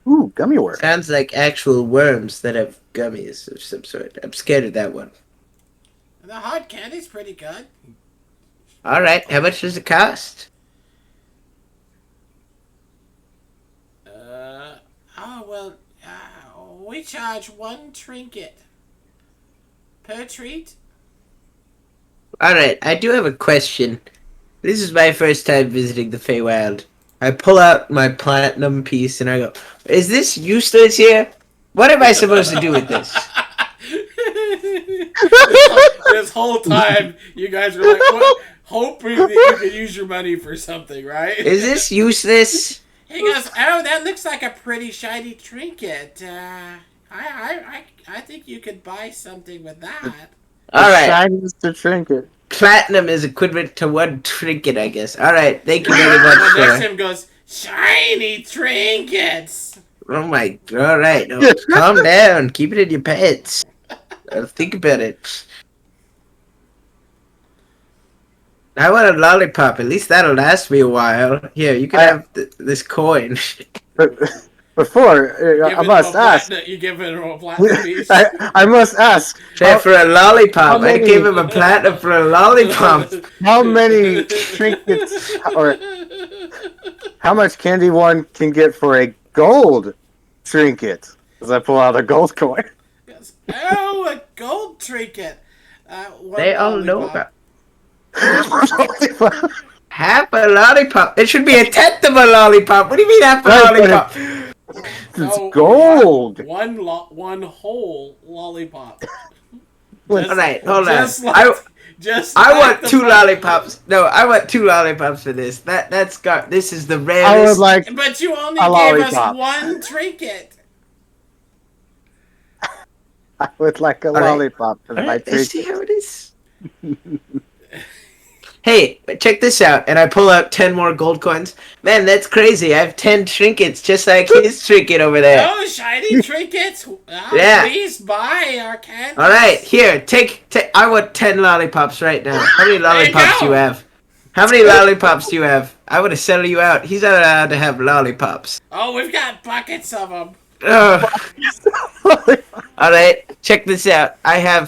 Ooh, gummy worm. Sounds like actual worms that have gummies of some sort. I'm scared of that one. And the hard candy's pretty good. All right, how much does it cost? We charge 1 trinket per treat. All right, I do have a question. This is my first time visiting the Feywild. I pull out my platinum piece and I go, "Is this useless here? What am I supposed to do with this?" This whole time, you guys were like, what? Hoping that you could use your money for something, right? Is this useless? He goes, "Oh, that looks like a pretty shiny trinket. I think you could buy something with that." All right, Shiniest to trinket. platinum is equivalent to 1 trinket, I guess. All right, thank you very much, The next sir. time goes, "Shiny trinkets." Oh my, all right, no, calm down. Keep it in your pants. Think about it. I want a lollipop. At least that'll last me a while. Here, you can have this coin. But before, I must ask. You give it a platinum piece. I must ask. Try for a lollipop. how I many- gave him a platinum for a lollipop. How many trinkets or how much candy one can get for a gold trinket? As I pull out a gold coin. Yes. Oh, a gold trinket. One They all know lollipop. about half a lollipop. It should be a tenth of a lollipop. What do you mean half a Right, lollipop? It's No, gold. One whole lollipop. All right, hold on. Just like, I like want the 2 platinum. lollipops. No, I want 2 lollipops for this. That's got. This is the I would rarest. like. But you only A gave us lollipop. 1 trinket. I would like a right. lollipop for All my right, let's see trinket. how it is. Hey, check this out. And I pull out 10 more gold coins. Man, that's crazy. I have 10 trinkets just like his trinket over there. Oh, shiny trinkets. Yeah. Please buy our candy. All right, here, take. I want 10 lollipops right now. How many lollipops do you go. have? How many lollipops do you have? I want to sell you out. He's not allowed to have lollipops. Oh, we've got buckets of them. Ugh. All right, check this out. I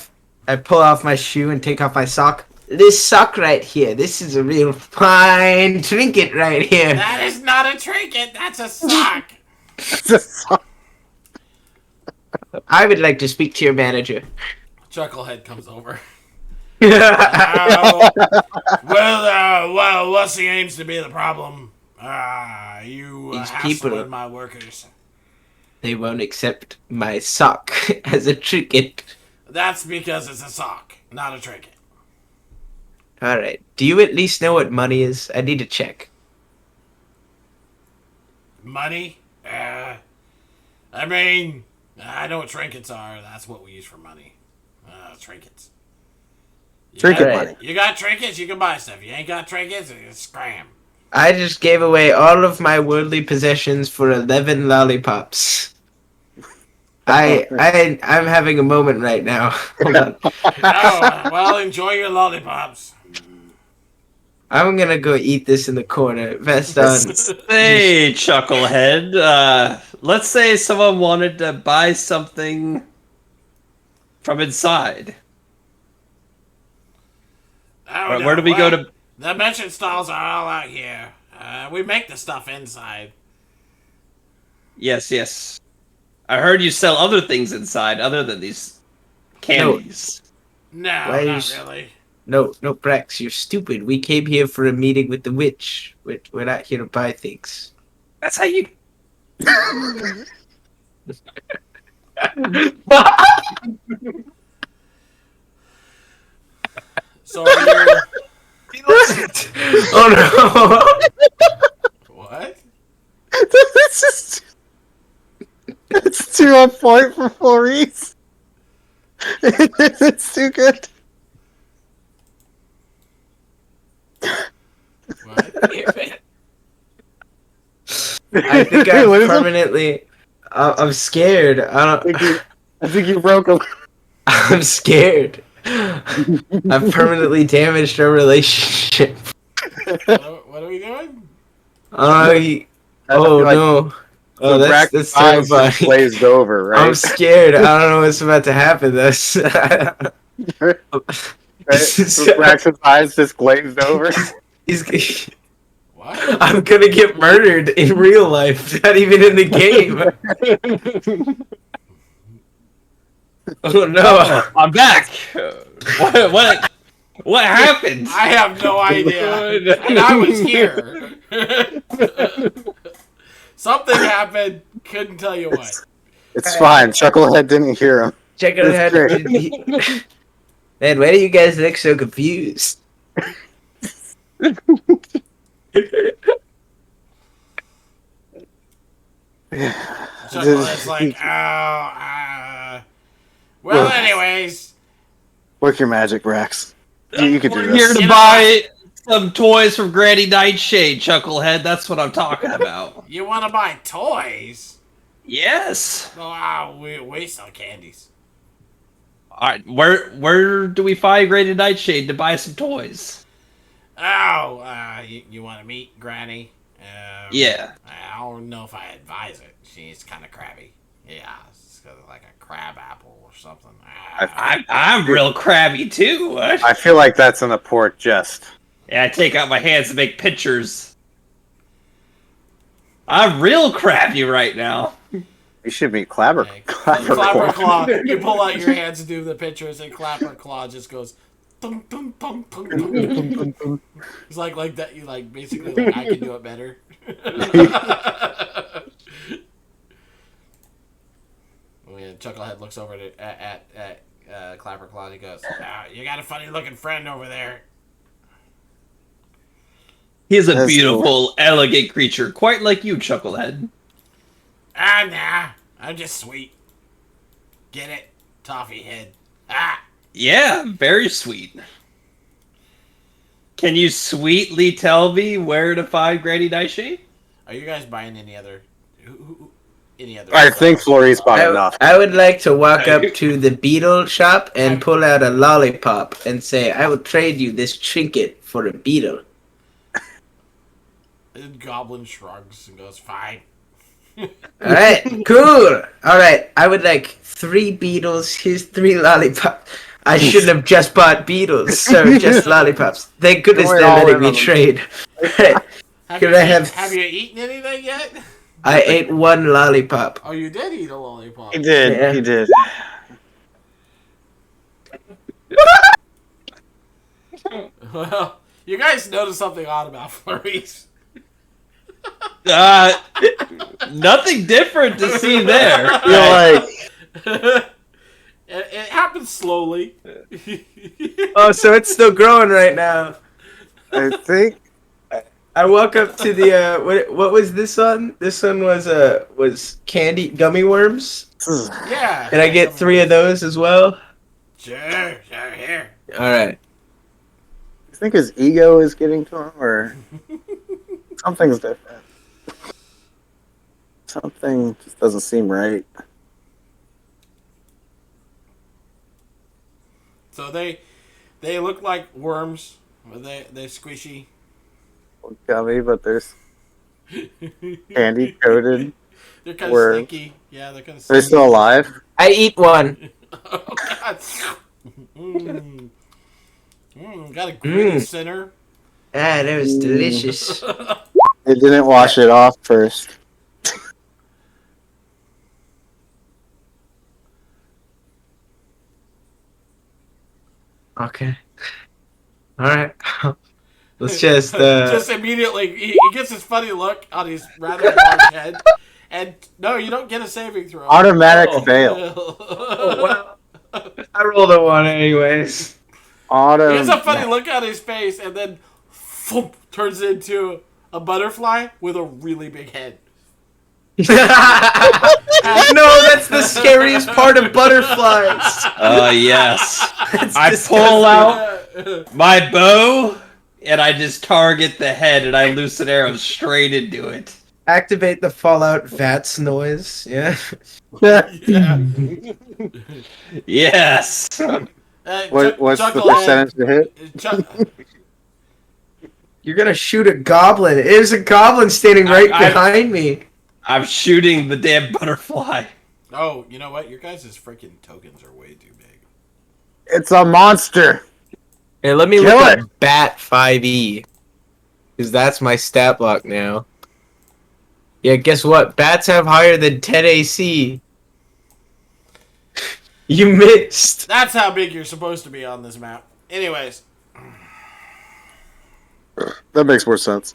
pull off my shoe and take off my sock. This sock right here, this is a real fine trinket right here. That is not a trinket. That's a sock. I would like to speak to your manager. Chucklehead comes over. They Well, what seems to be the problem? You These people- hassling my workers. won't accept my sock as a trinket. That's because it's a sock, not a trinket. All right. Do you at least know what money is? I need to check. Money? I mean, I know what trinkets are. That's what we use for money. Trinkets. You Trinket got- money. You got trinkets, you can buy stuff. You ain't got trinkets, it's scram. I just gave away all of my worldly possessions for 11 lollipops. I'm having a moment right now. Hold on. Oh, well, enjoy your lollipops. I'm gonna go eat this in the corner. Vaston. Hey, Chucklehead. Let's say someone wanted to buy something from inside. Oh, Where do we go to? The merchant stalls are all out here. We make the stuff inside. Yes, yes. I heard you sell other things inside other than these candies. No, Why not is- really. No, Brax, you're stupid. We came here for a meeting with the witch. We're not here to buy things. That's how you. So are you... Oh What? It's just. It's too on point for Flourice. It's too good. What? I think I'm What is it? permanently. I'm scared. I think you broke him. I'm scared. I've permanently damaged our relationship. What are we doing? Oh no. Oh, that's Brax's eyes just terrifying. glazed over, I'm right? scared. I don't know what's about to happen. That's. Right? So Brax's eyes just glazed over. He's. What? I'm gonna get murdered in real life, not even in the game. Oh no! I'm back. What happened? I have no idea. And I was here. Something happened. Couldn't tell you what. It's fine. Chucklehead didn't hear him. Check it out. Man, why do you guys look so confused? Chucklehead's like, well, anyways. Work your magic, Brax. You could do We're here this. to buy some toys from Granny Nightshade, Chucklehead. That's what I'm talking about. You want to buy toys? Yes. Oh, we sell candies. All right, where do we find Granny Nightshade to buy some toys? Oh, you want to meet Granny? Yeah. I don't know if I advise it. She's kind of crabby. Yeah, it's like a crab apple or something. I'm real crabby too. I feel like that's an poor jest. Yeah, I take out my hands to make pictures. I'm real crabby right now. You should meet Clapper. Okay. Clapper. Claw. You pull out your hands to do the pictures, and Clapper Claw just goes. Tung, tung, tung, tung, tung, tung. It's like that. You like basically like I can do it better. When Chucklehead looks over at Clapper Claw, and he goes, "You got a funny looking friend over there." He's a That's beautiful, cool. elegant creature, quite like you, Chucklehead. Nah, I'm just sweet. Get it, toffee head. Yeah, very sweet. Can you sweetly tell me where to find Granny Nightshade? Are you guys buying any other? Any other? I think Flourice bought enough. I would like to walk up to the beetle shop and pull out a lollipop and say, "I will trade you this trinket for a beetle." And Goblin shrugs and goes, "Fine." Alright, cool. Alright, I would like 3 beetles. Here's 3 lollipops. I shouldn't have just bought beetles, so just lollipops. Thank goodness Don't they're worry, letting me trade. Alright, could I have... Have you eaten anything yet? I ate 1 lollipop. Oh, you did eat a lollipop. He did. Yeah. He did. Well, you guys noticed something odd about Flourice. Nothing different to see there. You're like, It happens slowly. Oh, so it's still growing right now. I think. I walk up to the what was this one? This one was candy gummy worms, Yeah. and I get 3 of those as well. Sure, here. All right. I think his ego is getting to him, or something's different. Something just doesn't seem right. So they look like worms. They squishy. Gummy, but there's candy coated. They're kind of Worms. stinky. Yeah, they're kind of. Are they still alive? I eat one. Oh God. Got a gritty center. Ah, that was delicious. They didn't wash it off first. Okay. All right. Let's just Just immediately, he gets this funny look on his rather large head, and no, you don't get a saving throw. Automatic fail. Oh, wow. I rolled a 1 anyways. He has a funny look on his face, and then thump, turns into a butterfly with a really big head. No, that's the scariest part of butterflies. Yes. That's I disgusting. pull out my bow and I just target the head, and I loose an arrow straight into it. Activate the Fallout VATS noise. Yeah. Yeah. Yes. What's the percentage to hit? You're gonna shoot a goblin. There's a goblin standing right behind me. I'm shooting the damn butterfly. Oh, you know what? Your guys' freaking tokens are way too big. It's a monster. Hey, let me Kill look it. at Bat 5e. Because that's my stat block now. Yeah, guess what? Bats have higher than 10 AC. You missed. That's how big you're supposed to be on this map. Anyways. That makes more sense.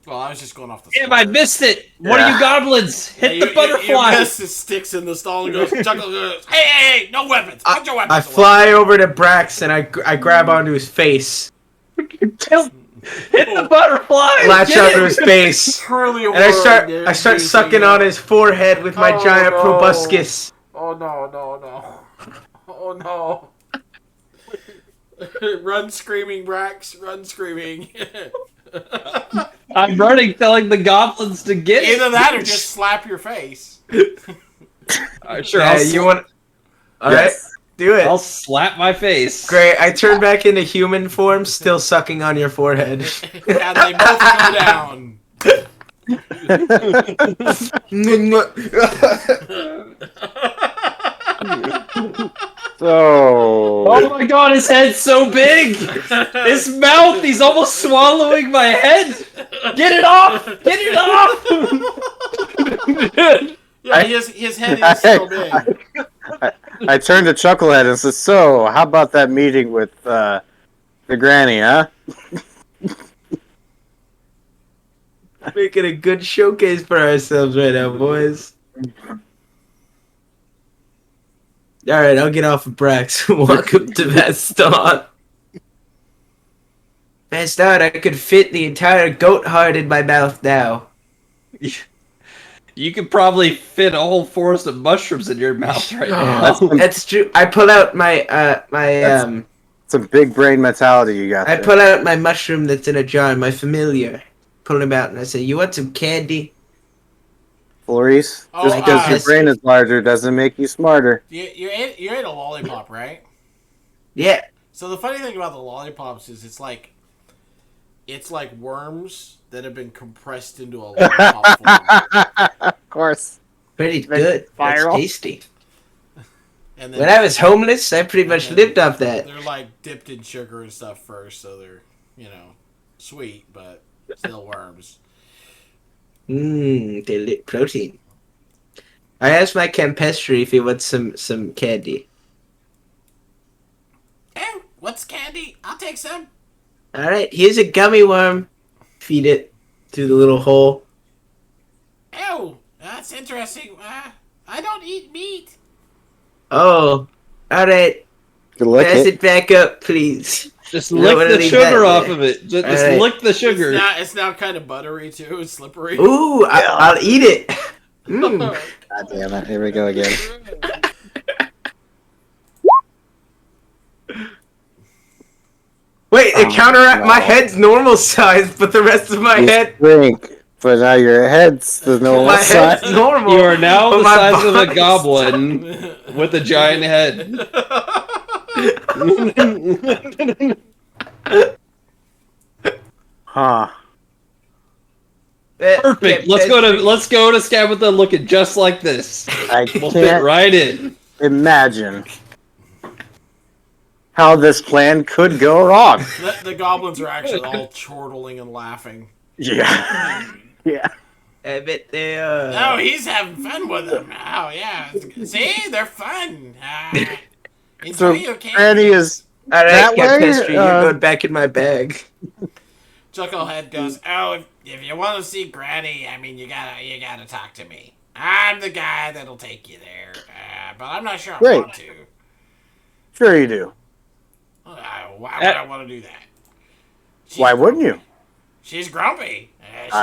Well, I was just going off the Damn, I missed it. What are you goblins? Hit the butterfly. You miss, it sticks in the stall and goes, Chuckle goes, hey, no weapons. Put your weapons I away. fly over to Brax and I grab onto his face. Hit the butterfly. Latch onto his face. Truly And I start sucking on his forehead with my giant proboscis. Oh no. Oh no. Run screaming, Brax. Run screaming. I'm running, telling the goblins to get it. Either that or just slap your face. Sure, Yeah, you want? All right, do it. I'll slap my face. Great. I turn back into human form, still sucking on your forehead. And they both go down. So. Oh my god, his head's so big! His mouth, he's almost swallowing my head! Get it off! Get it off! Yeah, his head is so big. I turned to Chucklehead and said, "So, how about that meeting with the granny, huh?" Making a good showcase for ourselves right now, boys. Alright, I'll get off of Brax. Welcome to Vaston. Vaston, I could fit the entire goat heart in my mouth now. You could probably fit a whole forest of mushrooms in your mouth right now. That's true. I pull out my Some big brain mentality you got I there. pull out my mushroom that's in a jar, my familiar. Pull him out and I say, "You want some candy?" Flourice, Oh, just because your yes. brain is larger doesn't make you smarter. You ate a lollipop, right? Yeah. So the funny thing about the lollipops is it's like worms that have been compressed into a lollipop form. Of course. Pretty That's good. That's viral. tasty. And then When I was homeless, I pretty much lived off that. they're like dipped in sugar and stuff first, so they're, sweet, but still worms. Protein. I asked my campestry if he wants some candy. Oh, what's candy? I'll take some. Alright, here's a gummy worm. Feed it through the little hole. Oh, that's interesting. I don't eat meat. Oh, alright. Good look Pass it. it back up, please. Just You don't lick wanna the leave sugar that off there. of it. Just Alright. lick the sugar. It's now kind of buttery too. It's slippery. Ooh, I'll eat it. Mm. God damn it. Here we go again. Wait, it counteract my no. head's normal size, but the rest of my You head, shrink, but now your head's the normal my head's size. normal. You are now but the my size of a body's- goblin with a giant head. Huh. Perfect. Let's go to Scabbatha looking just like this. I We'll fit can't right in. imagine how this plan could go wrong. The goblins are actually all chortling and laughing. Yeah. Yeah. I bet they are. Oh, he's having fun with them. Oh, yeah. See, they're fun. Enjoy So your candy. Granny is All right, that way, campestry, you're going back in my bag. Chucklehead goes, "Oh, if you want to see Granny, I mean, you gotta talk to me. I'm the guy that'll take you there, but I'm not sure I Great. want to. sure you do. Why would I want to do that? She's Why wouldn't you? She's grumpy.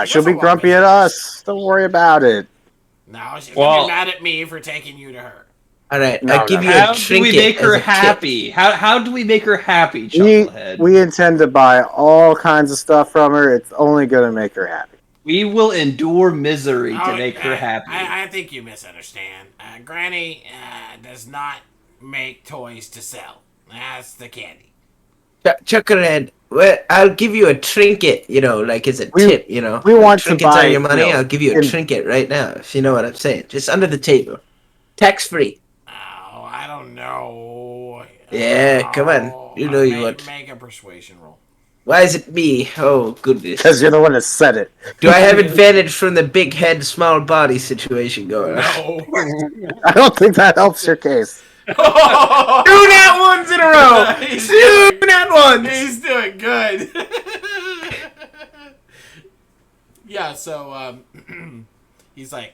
She'll be doesn't want grumpy me. at us. Don't worry about it. No, she's Well- gonna be mad at me for taking you to her. All right, No, I'll give no. you a How do trinket we make as her a tip. happy? How do we make her happy, We Chucklehead? we intend to buy all kinds of stuff from her. It's only going to make her happy. We will endure misery to Oh, make her happy. I think you misunderstand. Granny does not make toys to sell. That's the candy. Chucklehead, well, I'll give you a trinket, like as a We- tip, we Like want to trinkets buy, are your money. I'll give you a in- trinket right now, if you know what I'm saying. Just under the table. Tax free. Oh, I don't know. Yeah, come on. You know you want. Make a persuasion roll. Why is it me? Oh, goodness. Because you're the one that said it. Do I have advantage from the big head, small body situation going on? No. I don't think that helps your case. Two nat ones in a row! He's Two nat ones! He's doing good. Yeah, so he's like,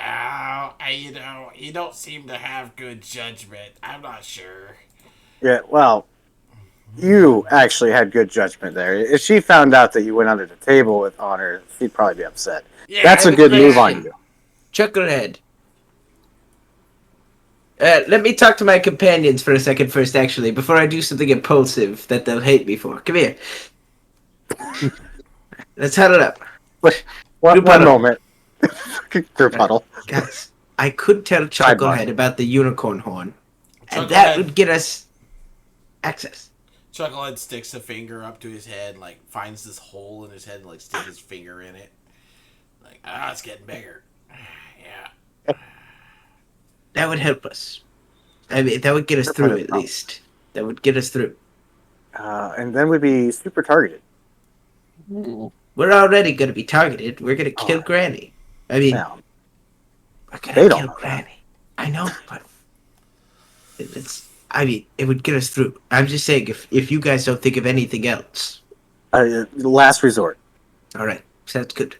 "Oh, you don't seem to have good judgment. I'm not sure." Yeah, well, you actually had good judgment there. If she found out that you went under the table with honor, she'd probably be upset. Yeah, That's a good move on you. Chucklehead. Let me talk to my companions for a second first, actually, before I do something impulsive that they'll hate me for. Come here. Let's huddle up. One puddle. moment. Through puddle. Guys, I could tell Sidebar. Chucklehead about the unicorn horn, and Chucklehead. that would get us access. Chucklehead sticks a finger up to his head, like finds this hole in his head, and like sticks his finger in it. Like, it's getting bigger. Yeah. That would help us. I mean, that would get us through at least. That would get us through. And then we'd be super targeted. We're already going to be targeted. We're going to kill Granny. I mean, Now, we're going they to don't kill know that. Granny. I know, but it would get us through. I'm just saying, if you guys don't think of anything else. Last resort. All right, sounds good.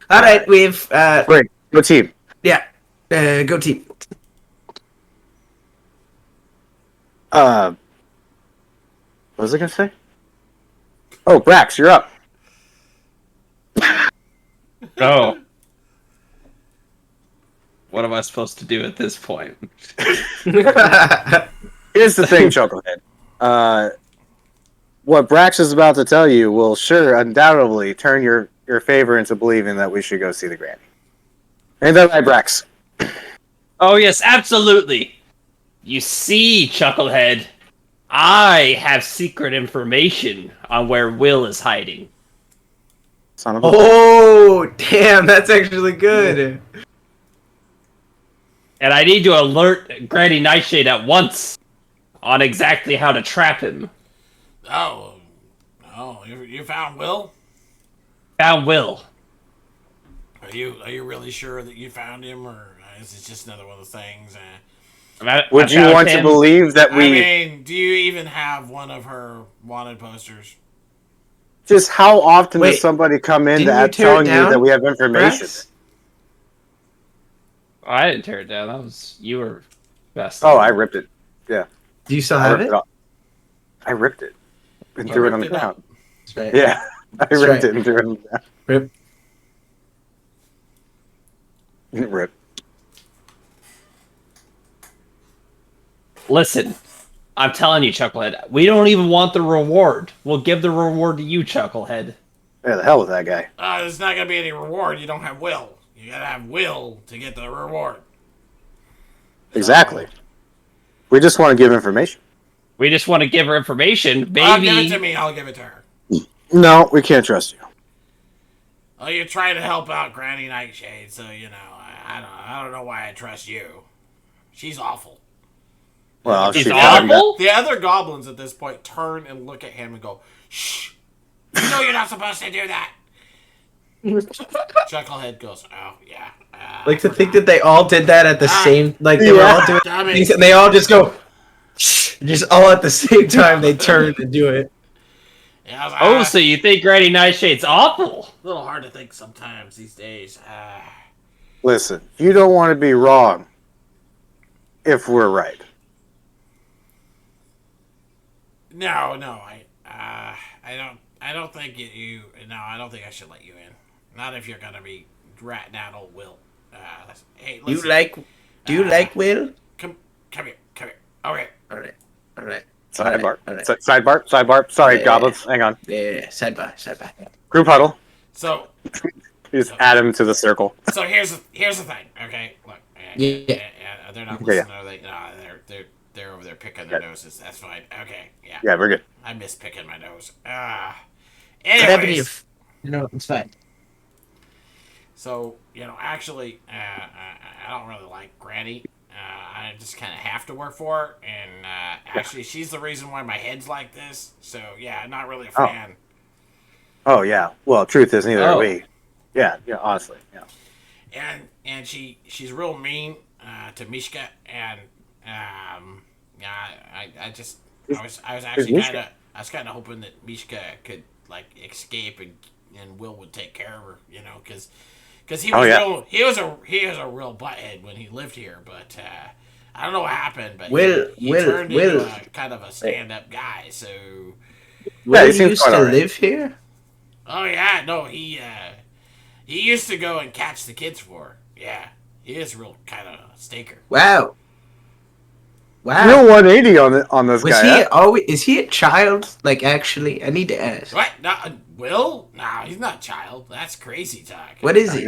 All right, we've Great. Go team. yeah, go team. What was I going to say? Oh, Brax, you're up. Oh. What am I supposed to do at this point? Here's the thing, Chucklehead. What Brax is about to tell you will undoubtedly turn your favor into believing that we should go see the granny. Ain't that right, Brax? Oh, yes, absolutely. You see, Chucklehead, I have secret information on where Will is hiding. Son of a... Oh, damn, that's actually good. And I need to alert Granny Nightshade at once on exactly how to trap him. Oh, you found Will? Found Will. Are you really sure that you found him, or is it just another one of the things? Would you want to believe that we... I mean, do you even have one of her wanted posters? Just how often Wait, does somebody come in didn't you that tear it telling you down, that we have information? Brax? Oh, I didn't tear it down. That was you were best. Oh, I ripped it. Yeah. Do you still I have ripped it? off. I ripped it and threw it on the ripped it ground. That's right. Yeah. I That's ripped right. it and threw it on the ground. Rip. Rip. Listen, I'm telling you, Chucklehead, we don't even want the reward. We'll give the reward to you, Chucklehead. Yeah, the hell with that guy. There's not gonna be any reward. You don't have Will. You gotta have Will to get the reward. Exactly. We just want to give information. We just want to give her information. Maybe. Give it to me. I'll give it to her. No, we can't trust you. Oh, you're trying to help out Granny Nightshade, so I don't know why I trust you. She's awful. Well, She's she awful? The other goblins at this point turn and look at him and go, "Shh! You know you're not supposed to do that." Chucklehead goes, "Oh yeah." Like to think that they all did that at the same, like they Yeah. were all doing Damn it. things, and they all just go, just all at the same time. They turn and do it. Yeah, I was like, Oh, so you think Granny Nightshade's awful? a little hard to think sometimes these days. Listen, you don't want to be wrong if we're right. No, I don't think I don't think I should let you in. Not if you're gonna be ratting out old Will. Hey, listen. You like Do you like Will? Come here. Okay. All right. All right. Sidebar. All right. Sidebar. Sorry, Yeah. goblins. Hang on. Yeah. Sidebar. Group huddle. So Just add him to the circle. so here's the thing. Okay, look. Yeah. They're not Yeah. listening. Are they? No, they're over there picking their noses. That's fine. Okay. Yeah. Yeah, we're good. I miss picking my nose. Anyways. Anyways, It's fine. so actually, I don't really like Granny. I just kind of have to work for her, and actually, she's the reason why my head's like this. So yeah, not really a fan. Oh yeah. Well, truth is neither are Oh. we. Yeah. Honestly. Yeah. And she's real mean to Mishka, and I was actually Mishka? I was kind of hoping that Mishka could like escape and Will would take care of her, because he was he was a real butthead when he lived here, but I don't know what happened, but he turned into a kind of a stand-up guy. So Will he seems used quite to alright. live here? oh yeah, no, he used to go and catch the kids for her. Yeah, he is a real kind of stinker. Wow. Real 180 on this Was guy. he always? Is he a child? Like, actually, I need to ask. What? No, Will? No, he's not a child. That's crazy talk. What is he?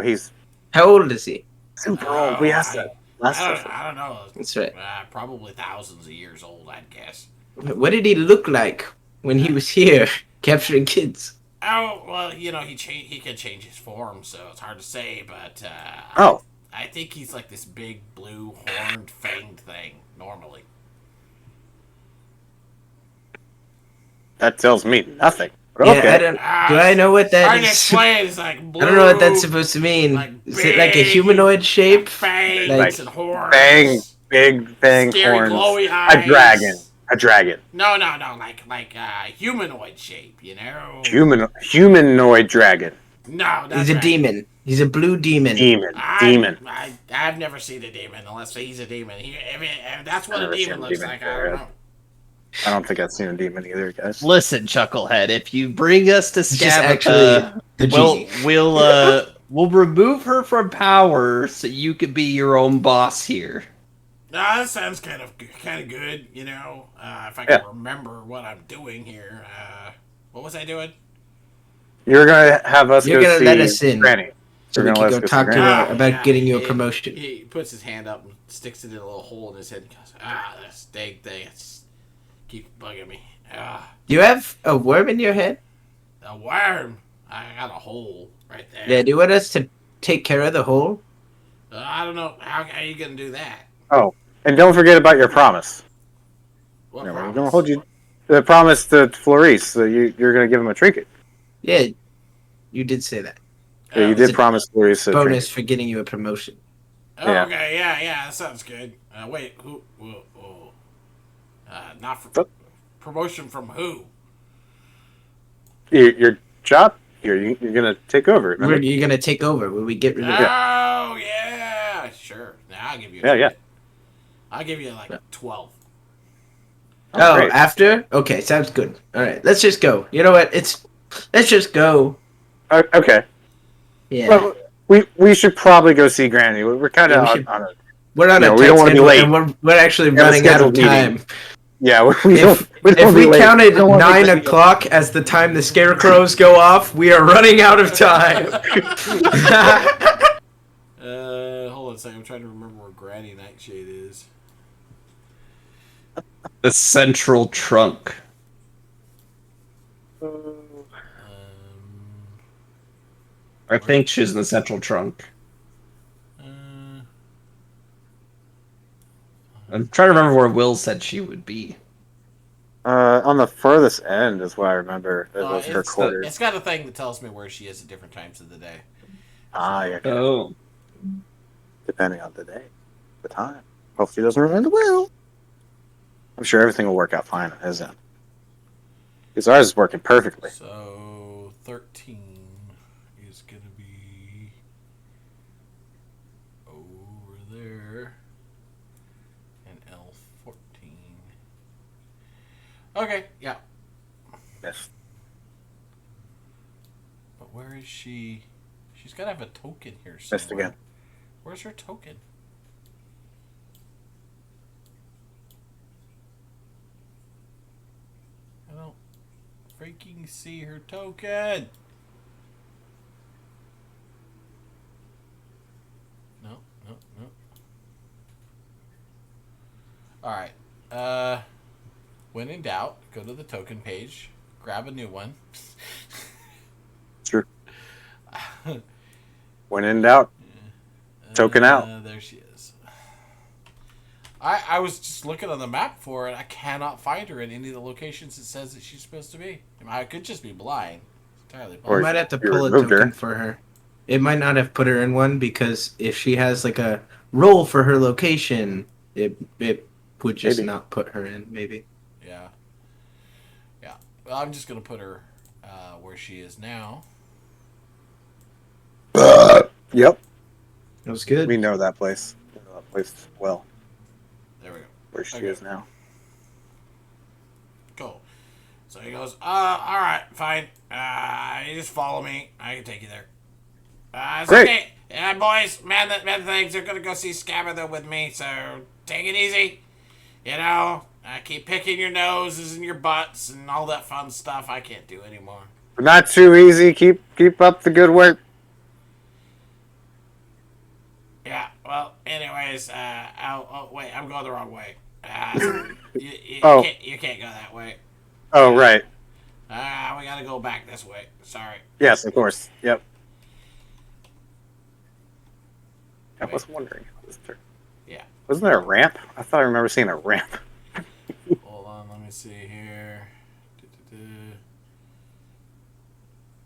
He's How old is he? super old. We asked that last time. I don't know. That's right. Probably thousands of years old, I'd guess. What did he look like when he was here capturing kids? Oh well, he can change his form, so it's hard to say. But Oh, I think he's like this big blue horned fanged thing normally. that tells me nothing. But Yeah, okay. I don't. Do I know what that Hard to is? explain. It's like blue. I don't know what that's supposed to mean. like Is it like a big, humanoid shape? Fangs Like and horns. Big bang Scary horns. glowy eyes. A dragon. No, like humanoid shape. Humanoid dragon. No, that's He's a right. demon. He's a blue demon. Demon. I've never seen a demon unless he's a demon. If that's what a Never seen demon a looks demon like. I before, don't yeah. know. I don't think I've seen a demon either, guys. Listen, Chucklehead, if you bring us to It's just actually Scabatha, the we'll remove her from power so you could be your own boss here. No, that sounds kind of good. If I can remember what I'm doing here. What was I doing? You're gonna have us You're go gonna see let us in. Granny. So You're we gonna can let go us talk see to Granny. her about getting you a promotion. He puts his hand up and sticks it in a little hole in his head and goes, this dang thing, it's keep bugging me. Do you have a worm in your head? A worm. I got a hole right there. Yeah. Do you want us to take care of the hole? I don't know. How are you gonna do that? Oh, and don't forget about your promise. What We're promise? gonna hold you. The promise to Flourice that you're gonna give him a trinket. Yeah. You did say that. Yeah, you Oh, did a promise Flourice a Bonus trinket. for getting you a promotion. Oh, Yeah. okay, yeah, that sounds good. Wait, who? Not for What? promotion from who? Your job here. You're gonna take over. Remember? You're gonna take over when we get rid of it. Oh yeah, sure. Now I'll give you. Yeah. I'll give you like 12. Oh, Great. after? Okay, sounds good. All right, let's just go. You know what? Let's just go. Okay. Yeah. Well, we should probably go see Granny. We're kind of Yeah, we should- on a. We're on No, a we tight don't wanna be schedule, late. and we're actually We have a running out of scheduled meeting. time. Yeah, we If, don't if be we late. counted We don't wanna be 9 late. o'clock as the time the scarecrows go off, we are running out of time. Hold on a second. I'm trying to remember where Granny Nightshade is. The central trunk. I think she's in the central trunk. I'm trying to remember where Will said she would be. On the furthest end is what I remember. It was her It's quarters. got a thing that tells me where she is at different times of the day. Yeah. Oh. Depending on the day, the time. Hopefully, it doesn't run into Will. I'm sure everything will work out fine on his end. Because ours is working perfectly. So 13 is gonna be over there, and L14. Okay, yeah. Yes. But where is she? She's gotta have a token here somewhere. Missed again. Where's her token? freaking see her token. No. Alright. When in doubt, go to the token page, grab a new one. Sure. When in doubt, token out. There she is. I was just looking on the map for her, and I cannot find her in any of the locations it says that she's supposed to be. I could just be blind. It's entirely We possible. might have to you pull a removed token her. for her. It might not have put her in one because if she has like a roll for her location, it would just Maybe. not put her in. Maybe. Yeah. Well, I'm just gonna put her where she is now. Yep. That was good. We know that place. We know that place well. There we go. Where she Okay. is now. Cool. So he goes, all right, fine. You just follow me. I can take you there. It's Great. okay. Yeah, boys, man things are gonna go see Scabather with me, so take it easy. You know, keep picking your noses and your butts and all that fun stuff I can't do anymore. Not too easy. Keep up the good work. Yeah, well, anyways, oh, wait, I'm going the wrong way. Oh. You can't go that way. Oh, right. We gotta go back this way. Sorry. Yes, of course. Yep. I Wait. was wondering. Yeah. Wasn't there a ramp? I thought I remember seeing a ramp. Hold on, let me see here.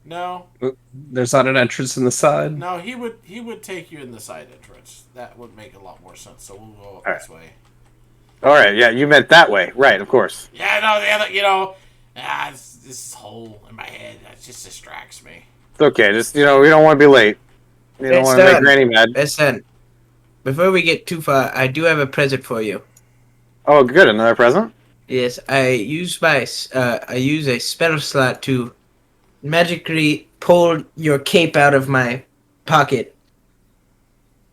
No, There's not an entrance in the side. no, he would take you in the side entrance. That would make a lot more sense. So we'll go up All this way. All right. Yeah, you meant that way. Right, of course. Yeah, no, the other, this hole in my head that just distracts me. It's okay. Just, we don't want to be late. You don't It's want to make done. Granny mad. Listen, before we get too far, I do have a present for you. Oh, good. Another present? Yes, I use a spell slot to magically pull your cape out of my pocket.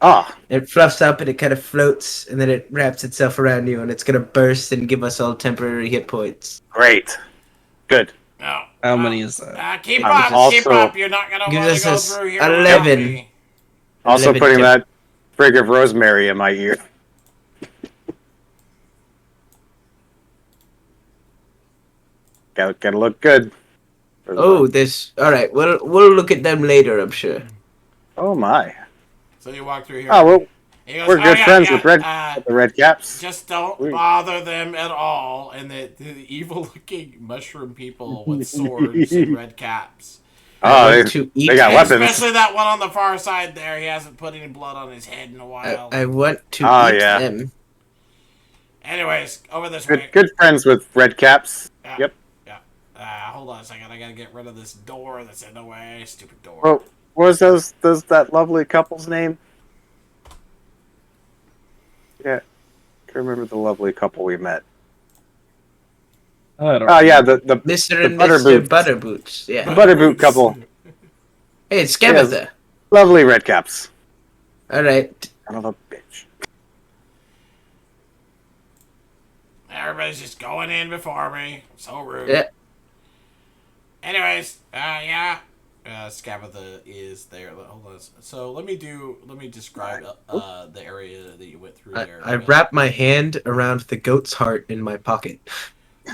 Ah, It fluffs up and it kind of floats, and then it wraps itself around you, and it's gonna burst and give us all temporary hit points. great. Good. No. How many is that? Keep It up, gives keep us- up. You're not gonna gives want to us go this through here 11. without me. Also 11 putting tip. that sprig of rosemary in my ear. Gotta look good. Oh, this. All right, we'll look at them later, I'm sure. Oh my. So you walk through here. Oh, well, He goes, we're good yeah, friends yeah, with the red caps. just don't Sweet. bother them at all. And the evil-looking mushroom people with swords and red caps. Oh, I they, want to eat they got And weapons. especially that one on the far side there. He hasn't put any blood on his head in a while. I want to Oh, eat yeah. them. Anyways, over this way. Good friends with red caps. Yeah. Yep. Yeah. Hold on a second. I gotta get rid of this door that's in the way. Stupid door. Well, what was that lovely couple's name? Yeah. Can't remember the lovely couple we met. I don't Oh yeah, the Mr. and butter Mr. boots. Butterboots. Yeah. Butterboot couple. Hey, it's Scabather. Yes. Lovely red caps. All right. Son of a bitch. Everybody's just going in before me. So rude. Yeah. Anyways, yeah. Scabatha is there. Hold on. So let me describe the area that you went through there. I wrap my hand around the goat's heart in my pocket.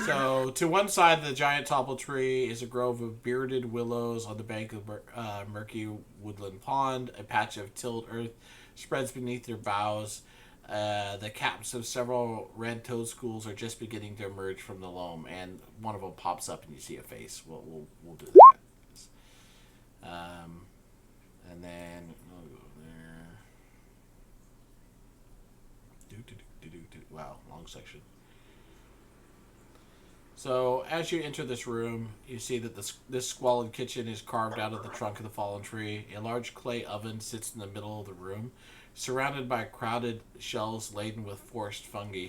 So to one side of the giant topple tree is a grove of bearded willows on the bank of murky woodland pond. A patch of tilled earth spreads beneath their boughs. The caps of several red toad schools are just beginning to emerge from the loam, and one of them pops up, and you see a face. We'll do that. And then we'll go there. Wow, long section. So as you enter this room, you see that this squalid kitchen is carved out of the trunk of the fallen tree. A large clay oven sits in the middle of the room, surrounded by crowded shelves laden with forest fungi.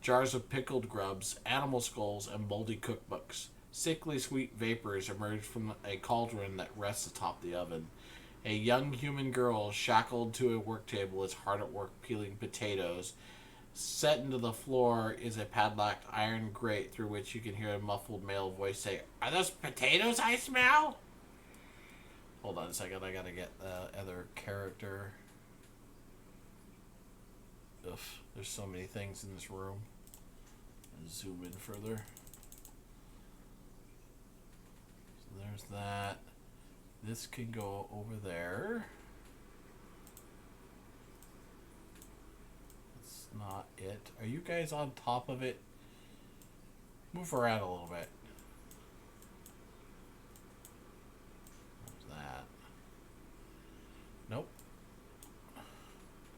Jars of pickled grubs, animal skulls, and moldy cookbooks. Sickly sweet vapors emerge from a cauldron that rests atop the oven. A young human girl shackled to a work table is hard at work peeling potatoes. Set into the floor is a padlocked iron grate through which you can hear a muffled male voice say, "Are those potatoes I smell?" Hold on a second, I gotta get the other character. Ugh, there's so many things in this room. Zoom in further. So there's that. This can go over there. That's not it. Are you guys on top of it? Move around a little bit. There's that. Nope.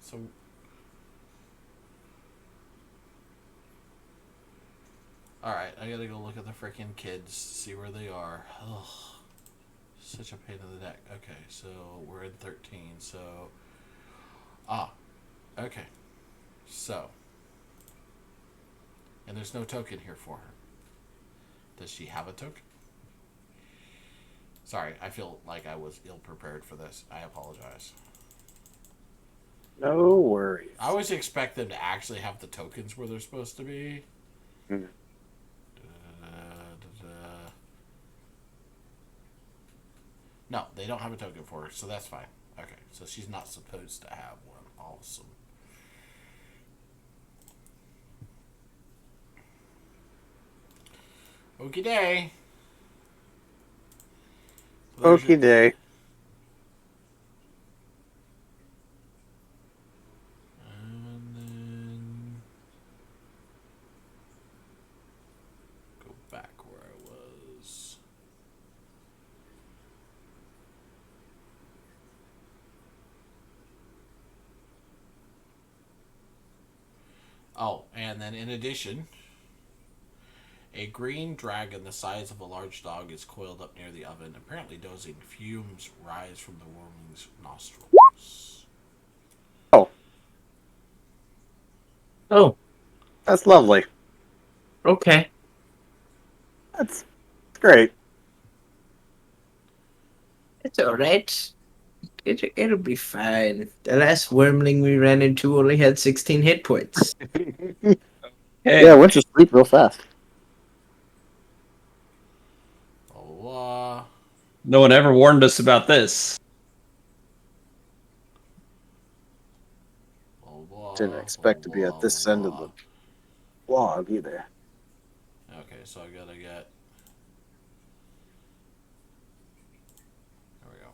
So alright, I gotta go look at the freaking kids, see where they are. Ugh. Such a pain in the neck. Okay, so we're in 13, so... okay. So. And there's no token here for her. Does she have a token? Sorry, I feel like I was ill-prepared for this. I apologize. No worries. I always expect them to actually have the tokens where they're supposed to be. Mm. No, they don't have a token for her, so that's fine. Okay, so she's not supposed to have one. Awesome. Okie day. Okie day. And then go back where I was. Oh, and then in addition, a green dragon the size of a large dog is coiled up near the oven. Apparently dozing. Fumes rise from the wormling's nostrils. Oh, That's lovely. okay. That's great. It's alright. It'll be fine. The last wormling we ran into only had 16 hit points. Hey, Yeah, went to sleep real fast. Oh, no one ever warned us about this. Didn't expect to be at this end of the log either. Okay, so I gotta get. There we go.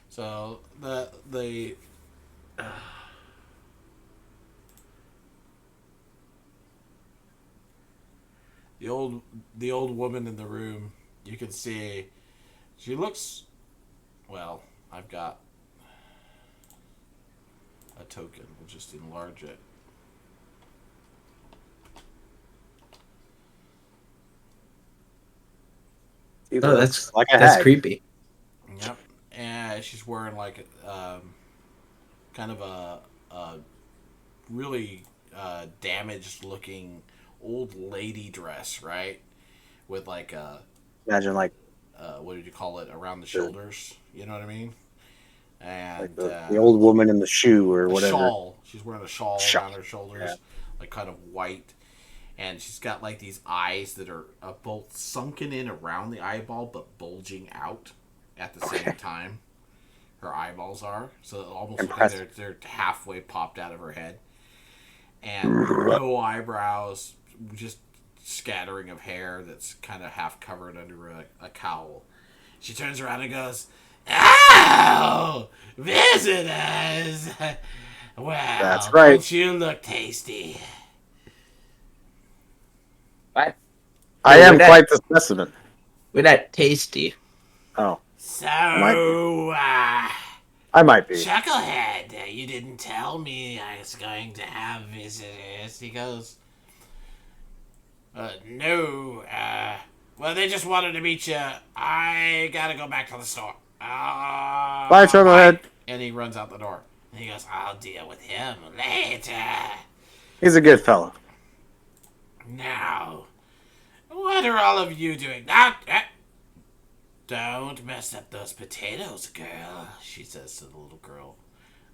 So the old woman in the room, you can see she looks, well, I've got a token. We'll just enlarge it. Oh, that's like a that's hag. creepy. Yep. And she's wearing like kind of a really damaged looking old lady dress, right? With like a Imagine like what did you call it, around the shoulders? You know what I mean? And the old woman in the shoe or a whatever. shawl. She's wearing a shawl Shawl. around her shoulders, Yeah. like kind of white. And she's got like these eyes that are both sunken in around the eyeball but bulging out at the same time. Her eyeballs are, so it almost looks like they're halfway popped out of her head. And no eyebrows, just scattering of hair that's kind of half covered under a cowl. She turns around and goes, "Oh, visitors! Well, That's right. don't you look tasty?" What? I am quite the specimen. We're not tasty. Oh, So, I might be. Chucklehead, you didn't tell me I was going to have visitors. He goes, no, well, they just wanted to meet you. I gotta go back to the store. Bye, Chucklehead. And he runs out the door. And he goes, I'll deal with him later. He's a good fellow. Now, what are all of you doing? Now, don't mess up those potatoes, girl, she says to the little girl.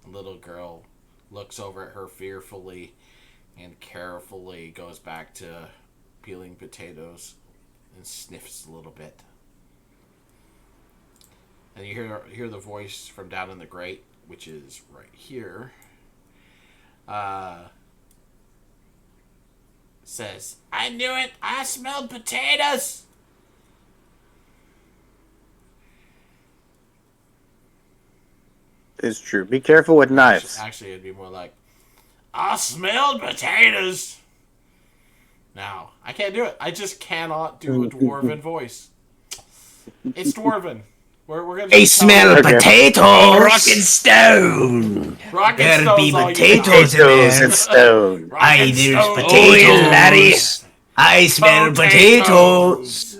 The little girl looks over at her fearfully and carefully goes back to peeling potatoes and sniffs a little bit. And you hear the voice from down in the grate, which is right here. Says, "I knew it! I smelled potatoes!" It's true. Be careful with knives. Actually, it'd be more like, "I smelled potatoes!" Now, I can't do it. I just cannot do a dwarven voice. It's dwarven. We're gonna. I smell Okay. potatoes. Rockin' stone. Rocket There'll stones be all you potatoes got. in Potatoes there. and stone. Rocket Aye, there's stones. potatoes. Oh, yeah, laddie. I smell potatoes.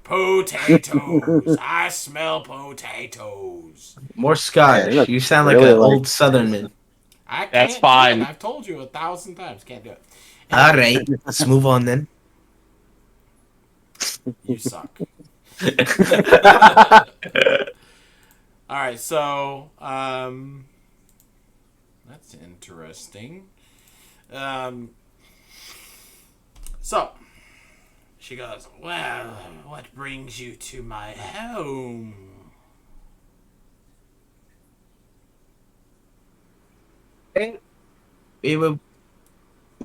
Potatoes. I smell potatoes. More Scottish. Yeah, You sound like really an like- old Southernman. I can't That's do it. fine. I've told you 1,000 times. Can't do it. All right, let's move on then. You suck. All right, so that's interesting. So she goes, "Well, what brings you to my home?" We were.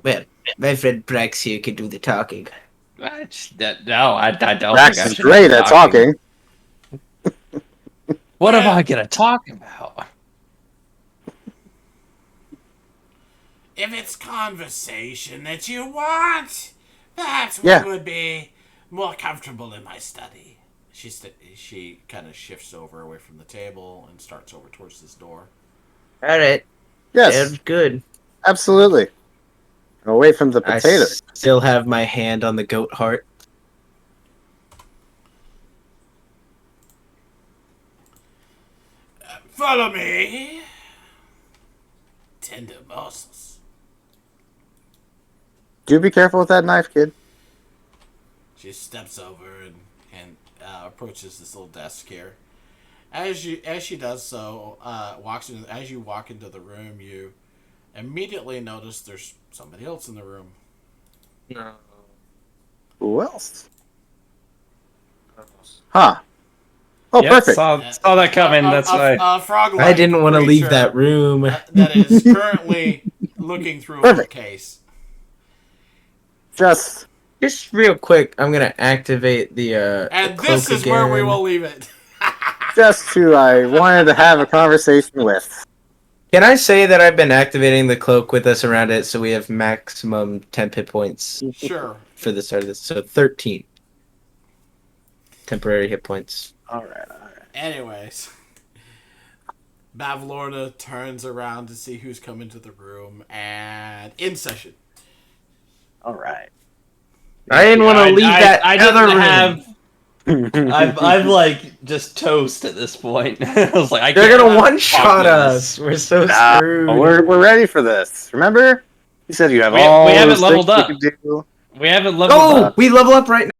Well, my friend Brax here can do the talking. No, I don't. Brax think I is should great be at talking. What am I gonna talk about? If it's conversation that you want, perhaps Yeah. we would be more comfortable in my study. She kind of shifts over away from the table and starts over towards this door. All right, Yes, sounds good. absolutely. Away from the I potato. still have my hand on the goat heart. Follow me. Tender morsels. Do be careful with that knife, kid. She steps over and approaches this little desk here. As she does so, as you walk into the room, you immediately notice there's somebody else in the room. Who else? Huh. Oh, Yep, perfect. saw that coming. That's why. Frog-like I didn't want to leave creature that room. that is currently looking through a Perfect. bookcase. Just Just real quick, I'm gonna activate the. And the this cloak is where we again. will leave it. who I wanted to have a conversation with. Can I say that I've been activating the cloak with us around it, so we have maximum 10 hit points Sure. for the start of this? So 13 temporary hit points. All right. Anyways, Bavlorna turns around to see who's come into the room, and in session. All right. I didn't want to leave that I other didn't room. have. I'm like just toast at this point. I was like, I They're can't gonna talk one-shot to us. We're so Nah, screwed. we're ready for this. Remember? You said you have We all haven't those leveled things up. you can do. We haven't leveled Oh, up. we level up right now.